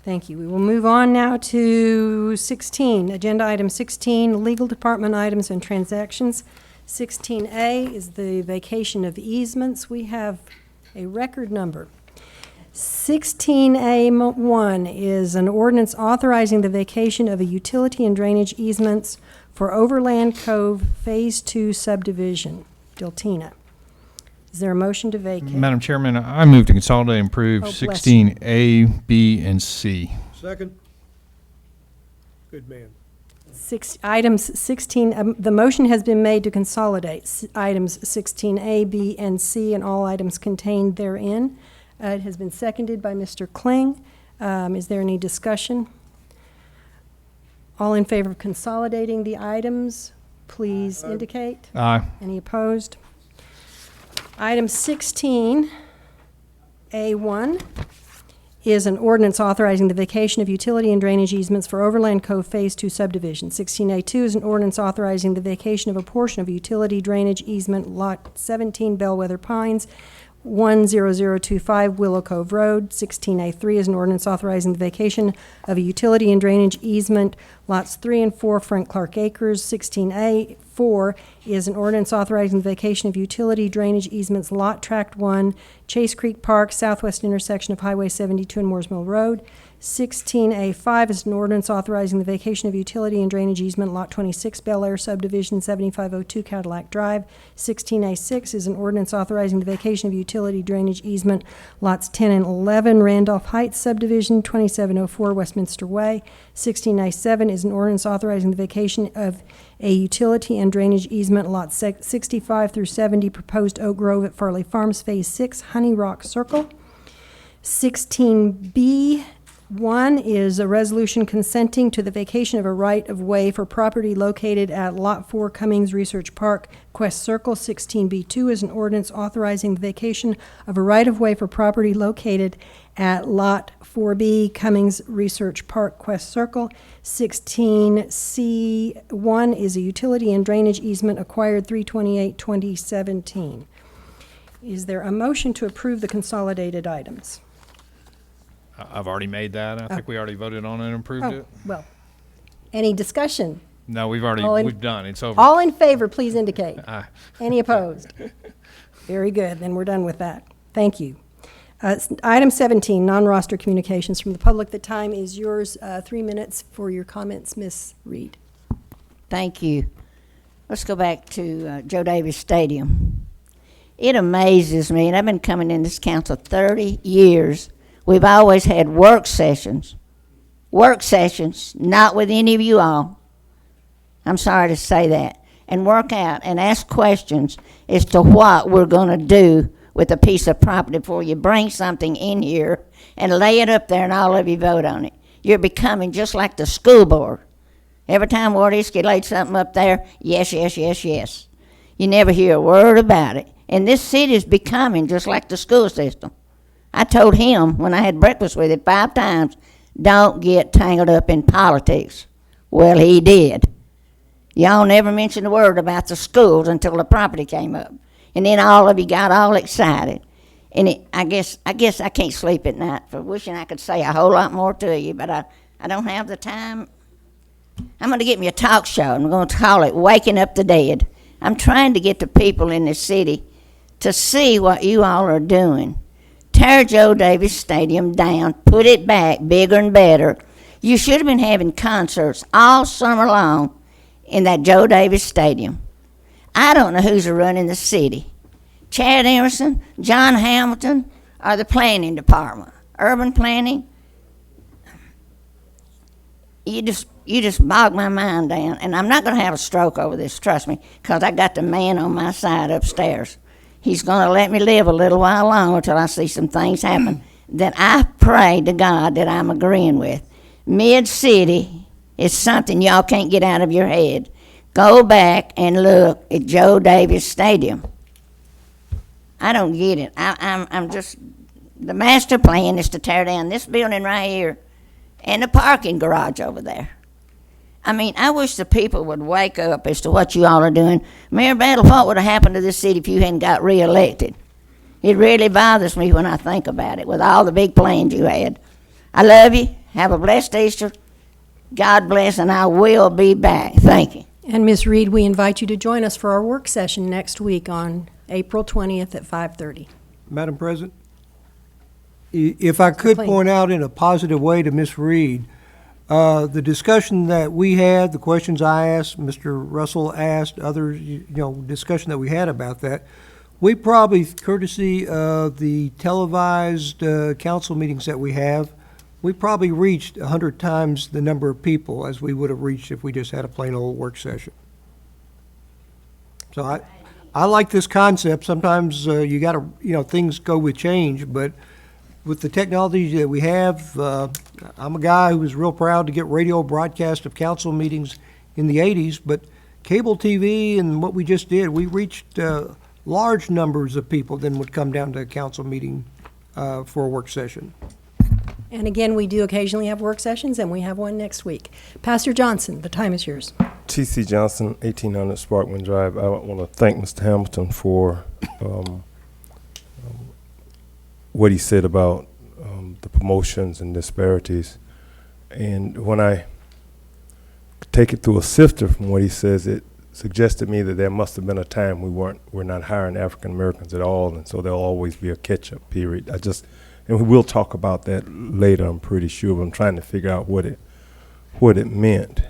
Thank you. We will move on now to 16, Agenda Item 16, Legal Department Items and Transactions. 16A is the vacation of easements. We have a record number. 16A1 is an ordinance authorizing the vacation of a utility and drainage easements for Overland Cove Phase 2 subdivision, Deltina. Is there a motion to vacate? Madam Chairman, I move to consolidate and approve Oh, bless you. 16A, B, and C. Second? Good man. Items 16, the motion has been made to consolidate items 16A, B, and C, and all items contained therein. It has been seconded by Mr. Kling. Is there any discussion? All in favor of consolidating the items, please indicate. Aye. Any opposed? Item 16A1 is an ordinance authorizing the vacation of utility and drainage easements for Overland Cove Phase 2 subdivision. 16A2 is an ordinance authorizing the vacation of a portion of utility drainage easement Lot 17 Bellwether Pines, 10025 Willow Cove Road. 16A3 is an ordinance authorizing the vacation of a utility and drainage easement Lots 3 and 4 Frank Clark Acres. 16A4 is an ordinance authorizing the vacation of utility drainage easements Lot Tract 1 Chase Creek Park, southwest intersection of Highway 72 and Moore's Mill Road. 16A5 is an ordinance authorizing the vacation of utility and drainage easement Lot 26 Bel Air Subdivision, 7502 Cadillac Drive. 16A6 is an ordinance authorizing the vacation of utility drainage easement Lots 10 and 11 Randolph Heights Subdivision, 2704 Westminster Way. 16A7 is an ordinance authorizing the vacation of a utility and drainage easement Lots 65 through 70 proposed Oak Grove at Farley Farms Phase 6 Honey Rock Circle. 16B1 is a resolution consenting to the vacation of a right-of-way for property located at Lot 4 Cummings Research Park, Quest Circle. 16B2 is an ordinance authorizing the vacation of a right-of-way for property located at Lot 4B Cummings Research Park, Quest Circle. 16C1 is a utility and drainage easement acquired 3/28/2017. Is there a motion to approve the consolidated items? I've already made that. I think we already voted on it and approved it. Well, any discussion? No, we've done. It's over. All in favor, please indicate. Aye. Any opposed? Very good, then we're done with that. Thank you. Item 17, non-roster communications from the public. The time is yours. 3 minutes for your comments, Ms. Reed. Thank you. Let's go back to Joe Davis Stadium. It amazes me, and I've been coming in this council 30 years. We've always had work sessions, not with any of you all. I'm sorry to say that. And work out and ask questions as to what we're going to do with a piece of property before you bring something in here and lay it up there and all of you vote on it. You're becoming just like the school board. Every time Ward Iskey laid something up there, yes, yes, yes, yes. You never hear a word about it. And this city is becoming just like the school system. I told him when I had breakfast with him 5 times, don't get tangled up in politics. Well, he did. Y'all never mentioned a word about the schools until the property came up. And then all of you got all excited. And I guess I can't sleep at night for wishing I could say a whole lot more to you, but I don't have the time. I'm going to get me a talk show, and we're going to call it Waking Up the Dead. I'm trying to get the people in the city to see what you all are doing. Tear Joe Davis Stadium down, put it back bigger and better. You should have been having concerts all summer long in that Joe Davis Stadium. I don't know who's running the city. Chad Emerson, John Hamilton, or the planning department. Urban planning. You just bog my mind down. And I'm not going to have a stroke over this, trust me, because I got the man on my side upstairs. He's going to let me live a little while longer till I see some things happen that I pray to God that I'm agreeing with. Mid-City is something y'all can't get out of your head. Go back and look at Joe Davis Stadium. I don't get it. I'm just, the master plan is to tear down this building right here and the parking garage over there. I mean, I wish the people would wake up as to what you all are doing. Mayor Battle, what would have happened to this city if you hadn't got reelected? It really bothers me when I think about it, with all the big plans you had. I love you. Have a blessed Easter. God bless, and I will be back. Thank you. And Ms. Reed, we invite you to join us for our work session next week on April 20th at 5:30. Madam President, if I could point out in a positive way to Ms. Reed, the discussion that we had, the questions I asked, Mr. Russell asked, others, discussion that we had about that, we probably, courtesy of the televised council meetings that we have, we probably reached 100 times the number of people as we would have reached if we just had a plain old work session. So I like this concept. Sometimes you got to, things go with change, but with the technology that we have, I'm a guy who was real proud to get radio broadcast of council meetings in the 80s, but cable TV and what we just did, we reached large numbers of people than would come down to a council meeting for a work session. And again, we do occasionally have work sessions, and we have one next week. Pastor Johnson, the time is yours. T.C. Johnson, 1800 Sparkman Drive. I want to thank Mr. Hamilton for what he said about the promotions and disparities. And when I take it through a sifter from what he says, it suggested to me that there must have been a time we're not hiring African Americans at all, and so there'll always be a catch-up period. And we will talk about that later, I'm pretty sure, but I'm trying to figure out what it meant.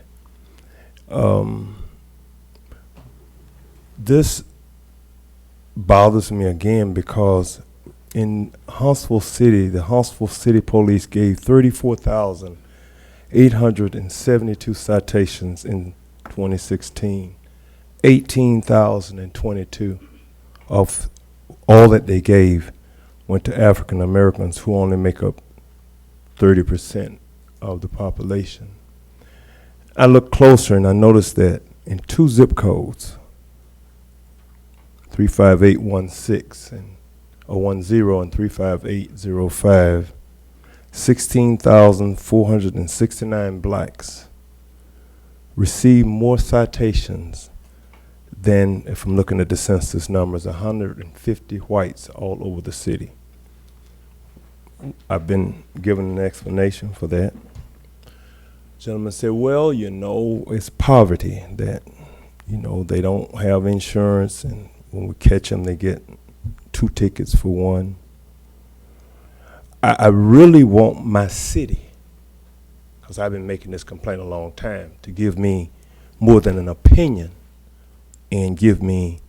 This bothers me again because in Huntsville City, the Huntsville City Police gave 34,872 citations in 2016, 18,022 of all that they gave went to African Americans, who only make up 30% of the population. I looked closer and I noticed that in 2 zip codes, 35816 and 10 and 35805, 16,469 blacks received more citations than, if I'm looking at the census numbers, 150 whites all over the city. I've been given an explanation for that. Gentleman said, well, it's poverty that, they don't have insurance, and when we catch them, they get 2 tickets for 1. I really want my city, because I've been making this complaint a long time, to give me more than an opinion and give me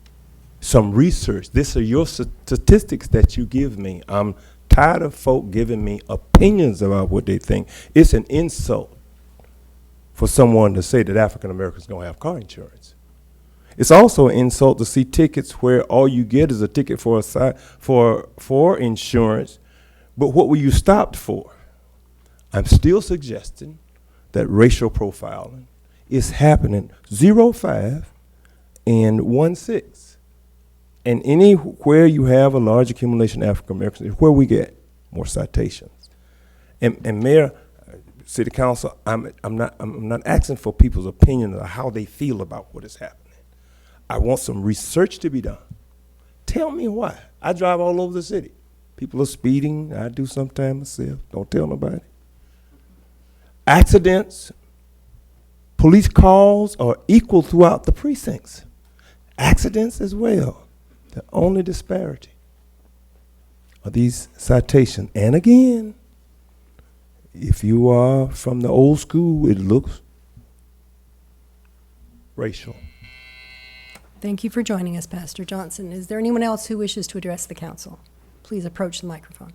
some research. These are your statistics that you give me. I'm tired of folk giving me opinions about what they think. It's an insult for someone to say that African Americans don't have car insurance. It's also an insult to see tickets where all you get is a ticket for insurance, but what were you stopped for? I'm still suggesting that racial profiling is happening 05 and 1/6. And anywhere you have a large accumulation of African Americans is where we get more citations. And Mayor, City Council, I'm not asking for people's opinion of how they feel about what is happening. I want some research to be done. Tell me why. I drive all over the city. People are speeding. I do sometimes myself. Don't tell nobody. Accidents, police calls are equal throughout the precincts. Accidents as well. The only disparity are these citations. And again, if you are from the old school, it looks racial. Thank you for joining us, Pastor Johnson. Is there anyone else who wishes to address the council? Please approach the microphone.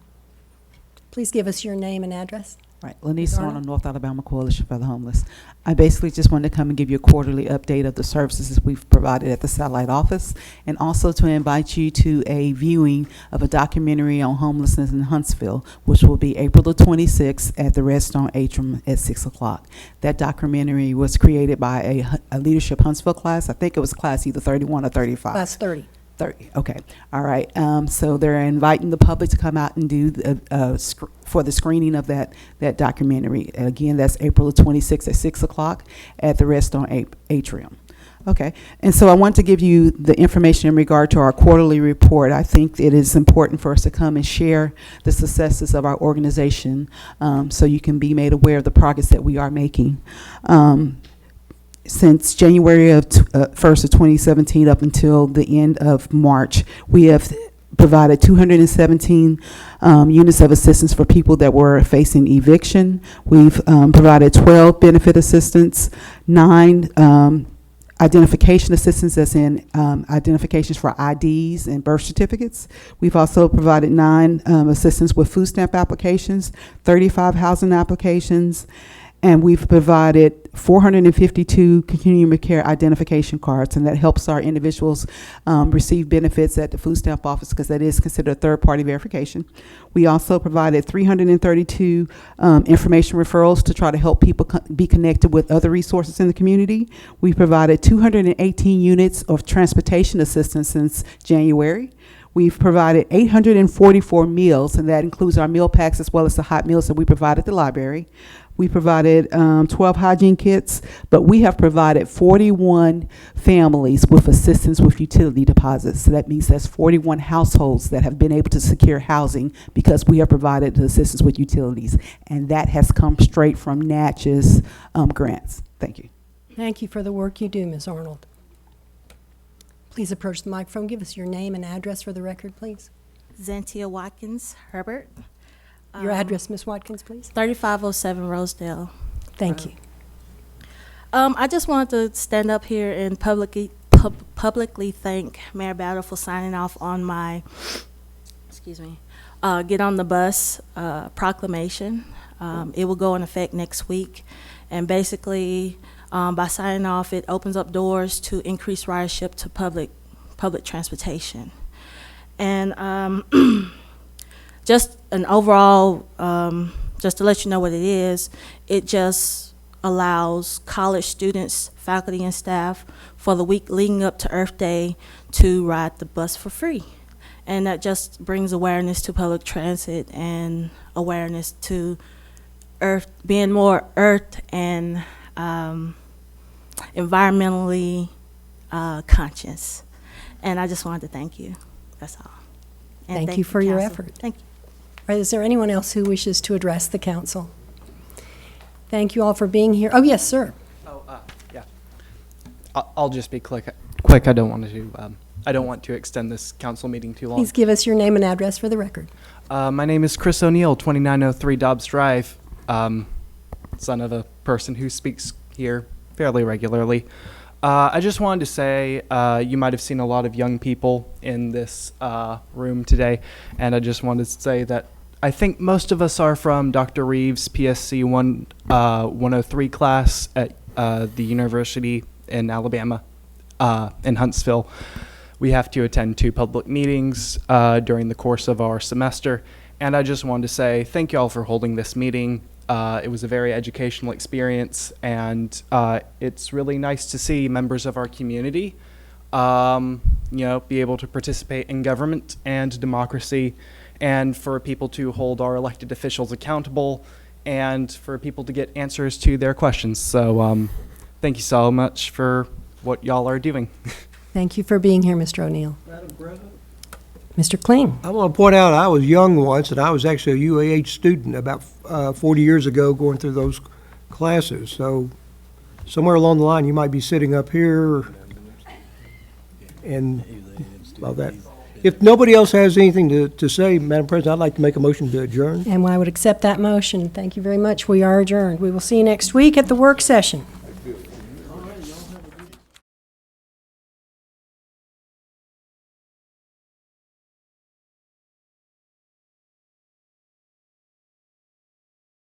Please give us your name and address. Right, Lanice Arnold, North Alabama Coalition for the Homeless. I basically just wanted to come and give you a quarterly update of the services we've provided at the satellite office, and also to invite you to a viewing of a documentary on homelessness in Huntsville, which will be April the 26th at the Redstone Atrium at 6 o'clock. That documentary was created by a Leadership Huntsville class. I think it was class either 31 or 35. Class 30. 30, okay, all right. So they're inviting the public to come out and do for the screening of that documentary. And again, that's April the 26th at 6 o'clock at the Redstone Atrium. Okay, and so I want to give you the information in regard to our quarterly report. I think it is important for us to come and share the successes of our organization, so you can be made aware of the progress that we are making. Since January of 1st of 2017 up until the end of March, we have provided 217 units of assistance for people that were facing eviction. We've provided 12 benefit assistance, 9 identification assistance, that's in identifications for IDs and birth certificates. We've also provided 9 assistance with food stamp applications, 35 housing applications, and we've provided 452 continuum of care identification cards, and that helps our individuals receive benefits at the food stamp office, because that is considered a third-party verification. We also provided 332 information referrals to try to help people be connected with other resources in the community. We provided 218 units of transportation assistance since January. We've provided 844 meals, and that includes our meal packs as well as the hot meals that we provide at the library. We provided 12 hygiene kits, but we have provided 41 families with assistance with utility deposits. So that means that's 41 households that have been able to secure housing because we have provided the assistance with utilities. And that has come straight from Natchez grants. Thank you. Thank you for the work you do, Ms. Arnold. Please approach the microphone. Give us your name and address for the record, please. Xantia Watkins Herbert. Your address, Ms. Watkins, please. 3507 Rosedale. Thank you. I just wanted to stand up here and publicly thank Mayor Battle for signing off on my, Get on the Bus proclamation. It will go in effect next week. And basically, by signing off, it opens up doors to increase ridership to public transportation. And just an overall, just to let you know what it is, it just allows college students, faculty, and staff for the week leading up to Earth Day to ride the bus for free. And that just brings awareness to public transit and awareness to Earth, being more Earth and environmentally conscious. And I just wanted to thank you. That's all. And Thank you for your Council. effort. Thank you. All right, is there anyone else who wishes to address the council? Thank you all for being here. Oh, yes, sir. Yeah. I'll just be quick. I don't want to extend this council meeting too long. Please give us your name and address for the record. My name is Chris O'Neill, 2903 Dobbs Drive, son of a person who speaks here fairly regularly. I just wanted to say, you might have seen a lot of young people in this room today, and I just wanted to say that I think most of us are from Dr. Reeves' PSC 103 class at the University in Alabama, in Huntsville. We have to attend 2 public meetings during the course of our semester, and I just wanted to say thank you all for holding this meeting. It was a very educational experience, and it's really nice to see members of our community be able to participate in government and democracy, and for people to hold our elected officials accountable, and for people to get answers to their questions. So thank you so much for what y'all are doing. Thank you for being here, Mr. O'Neill. Mr. Kling. I want to point out, I was young once, and I was actually a UAH student about 40 years ago going through those classes. So somewhere along the line, you might be sitting up here and all that. If nobody else has anything to say, Madam President, I'd like to make a motion to adjourn. And I would accept that motion. Thank you very much. We are adjourned. We will see you next week at the work session.